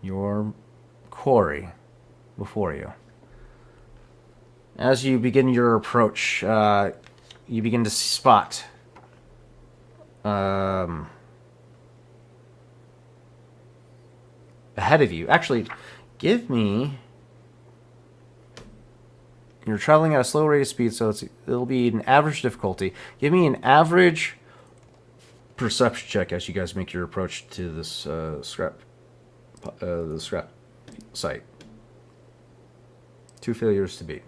Your quarry before you. As you begin your approach, you begin to spot ahead of you. Actually, give me... You're traveling at a slow rate of speed, so it'll be an average difficulty. Give me an average perception check as you guys make your approach to this the scrap site. 2 failures to beat.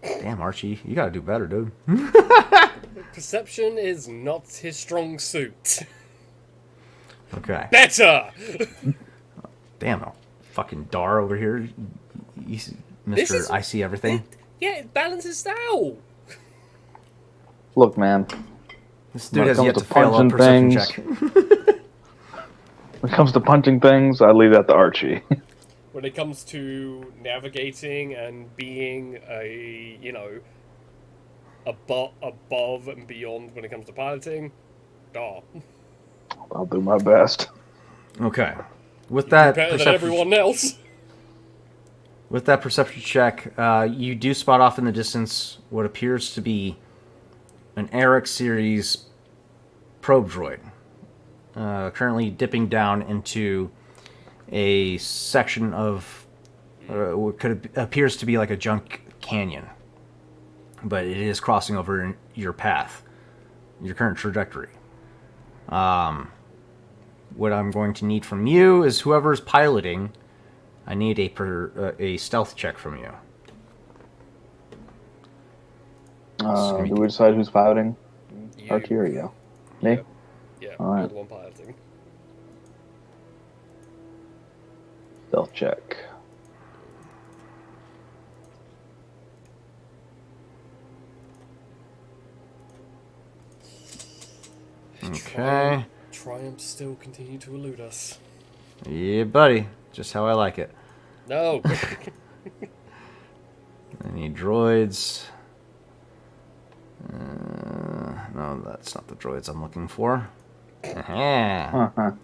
Damn, Archie, you gotta do better, dude.
Perception is not his strong suit.
Okay.
Better!
Damn, fucking Dar over here. Mr. I see everything.
Yeah, it balances out.
Look, man.
This dude
When it
has
comes
yet
to
to fail a
punching
perception
things-
check.
When it comes to punching things, I leave that to Archie.
When it comes to navigating and being a, above and beyond when it comes to piloting,
I'll do my best.
Okay. With that
better than
perception,
everyone else.
with that perception check, you do spot off in the distance what appears to be an Eric series probe droid, currently dipping down into a section of what appears to be like a junk canyon, but it is crossing over your path, your current trajectory. What I'm going to need from you is whoever's piloting, I need a stealth check from you.
Do we decide who's piloting?
You.
Archie or you? Me?
Yeah,
All right.
you're the one piloting.
Stealth check.
Okay.
Triumphs still continue to elude us.
Yeah, buddy. Just how I like it.
No.
I need droids. No, that's not the droids I'm looking for. Aha.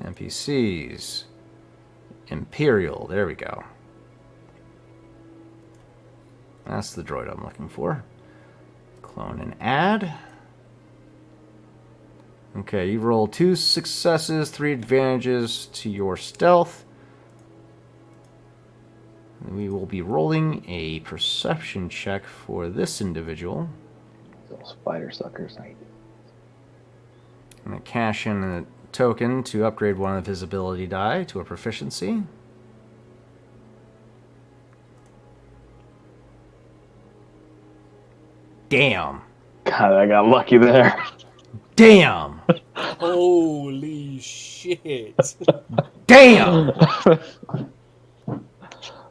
NPCs. Imperial. There we go. That's the droid I'm looking for. Clone and add. Okay, you roll 2 successes, 3 advantages to your stealth. We will be rolling a perception check for this individual.
Those spider suckers.
I'm going to cash in a token to upgrade one of his ability die to a proficiency. Damn.
God, I got lucky there.
Damn.
Holy shit.
Damn.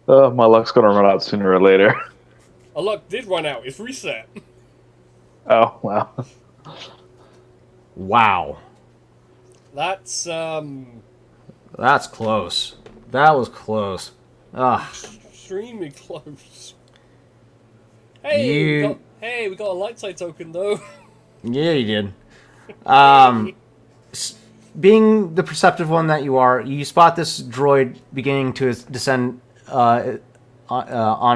My luck's gonna run out sooner or later.
Our luck did run out. It's reset.
Oh, wow.
Wow.
That's,
That's close. That was close. Ah.
extremely close. Hey,
You-
we got a light side token, though.
Yeah, you did. Being the perceptive one that you are, you spot this droid beginning to descend on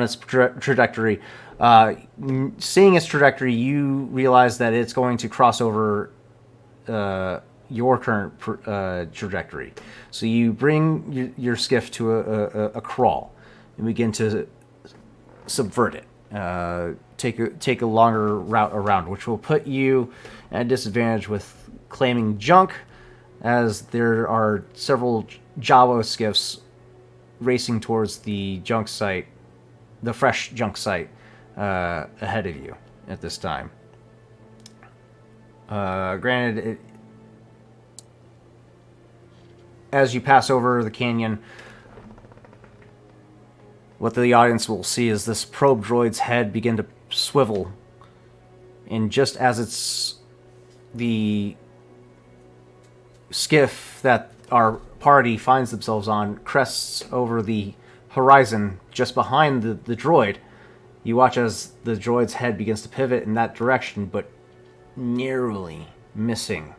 its trajectory. Seeing its trajectory, you realize that it's going to cross over your current trajectory. So you bring your skiff to a crawl and begin to subvert it. Take a longer route around, which will put you at a disadvantage with claiming junk, as there are several Jawa skiffs racing towards the junk site, the fresh junk site, ahead of you at this time. Granted, as you pass over the canyon, what the audience will see is this probe droid's head begin to swivel, and just as the skiff that our party finds themselves on crests over the horizon just behind the droid, you watch as the droid's head begins to pivot in that direction, but narrowly missing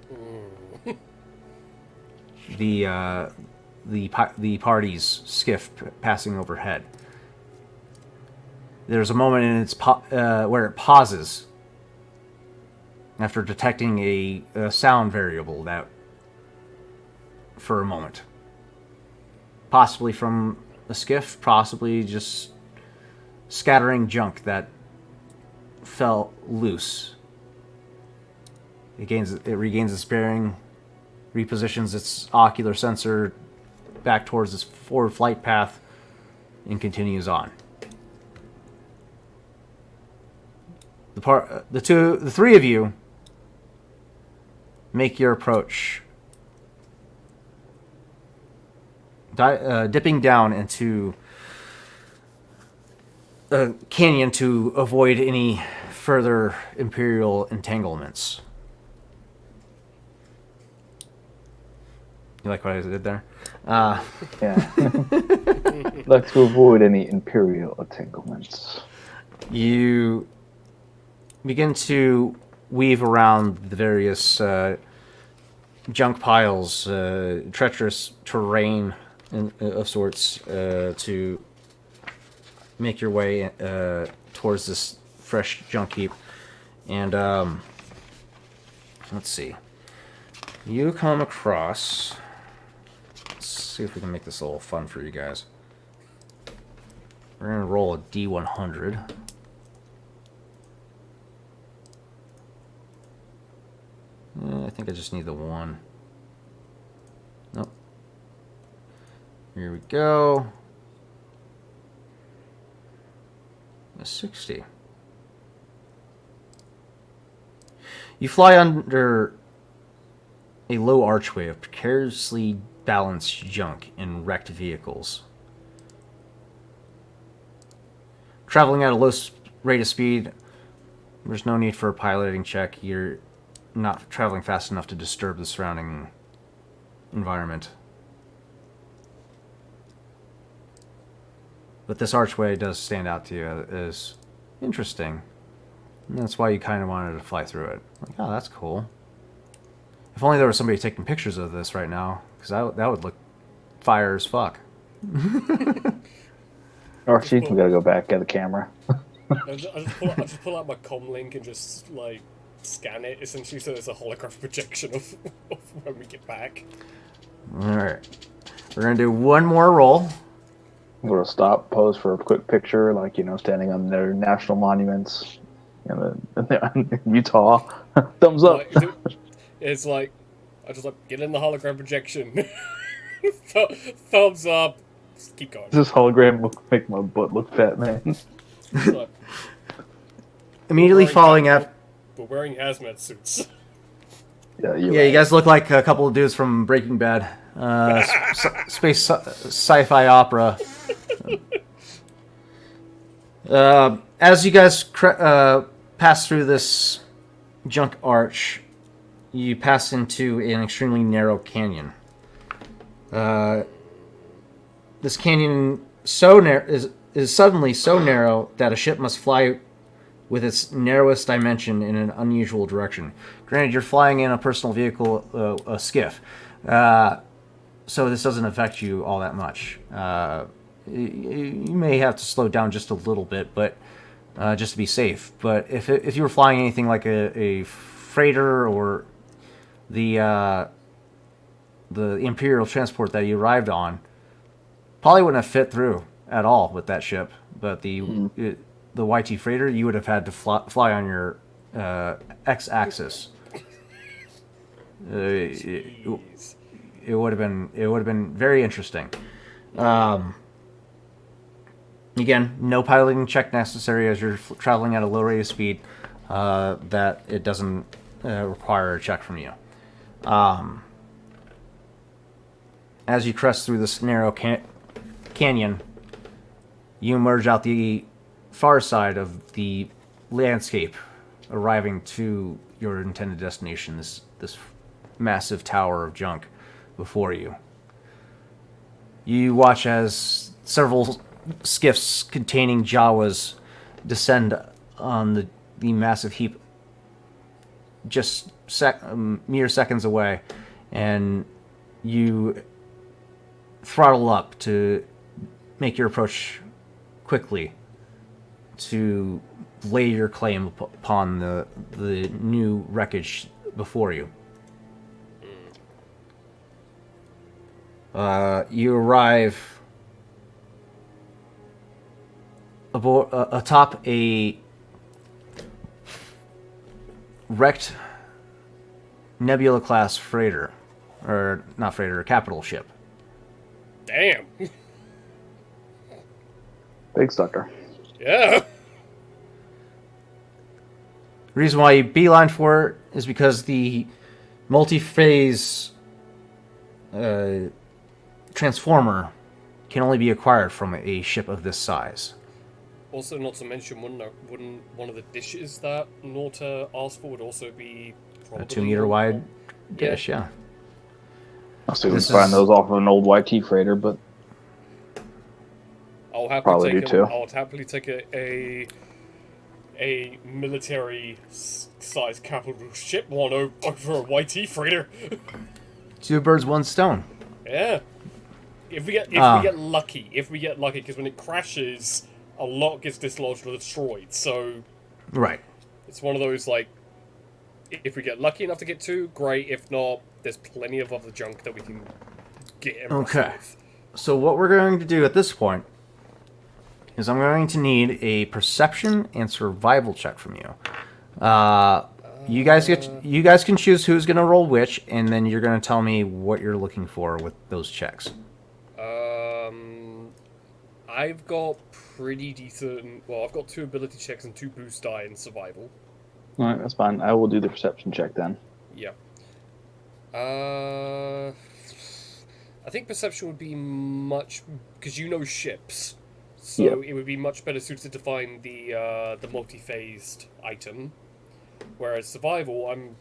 the party's skiff passing overhead. There's a moment in its where it pauses after detecting a sound variable that for a moment. Possibly from a skiff, possibly just scattering junk that fell loose. It regains its bearing, repositions its ocular sensor back towards its forward flight path, and continues on. The three of you make your approach, dipping down into a canyon to avoid any further Imperial entanglements. You like what I did there?
Yeah. Like to avoid any Imperial entanglements.
You begin to weave around the various junk piles, treacherous terrain of sorts, to make your way towards this fresh junk heap. And let's see. You come across... Let's see if we can make this a little fun for you guys. We're going to roll a D100. I think I just need the one. Nope. Here we go. A 60. You fly under a low archway of precariously balanced junk and wrecked vehicles. Traveling at a low rate of speed, there's no need for a piloting check. You're not traveling fast enough to disturb the surrounding environment. But this archway does stand out to you as interesting. And that's why you kind of wanted to fly through it. Like, oh, that's cool. If only there was somebody taking pictures of this right now, because that would look fire as fuck.
Archie, we gotta go back, get the camera.
I'll just pull out my comlink and just like scan it essentially, so there's a holographic projection of when we get back.
Alright. We're going to do one more roll.
We're gonna stop, pose for a quick picture, like, you know, standing on their national monuments in Utah. Thumbs up.
It's like, I just like, get in the hologram projection. Thumbs up. Just keep going.
This hologram will make my butt look fat, man.
Like,
Immediately following up.
we're wearing hazmat suits.
Yeah,
You guys look like a couple of dudes from Breaking Bad. Space sci-fi opera. As you guys pass through this junk arch, you pass into an extremely narrow canyon. This canyon is suddenly so narrow that a ship must fly with its narrowest dimension in an unusual direction. Granted, you're flying in a personal vehicle, a skiff, so this doesn't affect you all that much. You may have to slow down just a little bit, but just to be safe. But if you were flying anything like a freighter or the Imperial transport that you arrived on, probably wouldn't have fit through at all with that ship. But the YT freighter, you would have had to fly on your x-axis. It would have been very interesting. Again, no piloting check necessary as you're traveling at a low rate of speed. That it doesn't require a check from you. As you crest through this narrow canyon, you emerge out the far side of the landscape, arriving to your intended destination, this massive tower of junk before you. You watch as several skiffs containing Jawas descend on the massive heap just mere seconds away, and you throttle up to make your approach quickly to lay your claim upon the new wreckage before you. You arrive atop a wrecked Nebula-class freighter, or not freighter, a capital ship.
Damn.
Big sucker.
Yeah.
The reason why you beeline for it is because the multi-phase transformer can only be acquired from a ship of this size.
Also, not to mention, wouldn't one of the dishes that Norta asked for would also be
A 2-meter wide dish, yeah.
I'll see if we can find those off of an old YT freighter, but
I'll
Probably
happily
do
take
too.
I'll happily take a military size capital ship one over a YT freighter.
2 birds, 1 stone.
Yeah. If we get lucky, because when it crashes, a lot gets dislodged or destroyed. So
Right.
it's one of those, like, if we get lucky enough to get 2, great. If not, there's plenty of other junk that we can get involved
Okay.
with.
So what we're going to do at this point is I'm going to need a perception and survival check from you. You guys can choose who's going to roll which, and then you're going to tell me what you're looking for with those checks.
I've got pretty decent. Well, I've got 2 ability checks and 2 boost die in survival.
all right, that's fine. I will do the perception check then.
Yeah. I think perception would be much because you know ships, so
Yeah.
it would be much better suited to find the multi-phased item. Whereas survival, I'm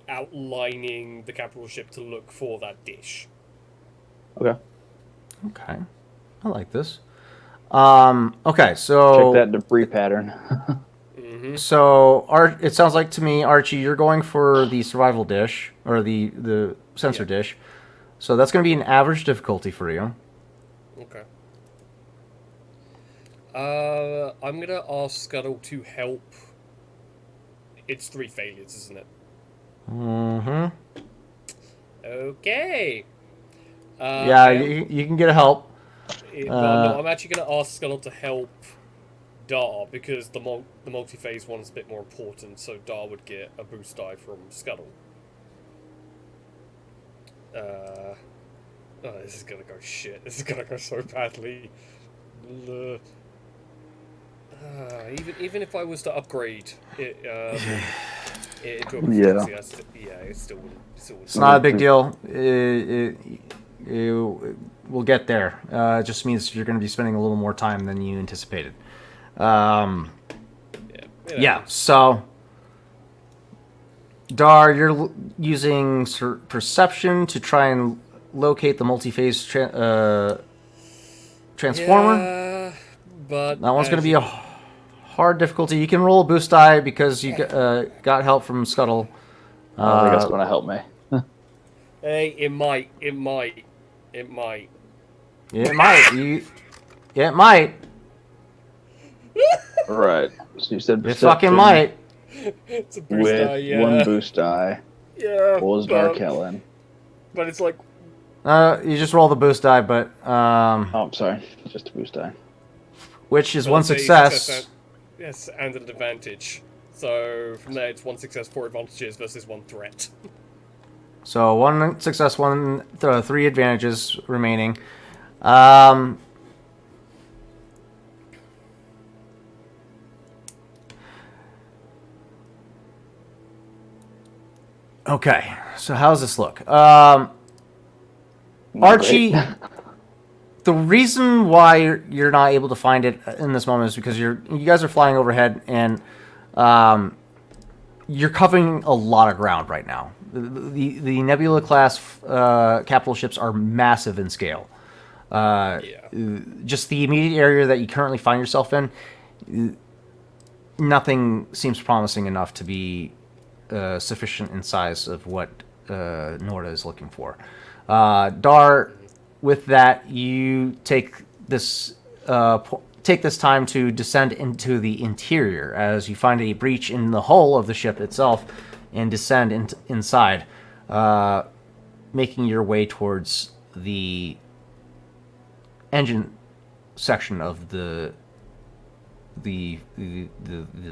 outlining the capital ship to look for that dish.
Okay.
Okay. I like this. Okay, so...
Check that debris pattern.
So, it sounds like to me, Archie, you're going for the survival dish or the sensor dish. So that's going to be an average difficulty for you.
Okay. I'm gonna ask Scuttle to help. It's 3 failures, isn't it?
Mm-hmm.
Okay.
Yeah, you can get help.
But no, I'm actually gonna ask Scuttle to help Dar because the multi-phase one's a bit more important, so Dar would get a boost die from Scuttle. Oh, this is gonna go shit. This is gonna go so badly. Even if I was to upgrade it, into a proficiency, it still wouldn't.
It's not a big deal. We'll get there. It just means you're going to be spending a little more time than you anticipated. Yeah. So, Dar, you're using perception to try and locate the multi-phase transformer.
Yeah, but
That one's going to be a hard difficulty. You can roll a boost die because you got help from Scuttle.
I don't think that's going to help me.
Hey, it might.
It might. It might.
Right. So you said
It fucking might.
It's a boost
with
die, yeah.
1 boost die.
Yeah.
What was Dar killing?
But it's like.
You just roll the boost die, but
Oh, I'm sorry. Just a boost die.
which is
Well,
one
it's a
success.
Yes, and an advantage. So from there, it's 1 success, 4 advantages versus 1 threat.
So 1 success, 3 advantages remaining. Okay, so how does this look? Archie, the reason why you're not able to find it in this moment is because you guys are flying overhead and you're covering a lot of ground right now. The Nebula class capital ships are massive in scale. Just the immediate area that you currently find yourself in, nothing seems promising enough to be sufficient in size of what Norda is looking for. Dar, with that, you take this time to descend into the interior as you find a breach in the hull of the ship itself and descend inside, making your way towards the engine section of the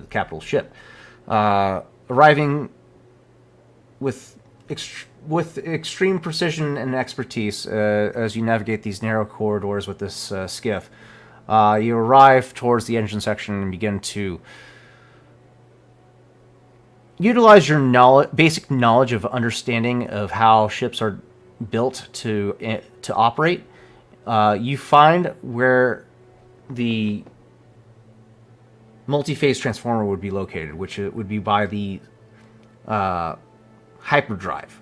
capital ship, arriving with extreme precision and expertise as you navigate these narrow corridors with this skiff. You arrive towards the engine section and begin to utilize your basic knowledge of understanding of how ships are built to operate. You find where the multi-phase transformer would be located, which it would be by the hyperdrive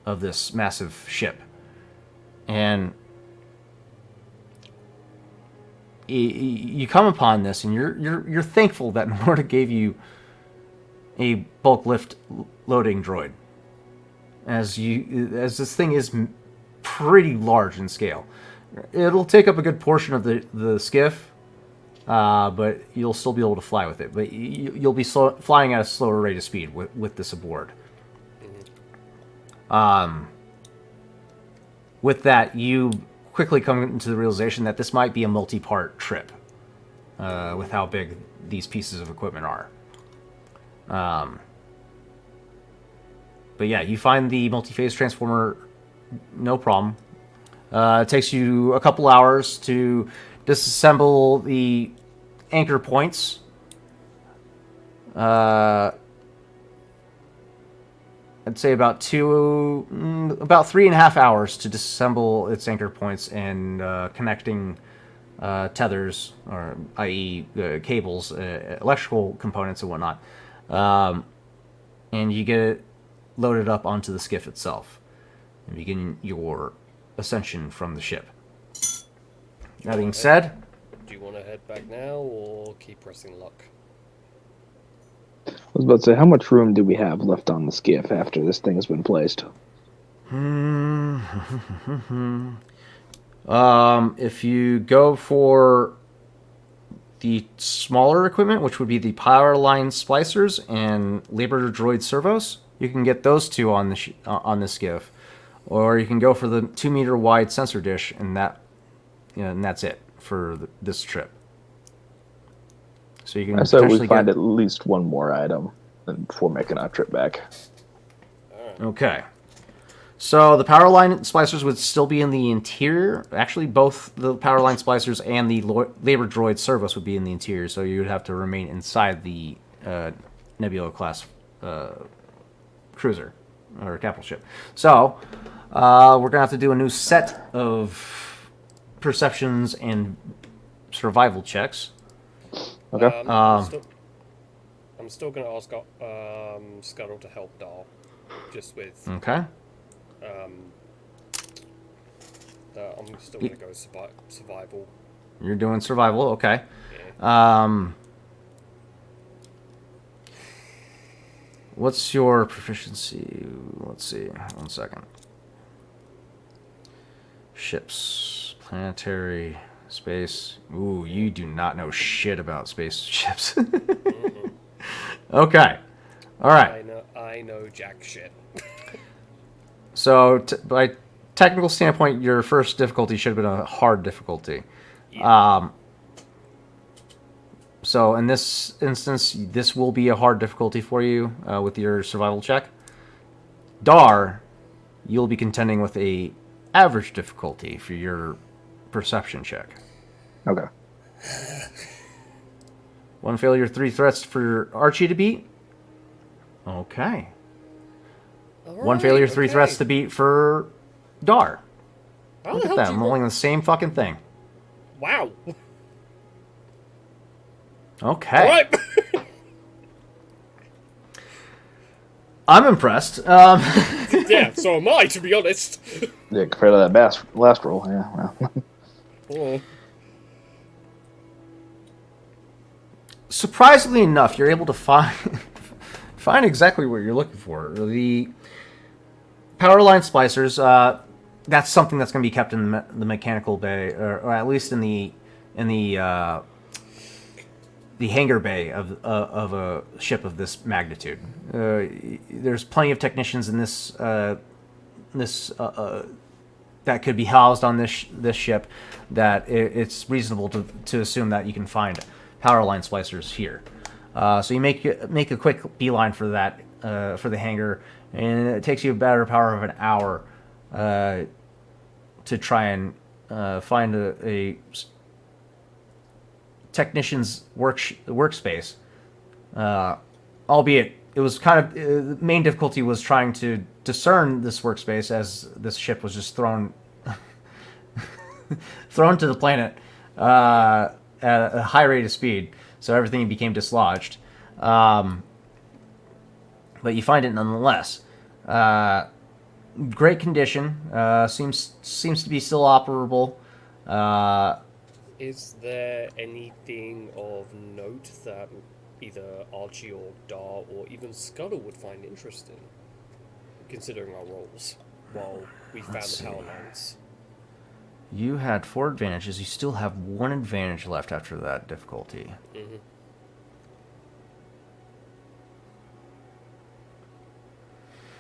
of this massive ship, and you come upon this, and you're thankful that Norda gave you a bulk lift loading droid, as this thing is pretty large in scale. It'll take up a good portion of the skiff, but you'll still be able to fly with it. But you'll be flying at a slower rate of speed with this aboard. With that, you quickly come into the realization that this might be a multi-part trip, with how big these pieces of equipment are. But yeah, you find the multi-phase transformer, no problem. It takes you a couple hours to disassemble the anchor points. I'd say about 3.5 hours to disassemble its anchor points and connecting tethers, or i.e. cables, electrical components and whatnot. And you get it loaded up onto the skiff itself and begin your ascension from the ship. That being said,
Do you want to head back now or keep pressing luck?
was about to say, how much room do we have left on the skiff after this thing has been placed?
If you go for the smaller equipment, which would be the power line splicers and labor droid servos, you can get those two on the on the skiff, or you can go for the 2-meter wide sensor dish, and that's it for this trip. So you can
I said we
potentially
find
get
at least one more item before making our trip back.
Okay. So the power line splicers would still be in the interior. Actually, both the power line splicers and the labor droid servos would be in the interior. So you would have to remain inside the Nebula class cruiser or capital ship. So we're gonna have to do a new set of perceptions and survival checks.
Okay.
I'm still going to ask Scuttle to help Dahl, just with.
Okay.
I'm still going to go survival.
You're doing survival. Okay.
Yeah.
What's your proficiency? Let's see. 1 second. Ships, planetary, space. Ooh, you do not know shit about spaceships. Okay. All right.
I know jack shit.
So, by technical standpoint, your first difficulty should have been a hard difficulty.
Yeah.
So, in this instance, this will be a hard difficulty for you with your survival check. Dar, you'll be contending with a average difficulty for your perception check.
Okay.
1 failure, 3 threats for Archie to beat. Okay.
All
1
right,
failure, 3
okay.
threats to beat for Dar.
How
Look
the
at
hell
that.
did
I'm
you
rolling the same fucking thing.
Wow.
Okay.
All right.
I'm impressed.
Yeah, so am I, to be honest.
Yeah, compared to that last roll, yeah. Well.
Oh.
Surprisingly enough, you're able to find exactly what you're looking for. The power line splicers. That's something that's going to be kept in the mechanical bay, or at least in the hangar bay of a ship of this magnitude. There's plenty of technicians in this that could be housed on this ship. That it's reasonable to assume that you can find power line splicers here. So you make a quick beeline for that for the hangar, and it takes you a better part of an hour to try and find a technician's workspace. Albeit it was kind of the main difficulty was trying to discern this workspace, as this ship was just thrown to the planet at a high rate of speed, so everything became dislodged. But you find it nonetheless. Great condition. Seems to be still operable.
Is there anything of note that either Archie or Dar or even Scuttle would find interesting, considering our roles, while we found the power lines?
You had 4 advantages. You still have 1 advantage left after that difficulty.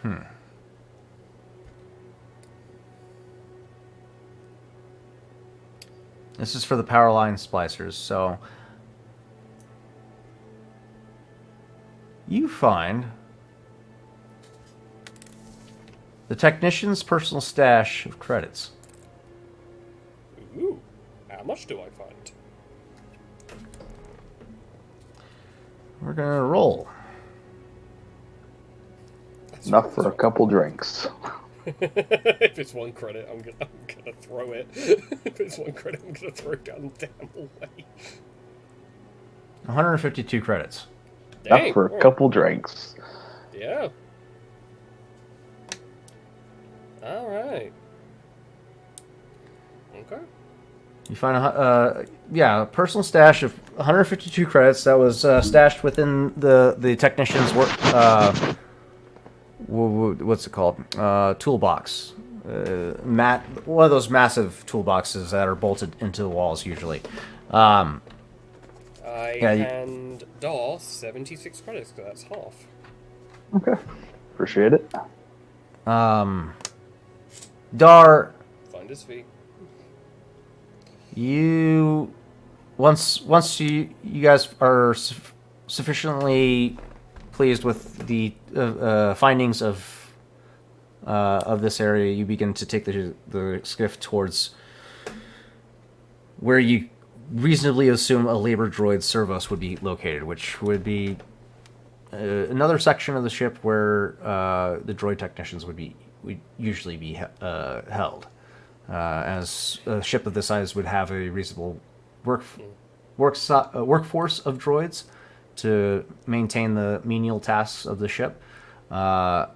Mm-hmm.
This is for the power line splicers, so you find the technician's personal stash of credits.
Ooh, how much do I find?
We're gonna roll.
Enough for a couple drinks.
If it's 1 credit, I'm gonna throw it. If it's 1 credit, I'm gonna throw it down the damn way.
152 credits.
Enough for a couple drinks.
Yeah. All right. Okay.
You find a personal stash of 152 credits that was stashed within the technician's work. What's it called? Toolbox. One of those massive toolboxes that are bolted into the walls usually.
I
Yeah,
hand DOS 76 credits, so that's half.
Okay. Appreciate it.
Dar,
Finder's fee.
you once you guys are sufficiently pleased with the findings of this area, you begin to take the skiff towards where you reasonably assume a labor droid servos would be located, which would be another section of the ship where the droid technicians would usually be held, as a ship of this size would have a reasonable workforce of droids to maintain the menial tasks of the ship. Mind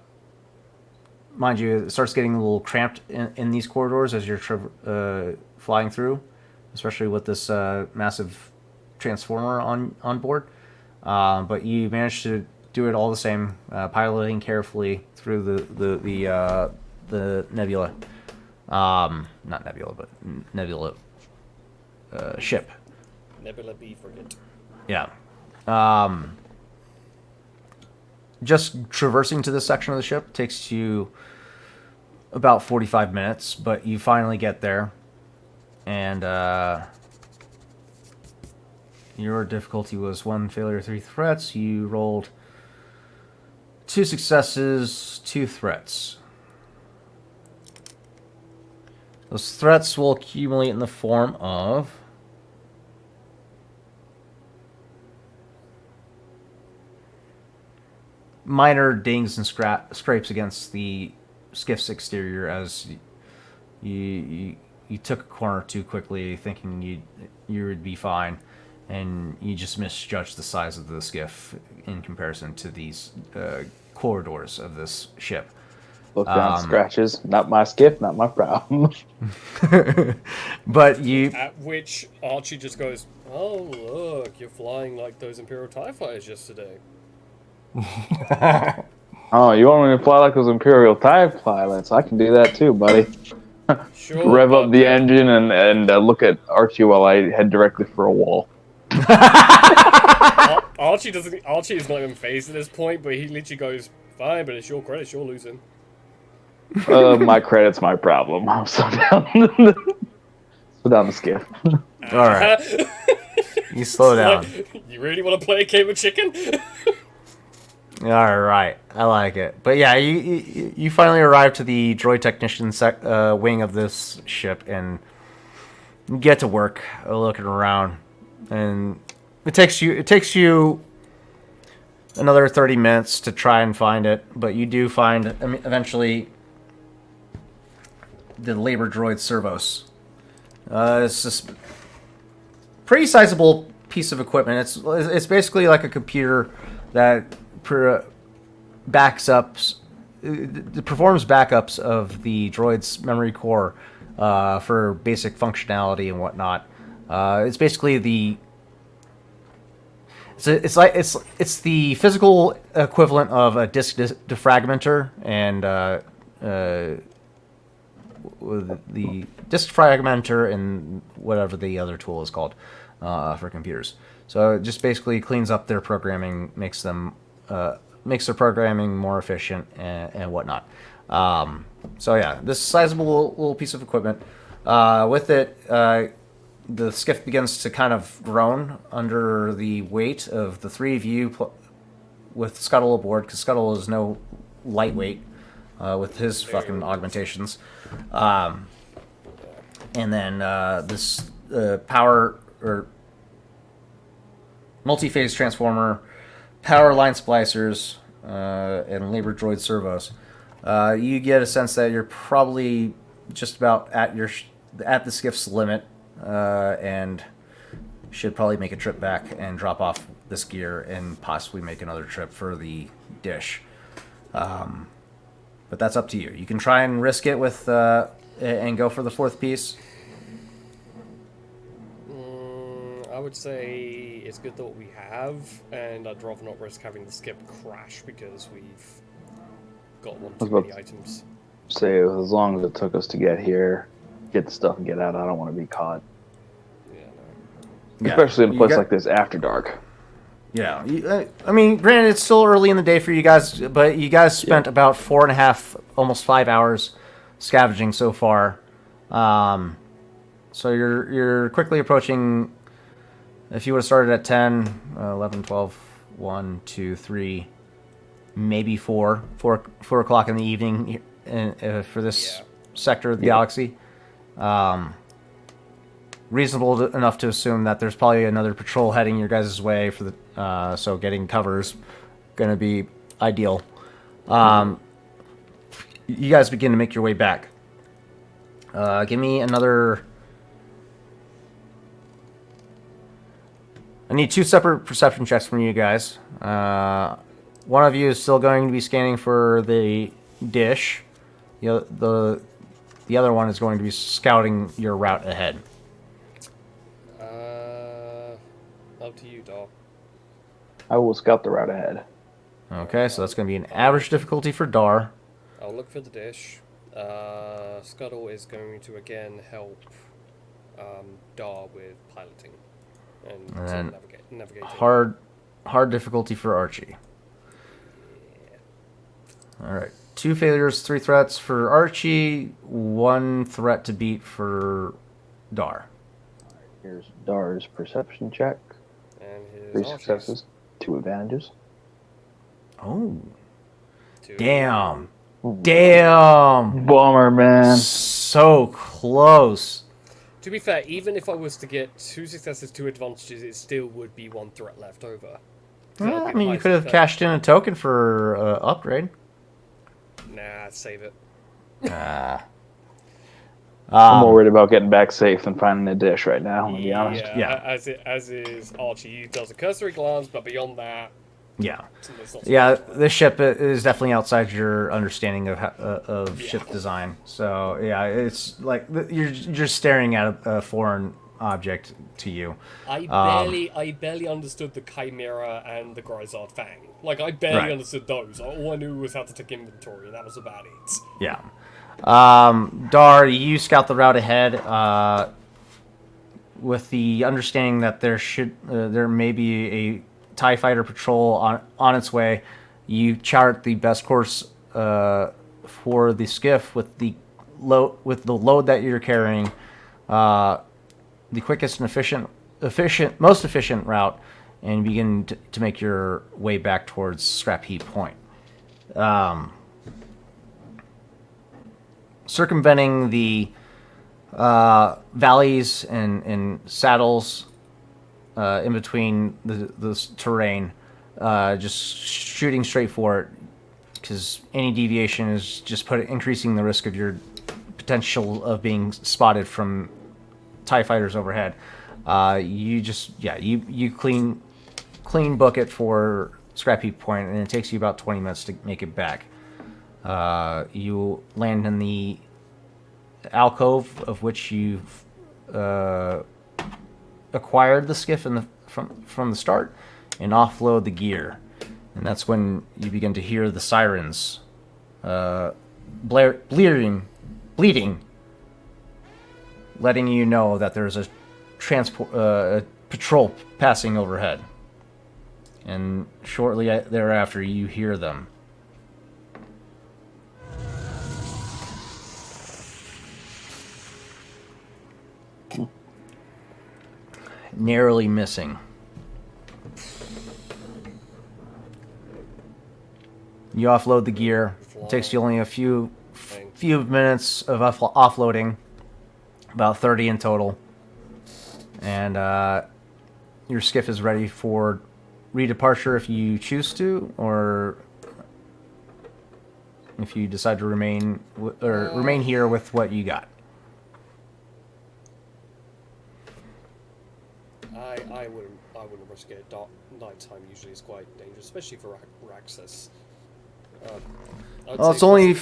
you, it starts getting a little cramped in these corridors as you're flying through, especially with this massive transformer on board. But you managed to do it all the same, piloting carefully through the nebula, not nebula, but nebula ship.
Nebula B frigate.
Yeah. Just traversing to this section of the ship takes you about 45 minutes, but you finally get there, and your difficulty was 1 failure, 3 threats. You rolled 2 successes, 2 threats. Those threats will accumulate in the form of minor dings and scrapes against the skiff's exterior as you took a corner too quickly, thinking you would be fine, and you just misjudged the size of the skiff in comparison to these corridors of this ship.
Look down, scratches. Not my skiff, not my problem.
But you,
At which Archie just goes, "Oh look, you're flying like those Imperial TIE fighters yesterday."
Oh, you want me to fly like those Imperial TIE pilots? I can do that too, buddy.
Sure.
Rev up
but,
the engine and look at Archie while I head directly for a wall.
Archie doesn't. Archie is not even phased at this point, but he literally goes, "Fine, but it's your credits. You're losing."
My credit's my problem. Slow down. Slow down the skiff.
all right, you slow down.
Like, you really want to play a game of chicken?
All right, I like it. But yeah, you finally arrive to the droid technician wing of this ship and get to work looking around. And it takes you another 30 minutes to try and find it, but you do find eventually the labor droid servos. It's just pretty sizable piece of equipment. It's basically like a computer that performs backups of the droid's memory core for basic functionality and whatnot. It's basically it's the physical equivalent of a disk defragmenter and the disk fragmenter and whatever the other tool is called for computers. So it just basically cleans up their programming, makes their programming more efficient and whatnot. So yeah, this sizable little piece of equipment. With it, the skiff begins to kind of groan under the weight of the 3 of you with Scuttle aboard, because Scuttle is no lightweight with his fucking augmentations. And then this power or multi-phase transformer, power line splicers, and labor droid servos. You get a sense that you're probably just about at the skiff's limit, and should probably make a trip back and drop off this gear and possibly make another trip for the dish. But that's up to you. You can try and risk it with and go for the 4th piece,
I would say it's good that we have, and I'd rather not risk having the skip crash because we've got one too many items.
Say as long as it took us to get here, get the stuff and get out, I don't want to be caught.
Yeah, no.
Yeah.
Especially in a
You
place
got-
like this after dark.
Yeah, I mean, granted, it's still early in the day for you guys, but you guys spent about 4.5, almost 5 hours scavenging so far. So you're quickly approaching. If you would have started at 10, 11, 12, 1, 2, 3, maybe 4 o'clock in the evening for this sector of the galaxy. Reasonable enough to assume that there's probably another patrol heading your guys' way for the so getting cover is going to be ideal. You guys begin to make your way back. Give me another. I need 2 separate perception checks from you guys. One of you is still going to be scanning for the dish. The other one is going to be scouting your route ahead.
Up to you, Dar.
I will scout the route ahead.
Okay, so that's going to be an average difficulty for Dar.
I'll look for the dish. Scuttle is going to again help Dar with piloting and
then
navigating.
Hard difficulty for Archie. All right, 2 failures, 3 threats for Archie, 1 threat to beat for Dar.
Here's Dar's perception check.
And his
3
Archie's.
successes, 2 advantages.
Oh,
2.
damn. Damn.
Bummer, man.
So close.
To be fair, even if I was to get 2 successes, 2 advantages, it still would be 1 threat left over.
Well, I mean, you could have cashed in a token for upgrade.
Nah, save it.
I'm more worried about getting back safe than finding a dish right now, I'm going to be honest.
Yeah.
As is Archie. He does a cursory glance, but beyond that,
Yeah.
it's not
Yeah, this ship is definitely outside your understanding of ship design. So, yeah, it's like you're just staring at a foreign object to you.
I barely understood the Chimera and the Grisard Fang. Like, I barely
Right.
understood those. All I knew was how to take inventory, and that was about it.
Yeah. Dar, you scout the route ahead with the understanding that there may be a TIE fighter patrol on its way. You chart the best course for the skiff with the load that you're carrying, the quickest and most efficient route, and begin to make your way back towards Scrap Heap Point. Circumventing the valleys and saddles in between the terrain, just shooting straight for it, because any deviation is just increasing the risk of your potential of being spotted from TIE fighters overhead. You clean book it for Scrap Heap Point, and it takes you about 20 minutes to make it back. You land in the alcove of which you've acquired the skiff from the start, and offload the gear. And that's when you begin to hear the sirens bleeding, letting you know that there's a patrol passing overhead. And shortly thereafter, you hear them. Narrowly missing. You offload the gear. It takes you only a few minutes of offloading, about 30 in total, and your skiff is ready for redeparture if you choose to, or if you decide to remain here with what you got.
I wouldn't risk it. Nighttime usually is quite dangerous, especially for Raxus.
Well, it's only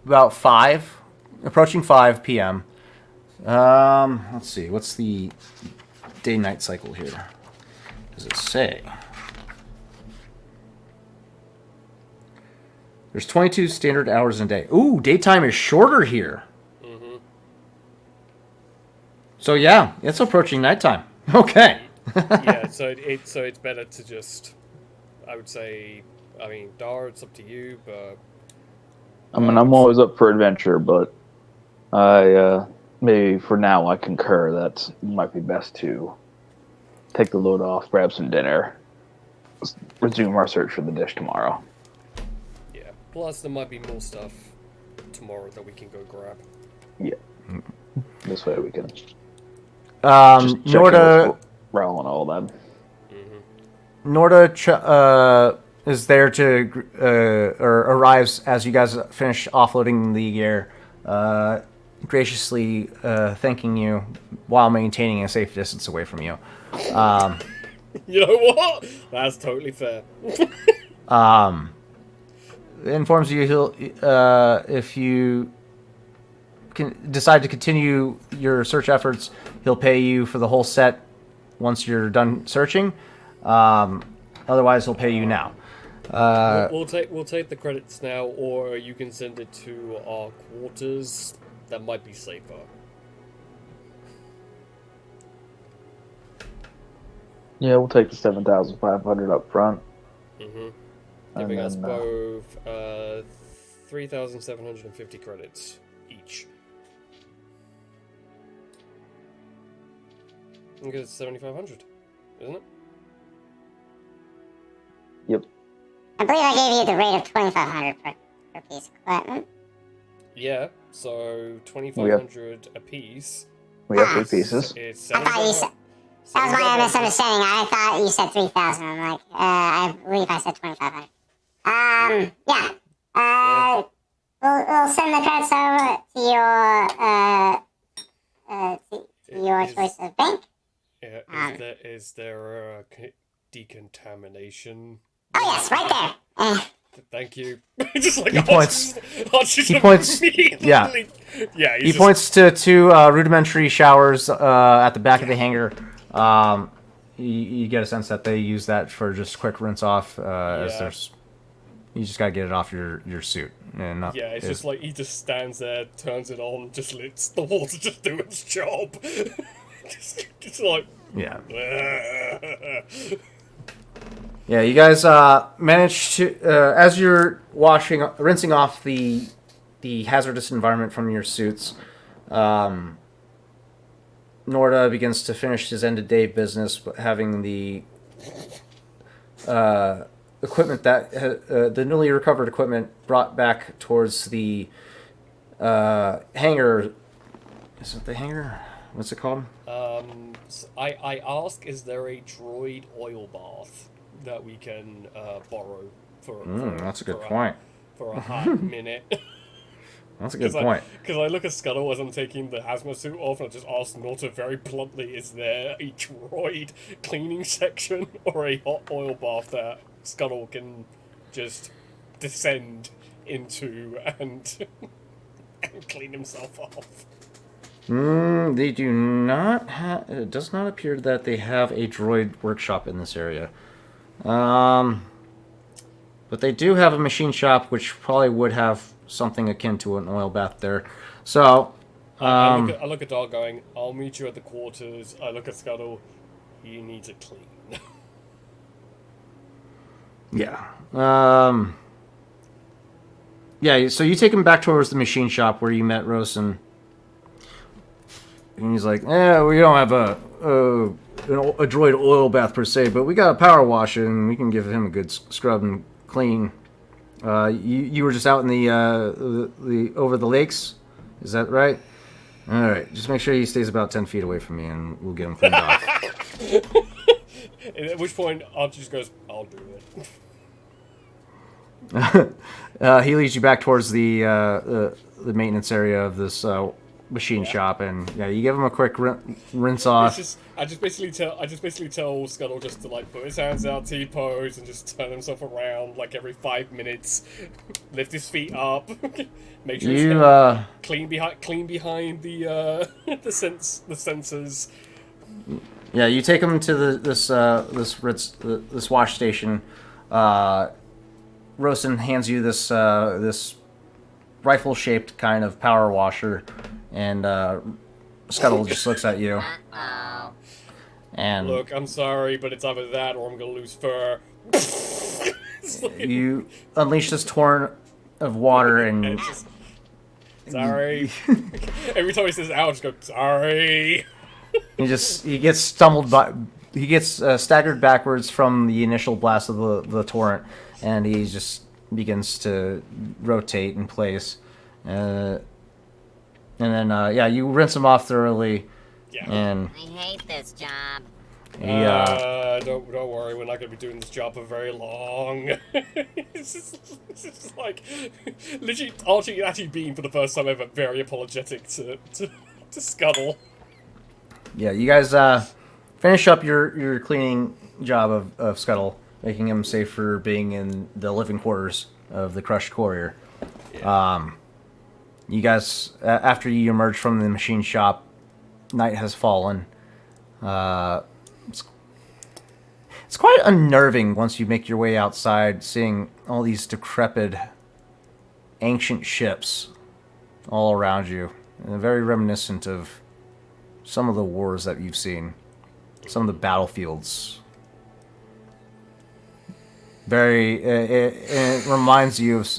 about 5, approaching 5 p.m. Let's see, what's the day-night cycle here. Does it say? There's 22 standard hours in a day. Ooh, daytime is shorter here.
Mm-hmm.
So yeah, it's approaching nighttime. Okay.
Yeah, so it's better to just, I would say, I mean, Dar, it's up to you, but
I mean, I'm always up for adventure, but I maybe for now I concur that it might be best to take the load off, grab some dinner, resume our search for the dish tomorrow.
yeah. Plus, there might be more stuff tomorrow that we can go grab.
Yeah. This way we can
Um,
check in
Norda,
with Raul and all that.
Norda is there to or arrives as you guys finish offloading the gear, graciously thanking you while maintaining a safe distance away from you.
You know what? That's totally fair.
Informs you he'll if you can decide to continue your search efforts, he'll pay you for the whole set once you're done searching. Otherwise, he'll pay you now.
We'll take the credits now, or you can send it to our quarters. That might be safer.
Yeah, we'll take the 7,500 up front.
Mm-hmm.
And
Giving us
then,
both 3,750 credits each. I think it's 7,500, isn't it?
Yep.
I believe I gave you the rate of 2,500 per piece of equipment.
Yeah, so 2,500 a piece.
We have 3 pieces.
It's
I thought you said. That was my misunderstanding. I thought you said 3,000. I'm like, I believe I said 2,500. Yeah. We'll send the credits over to your choice of bank.
Yeah, is there a decontamination?
Oh yes, right there.
Thank you. Just like
He points.
He
points- yeah.
Yeah.
He points to 2 rudimentary showers at the back of the hangar. You get a sense that they use that for just quick rinse off. As
Yeah.
there's, you just gotta get it off your suit. And not,
Yeah, it's just like he just stands there, turns it on, just lets the water just do its job. just like.
yeah. Yeah, you guys managed to as you're rinsing off the hazardous environment from your suits. Norda begins to finish his end-of-day business, having the equipment that the newly recovered equipment brought back towards the hangar. Is it the hangar? What's it called?
I ask, is there a droid oil bath that we can borrow for
That's a good
for
point.
for a hot minute?
That's a good point.
Because I look at Scuttle as I'm taking the hazmat suit off, and I just ask Norta very bluntly, is there a droid cleaning section or a hot oil bath that Scuttle can just descend into and, and clean himself off?
They do not have. It does not appear that they have a droid workshop in this area. But they do have a machine shop, which probably would have something akin to an oil bath there. So,
I look at Dog going, I'll meet you at the quarters. I look at Scuttle, he needs it clean.
yeah. Yeah, so you take him back towards the machine shop where you met Rosen. And he's like, we don't have a droid oil bath per se, but we got a power wash and we can give him a good scrub and clean. You were just out in the over the lakes, is that right? All right, just make sure he stays about 10 feet away from me, and we'll get him cleaned off.
At which point, Archie just goes, I'll do it.
He leads you back towards the maintenance area of this machine shop, and you give him a quick rinse off.
I just basically tell Scuttle just to like put his hands out, T-pose, and just turn himself around like every 5 minutes, lift his feet up, make sure
You
he's clean behind the the sensors.
Yeah, you take him to this wash station. Rosen hands you this rifle-shaped kind of power washer, and Scuttle just looks at you. And
Look, I'm sorry, but it's either that or I'm gonna lose fur. It's like-
you unleash this torrent of water, and
it's just- sorry. Every time he says "ow," I just go sorry.
he gets stumbled by. He gets staggered backwards from the initial blast of the torrent, and he just begins to rotate in place. And then, you rinse him off thoroughly,
Yeah.
and
I hate this job.
he,
Don't worry, we're not gonna be doing this job for very long. It's just like literally Archie actually being for the first time ever very apologetic to Scuttle.
you guys finish up your cleaning job of Scuttle, making him safe for being in the living quarters of the crushed courier. You guys, after you emerge from the machine shop, night has fallen. It's quite unnerving once you make your way outside, seeing all these decrepit, ancient ships all around you, and very reminiscent of some of the wars that you've seen, some of the battlefields. It reminds you of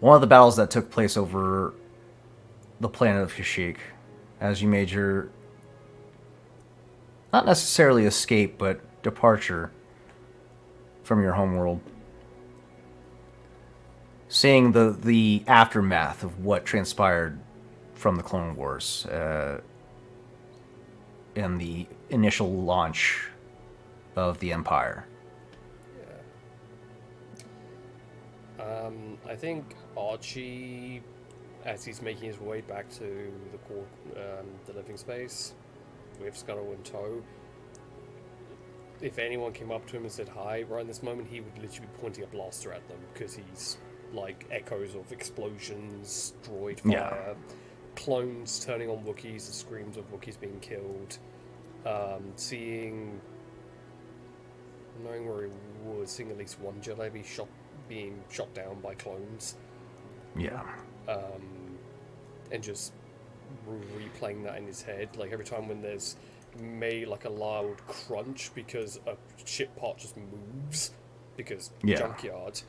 one of the battles that took place over the planet of Kashyyyk, as you made your, not necessarily escape, but departure from your homeworld. Seeing the aftermath of what transpired from the Clone Wars and the initial launch of the Empire.
I think Archie, as he's making his way back to the living space with Scuttle in tow, if anyone came up to him and said hi right in this moment, he would literally be pointing a blaster at them because he's like echoes of explosions, droid fire, clones turning on Wookiees, the screams of Wookiees being killed, knowing where he was, seeing at least one Jedi being shot down by clones.
Yeah.
And just replaying that in his head, like every time when there's like a loud crunch because a ship part just moves because junkyard,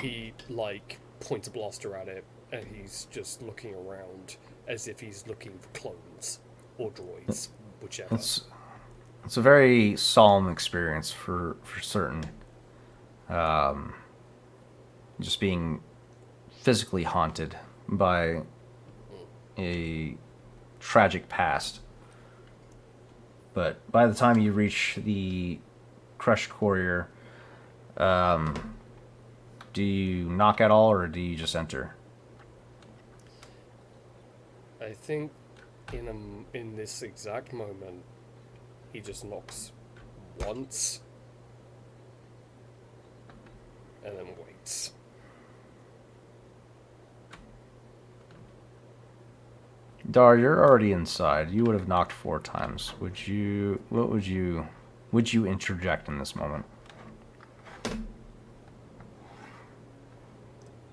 he like points a blaster at it and he's just looking around as if he's looking for clones or droids, whichever.
It's a very solemn experience for certain. Just being physically haunted by a tragic past. But by the time you reach the crushed courier, do you knock at all or do you just enter?
I think in this exact moment, he just knocks once and then waits.
Dar, you're already inside. You would have knocked 4 times. Would you interject in this moment?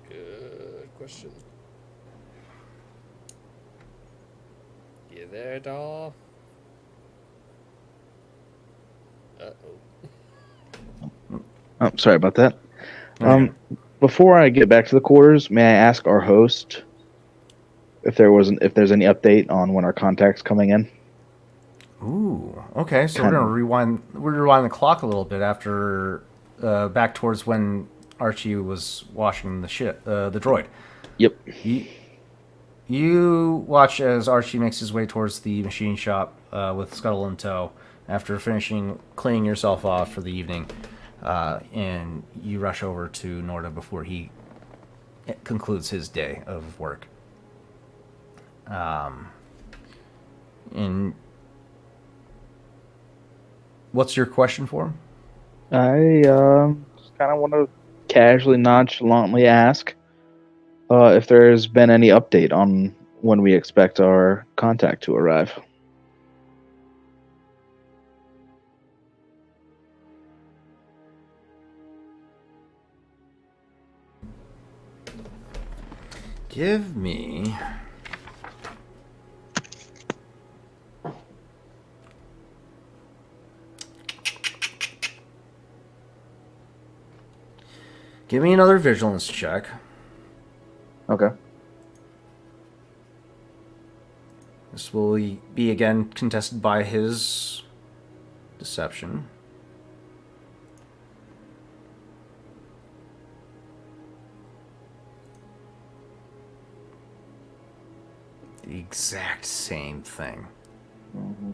Good question. You there, Dar? Uh-oh.
Oh, sorry about that. Before I get back to the quarters, may I ask our host if there's any update on when our contact's coming in?
Ooh, okay. So we're gonna rewind the clock a little bit after back towards when Archie was washing the droid.
Yep.
You watch as Archie makes his way towards the machine shop with Scuttle in tow after finishing cleaning yourself off for the evening, and you rush over to Norda before he concludes his day of work. And what's your question for him?
I just kind of want to casually, nonchalantly ask if there's been any update on when we expect our contact to arrive.
Give me... Give me another vigilance check.
Okay.
This will be again contested by his deception. The exact same thing.
Mm-hmm.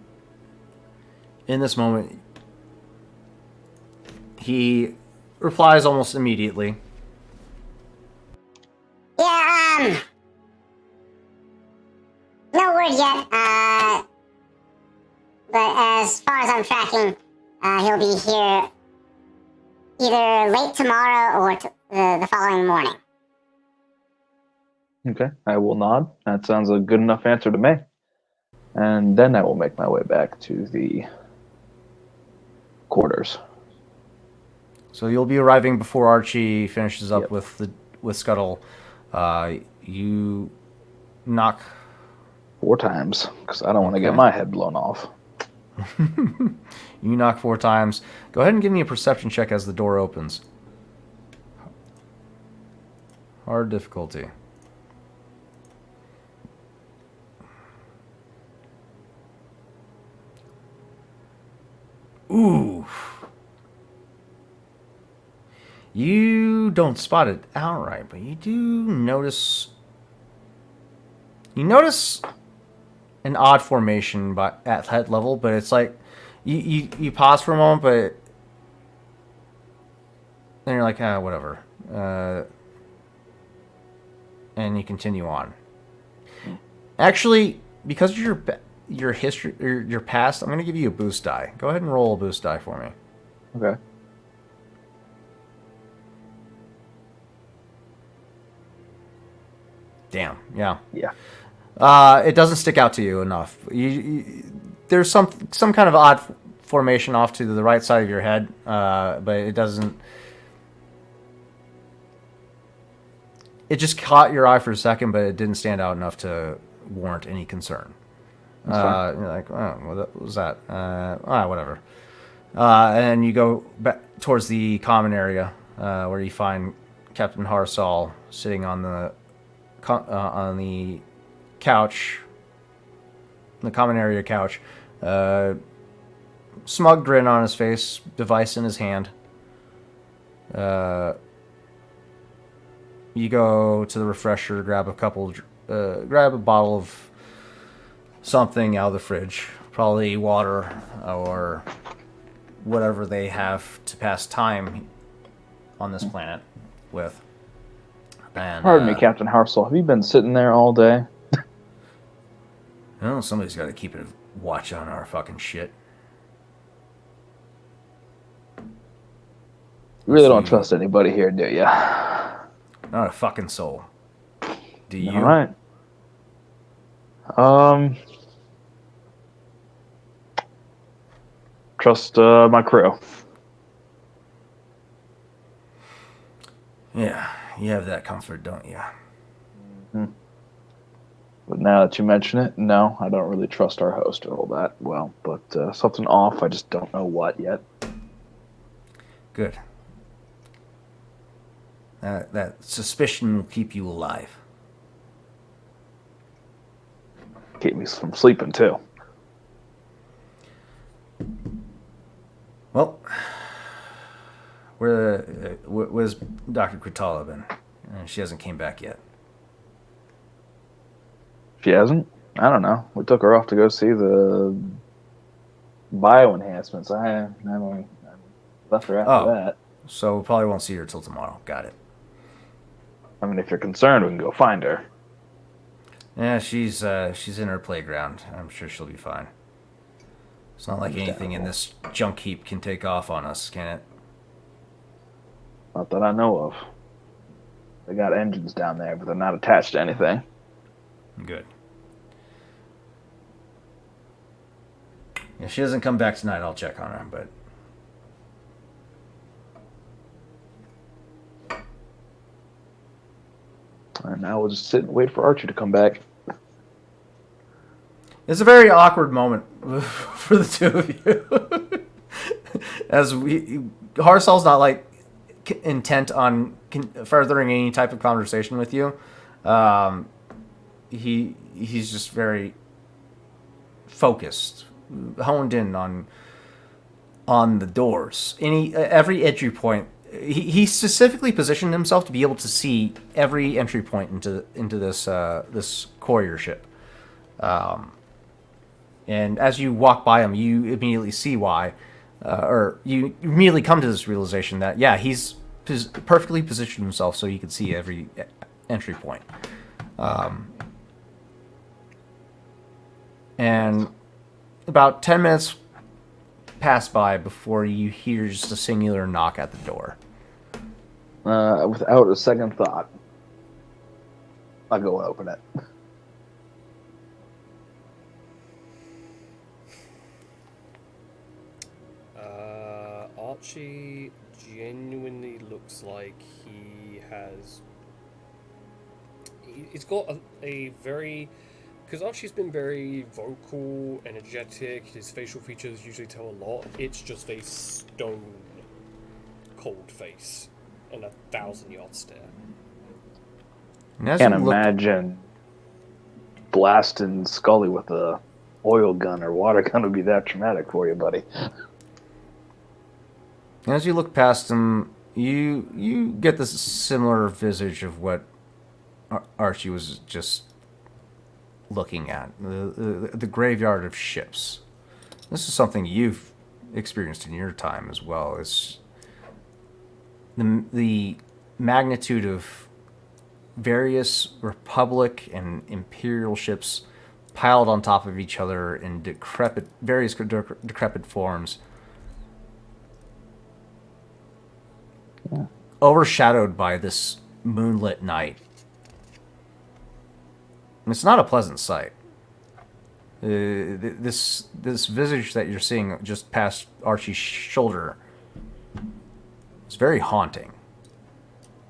In this moment, he replies almost immediately.
Yeah, no word yet, but as far as I'm tracking, he'll be here either late tomorrow or the following morning.
Okay. I will nod. That sounds a good enough answer to me. And then I will make my way back to the quarters.
So you'll be arriving before Archie finishes up
Yep.
with Scuttle. You knock
4 times, because I don't want to
Okay.
get my head blown off.
You knock 4 times. Go ahead and give me a perception check as the door opens. Hard difficulty. Ooh. You don't spot it outright, but you do notice... You notice an odd formation at head level, but it's like... You pause for a moment, but... Then you're like, whatever. And you continue on. Actually, because of your history, your past, I'm going to give you a boost die. Go ahead and roll a boost die for me.
Okay.
Damn. Yeah.
Yeah.
It doesn't stick out to you enough. There's some kind of odd formation off to the right side of your head, but it doesn't. It just caught your eye for a second, but it didn't stand out enough to warrant any concern. You're like, oh, what was that? Whatever. And you go back towards the common area where you find Captain Harsal sitting on the couch, the common area couch. Smug grin on his face, device in his hand. You go to the refresher, grab a bottle of something out of the fridge, probably water or whatever they have to pass time on this planet with. And,
Pardon me, Captain Harsel. Have you been sitting there all day?
Well, somebody's got to keep a watch on our fucking shit.
You really don't
See.
trust anybody here, do you?
Not a fucking soul. Do you?
All right. Trust my crew.
Yeah, you have that comfort, don't you?
But now that you mention it, no, I don't really trust our host all that well. But something off, I just don't know what yet.
Good. That suspicion will keep you alive.
Keep me from sleeping, too.
Well, where's Dr. Quitala been? She hasn't came back yet.
She hasn't? I don't know. We took her off to go see the bio enhancements. I haven't left her after that.
So we probably won't see her till tomorrow. Got it.
I mean, if you're concerned, we can go find her.
Yeah, she's in her playground. I'm sure she'll be fine. It's not like anything in this junk heap can take off on us, can it?
Not that I know of. They got engines down there, but they're not attached to anything.
Good. If she doesn't come back tonight, I'll check on her, but...
and now we'll just sit and wait for Archie to come back.
It's a very awkward moment for the two of you. As Harsal's not like intent on furthering any type of conversation with you. He's just very focused, honed in on the doors. Every entry point. He specifically positioned himself to be able to see every entry point into this courier ship. And as you walk by him, you immediately see why, or you immediately come to this realization that, yeah, he's perfectly positioned himself so he can see every entry point. And about 10 minutes pass by before you hear just a singular knock at the door.
Without a second thought, I'll go and open it.
Archie genuinely looks like he's got a very, because Archie's been very vocal, energetic, his facial features usually tell a lot. It's just a stone cold face and 1,000-yard stare.
Can't imagine blasting Scully with a oil gun or water gun would be that traumatic for you, buddy.
As you look past him, you get this similar visage of what Archie was just looking at, the graveyard of ships. This is something you've experienced in your time as well. It's the magnitude of various Republic and Imperial ships piled on top of each other in various decrepit forms.
Yeah.
Overshadowed by this moonlit night. And it's not a pleasant sight. This visage that you're seeing just past Archie's shoulder is very haunting.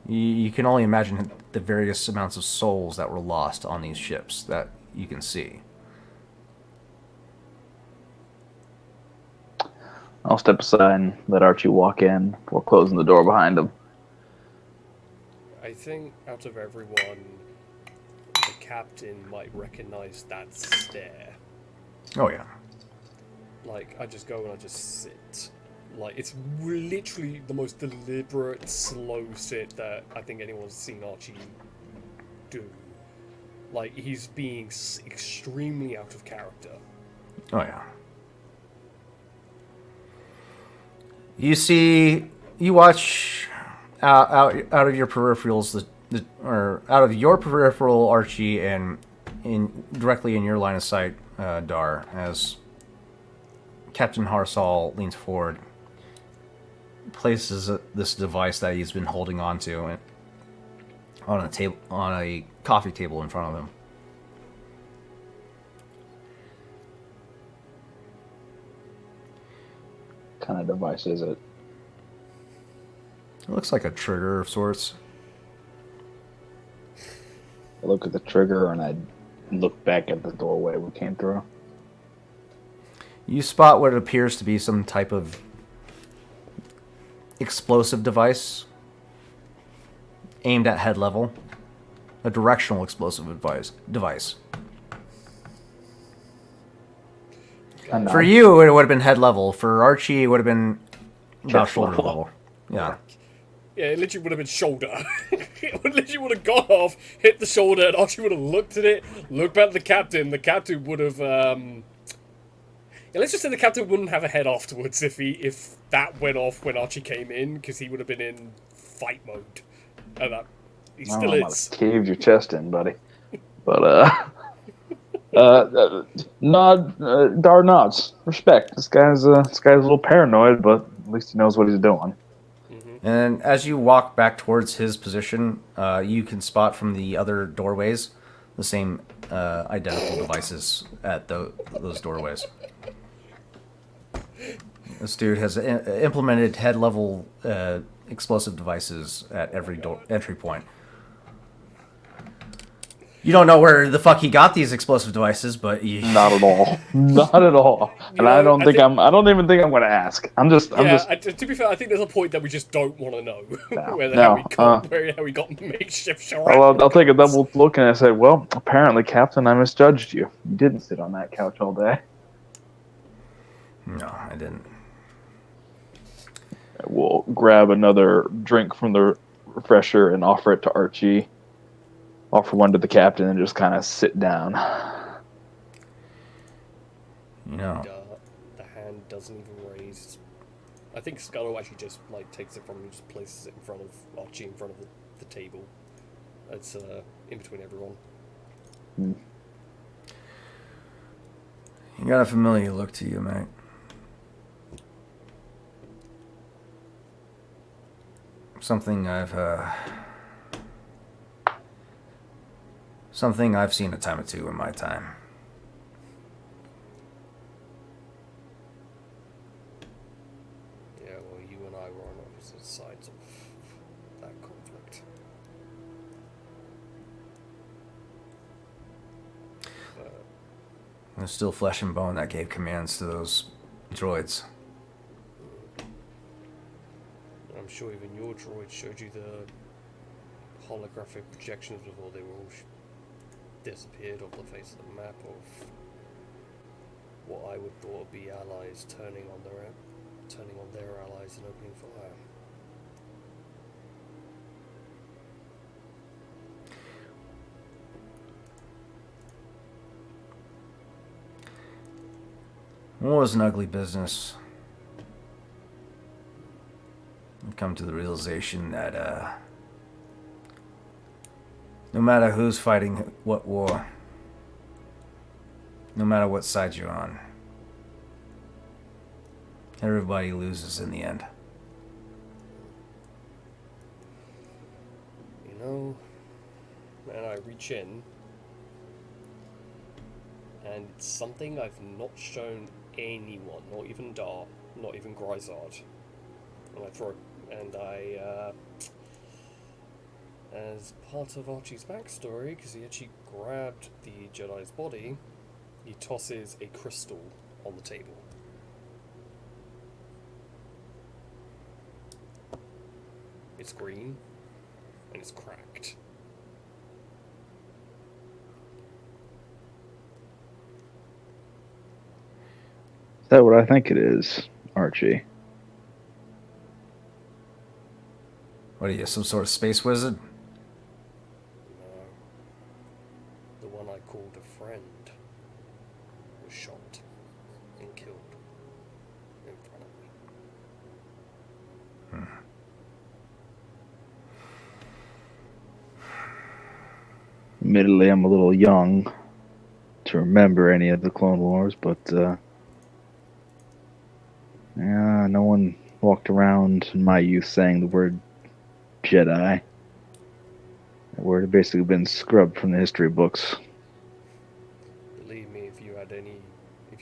You can only imagine the various amounts of souls that were lost on these ships that you can see.
I'll step aside and let Archie walk in before closing the door behind him.
I think out of everyone, the captain might recognize that stare.
Oh, yeah.
Like, I just go and I just sit. Like, it's literally the most deliberate, slow sit that I think anyone's seen Archie do. Like, he's being extremely out of character.
Oh, yeah. You watch out of your peripherals, or out of your peripheral, Archie, and directly in your line of sight, Dar, as Captain Harsal leans forward, places this device that he's been holding onto on a coffee table in front of him.
What kind of device is it?
It looks like a trigger of sorts.
I look at the trigger and I look back at the doorway we came through.
You spot what appears to be some type of explosive device aimed at head level. A directional explosive device. For you, it would have been head level. For Archie, it would have been about shoulder level. Yeah.
Yeah, it literally would have been shoulder. It literally would have gone off, hit the shoulder, and Archie would have looked at it, looked back at the captain. The captain would have, yeah, let's just say the captain wouldn't have a head afterwards if that went off when Archie came in, because he would have been in fight mode. And that he still is.
Caved your chest in, buddy. But Dar nods. Respect. This guy's a little paranoid, but at least he knows what he's doing.
And as you walk back towards his position, you can spot from the other doorways the same identical devices at those doorways. This dude has implemented head-level explosive devices at every entry point. You don't know where the fuck he got these explosive devices, but you...
Not at all. Not at all. And
know,
I don't
I
think
think-
I don't even think I'm going to ask. I'm just.
To be fair, I think there's a point that we just don't want to know
No,
how he got makeshift shrapnel.
I'll take a
guns.
double look and I say, well, apparently, Captain, I misjudged you. You didn't sit on that couch all day.
No, I didn't.
We'll grab another drink from the refresher and offer it to Archie. Offer one to the captain and just kind of sit down.
You know,
The hand doesn't even raise. I think Scuttle actually just like takes it from him and just places it in front of Archie, in front of the table. It's in between everyone.
you got a familiar look to you, mate. Something I've seen a time or two in my time.
Yeah, well, you and I were on opposite sides of that conflict.
There's still flesh and bone that gave commands to those droids.
I'm sure even your droid showed you the holographic projections before they were all disappeared off the face of the map of what I would thought would be allies turning on their allies and opening fire.
War was an ugly business. I've come to the realization that no matter who's fighting what war, no matter what side you're on, everybody loses in the end.
You know, and I reach in, and it's something I've not shown anyone, not even Dar, not even Grisard. And I throw it, and as part of Archie's backstory, because he actually grabbed the Jedi's body, he tosses a crystal on the table. It's green, and it's cracked.
Is that what I think it is, Archie?
What are you, some sort of space wizard?
No. The one I called a friend was shot and killed in front of me.
Admittedly, I'm a little young to remember any of the Clone Wars, but yeah, no one walked around in my youth saying the word Jedi. That word had basically been scrubbed from the history books.
Believe me, if you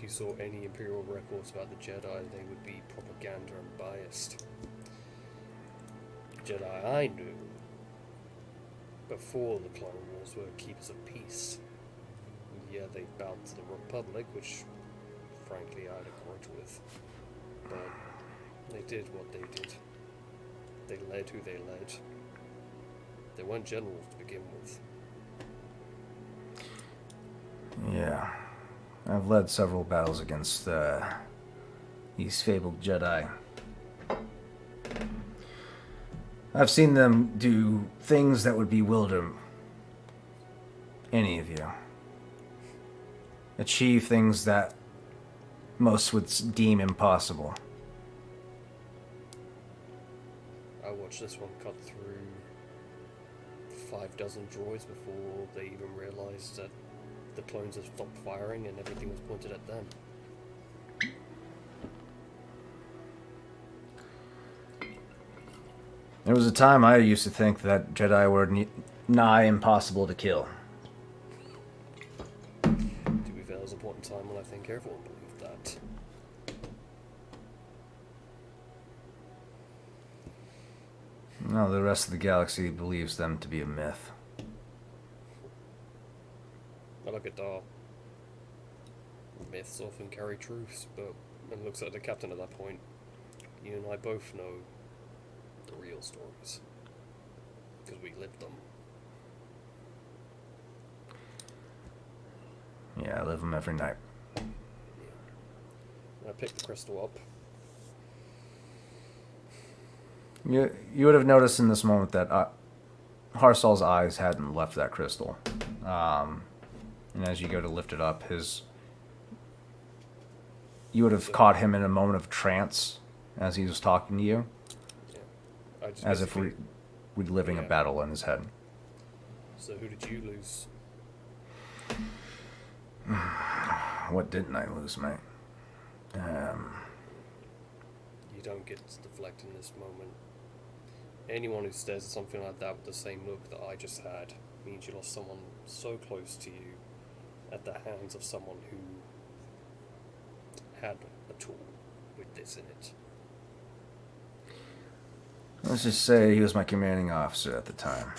saw any Imperial records about the Jedi, they would be propaganda and biased. The Jedi I knew before the Clone Wars were keepers of peace. Yeah, they bowed to the Republic, which frankly I had a grudge with. But they did what they did. They led who they led. They weren't generals to begin with.
Yeah. I've led several battles against these fabled Jedi. I've seen them do things that would bewilder any of you. Achieve things that most would deem impossible.
I watched this one cut through 6 droids before they even realized that the clones had stopped firing and everything was pointed at them.
There was a time I used to think that Jedi were nigh impossible to kill.
To be fair, there was a point in time when I think everyone believed that.
No, the rest of the galaxy believes them to be a myth.
look at Dar. Myths often carry truths, but and looks at the captain at that point. You and I both know the real stories. Because we lived them.
Yeah, I live them every night.
I picked the crystal up.
You would have noticed in this moment that Harsal's eyes hadn't left that crystal. And as you go to lift it up, you would have caught him in a moment of trance as he was talking to you,
I just
as if
basically-
reliving a
Yeah.
battle in his head.
So who did you lose?
What didn't I lose, mate?
You don't get to deflect in this moment. Anyone who stares at something like that with the same look that I just had means you lost someone so close to you at the hands of someone who had a tool with this in it.
Let's just say he was my commanding officer at the time,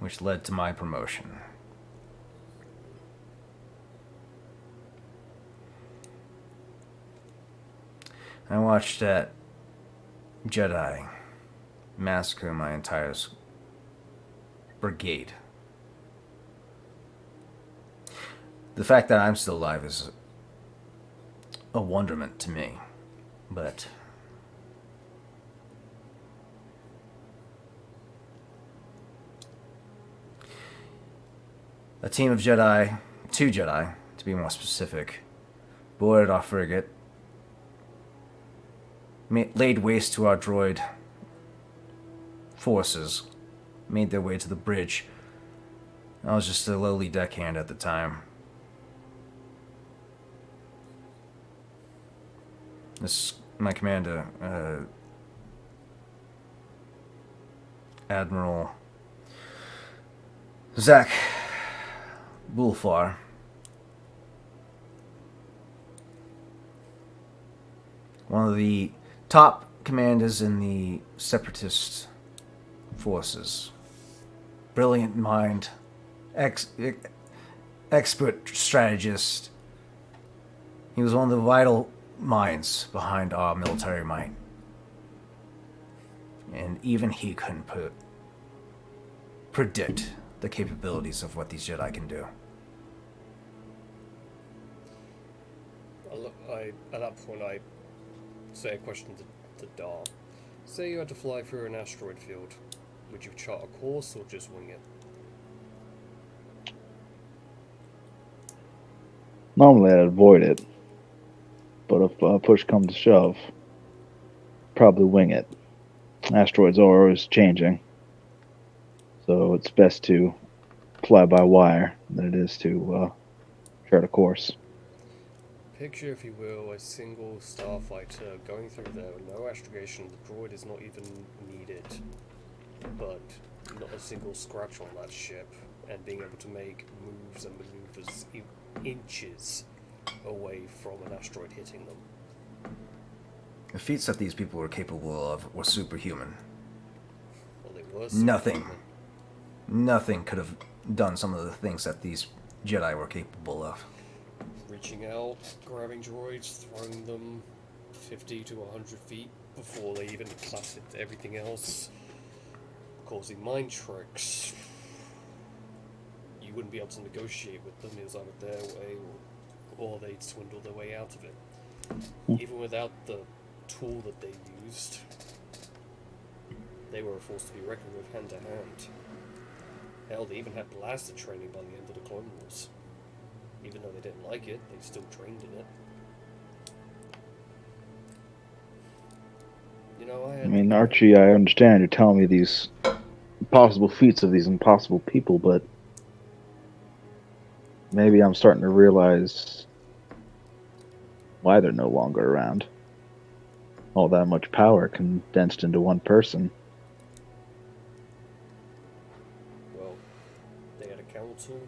which led to my promotion. I watched that Jedi massacre my entire brigade. The fact that I'm still alive is a wonderment to me, but a team of Jedi, 2 Jedi, to be more specific, boarded our frigate, laid waste to our droid forces, made their way to the bridge. I was just a lowly deckhand at the time. My commander, Admiral Zach Bulfar, one of the top commanders in the separatist forces. Brilliant mind, expert strategist. He was one of the vital minds behind our military might. And even he couldn't predict the capabilities of what these Jedi can do.
At that point, I say a question to Dar. Say you had to fly through an asteroid field. Would you chart a course or just wing it?
Normally I'd avoid it, but if push comes to shove, probably wing it. Asteroids are always changing, so it's best to fly by wire than it is to chart a course.
Picture, if you will, a single starfighter going through there with no astrogation. The droid is not even needed, but not a single scratch on that ship, and being able to make moves and maneuvers inches away from an asteroid hitting them.
The feats that these people were capable of were superhuman.
Well, they were
Nothing.
superhuman.
Nothing could have done some of the things that these Jedi were capable of.
Reaching out, grabbing droids, throwing them 50 to 100 feet before they even class into everything else, causing mind tricks. You wouldn't be able to negotiate with them. It was either their way or they'd swindle their way out of it. Even without the tool that they used, they were a force to be reckoned with hand to hand. Hell, they even had blaster training by the end of the Clone Wars. Even though they didn't like it, they still trained in it. You know,
I mean, Archie, I understand you're telling me these impossible feats of these impossible people, but maybe I'm starting to realize why they're no longer around. All that much power condensed into one person.
Well, they had a council,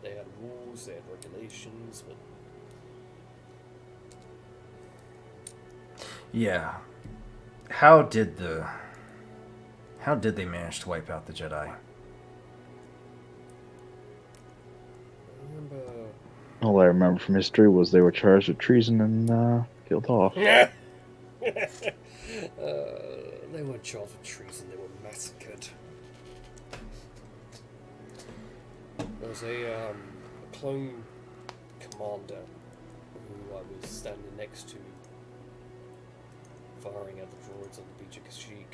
they had rules, they had regulations, but
Yeah. How did they manage to wipe out the Jedi?
All I remember from history was they were charged with treason and killed off.
They weren't charged with treason, they were massacred. There was a clone commander who I was standing next to, firing at the droids on the beach of Kashyyyk.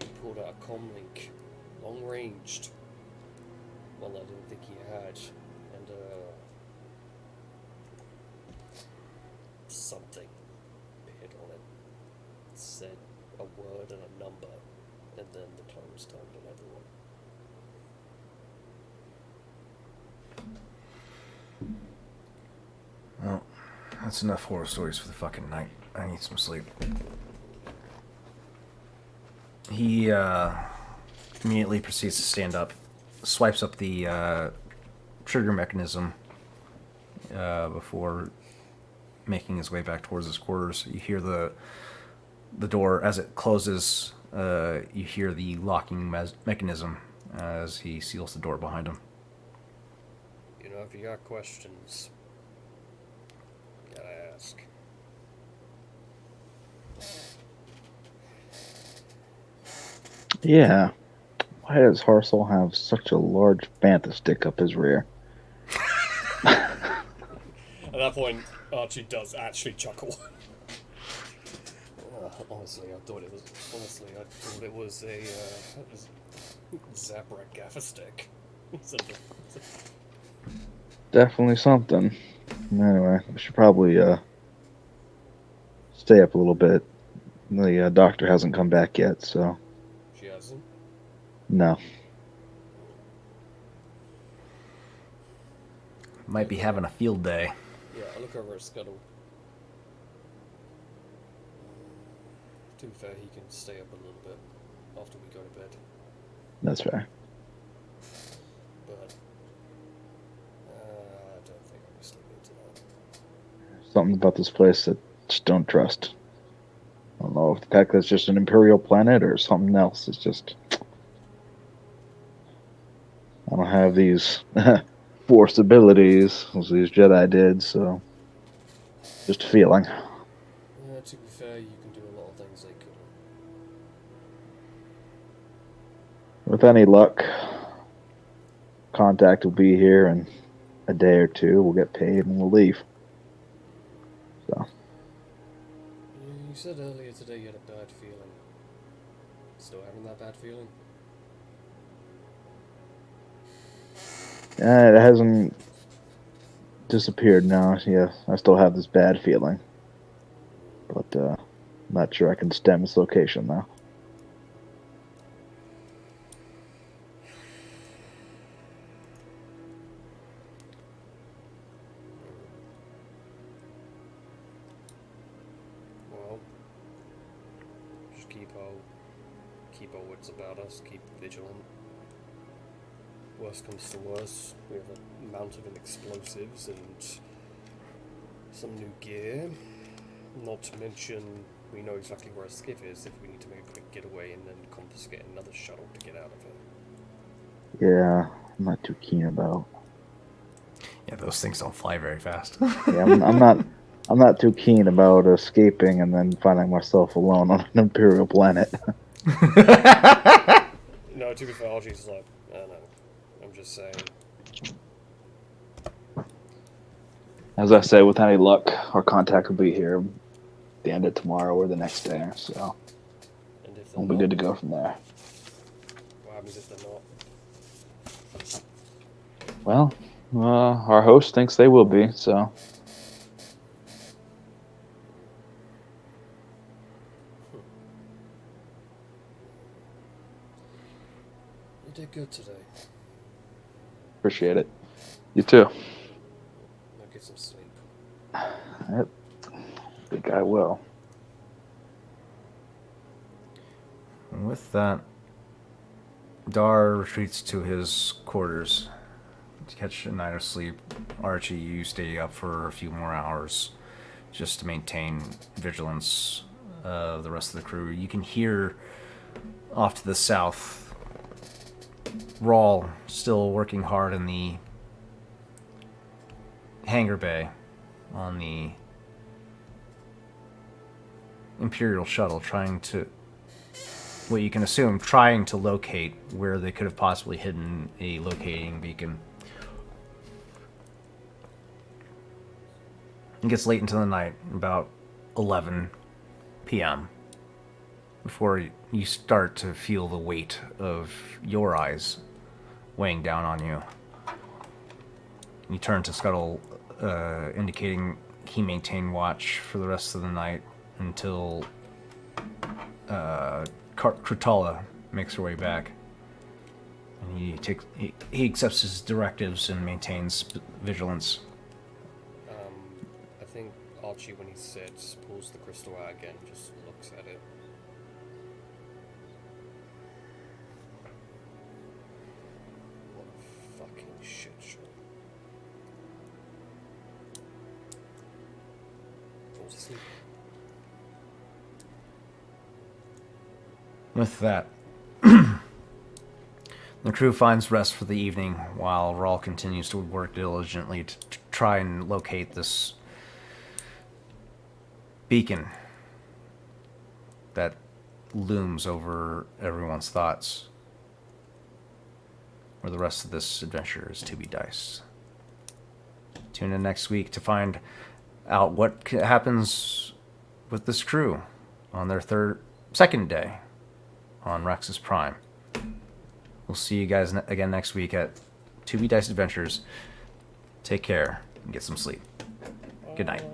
He pulled out a comlink, long ranged, one I didn't think he had, and something appeared on it. It said a word and a number, and then the clones turned on everyone.
Well, that's enough horror stories for the fucking night. I need some sleep. He immediately proceeds to stand up, swipes up the trigger mechanism before making his way back towards his quarters. You hear the door as it closes. You hear the locking mechanism as he seals the door behind him.
You know, if you got questions, gotta ask.
Yeah. Why does Harsel have such a large bantha stick up his rear?
At that point, Archie does actually chuckle. Honestly, I thought it was a Zabrak gaffer stick.
Definitely something. Anyway, we should probably stay up a little bit. The doctor hasn't come back yet, so
She hasn't.
no.
Might be having a field day.
Yeah, I look over at Scuttle. To be fair, he can stay up a little bit after we go to bed.
That's fair.
But I don't think I'm sleeping tonight.
Something about this place that just don't trust. I don't know if the fact that it's just an imperial planet or something else. It's just I don't have these force abilities as these Jedi did, so just a feeling.
To be fair, you can do a lot of things they couldn't.
With any luck, contact will be here in a day or two. We'll get paid and we'll leave. So
You said earlier today you had a bad feeling. Still having that bad feeling?
it hasn't disappeared now. Yeah, I still have this bad feeling, but I'm not sure I can stem its location now.
Well, just keep our wits about us, keep vigilant. Worst comes to worst, we have a mountain of explosives and some new gear. Not to mention, we know exactly where a skiff is if we need to make a quick getaway and then confiscate another shuttle to get out of here.
Yeah, I'm not too keen about.
Yeah, those things don't fly very fast.
Yeah, I'm not too keen about escaping and then finding myself alone on an imperial planet.
No, to be fair, Archie's like, I don't know. I'm just saying.
As I say, with any luck, our contact will be here the end of tomorrow or the next day, so
And if they're
we'll be
not,
good to go from there.
what happens if they're not?
Well, our host thinks they will be, so
You did good today.
appreciate it. You too.
Now get some sleep.
Yep. I think I will.
And with that, Dar retreats to his quarters to catch a night of sleep. Archie, you stay up for a few more hours just to maintain vigilance of the rest of the crew. You can hear off to the south Rawl still working hard in the hangar bay on the Imperial shuttle, trying to, what you can assume, trying to locate where they could have possibly hidden a locating beacon. It gets late into the night, about 11 p.m., before you start to feel the weight of your eyes weighing down on you. You turn to Scuttle, indicating he maintained watch for the rest of the night until Krutala makes her way back. And he accepts his directives and maintains vigilance.
I think Archie, when he sits, pulls the crystal out again, just looks at it. What a fucking shit show. Falls asleep.
With that, the crew finds rest for the evening while Rawl continues to work diligently to try and locate this beacon that looms over everyone's thoughts, where the rest of this adventure is to be diced. Tune in next week to find out what happens with this crew on their second day on Rexus Prime. We'll see you guys again next week at 2B Dice Adventures. Take care and get some sleep. Good night.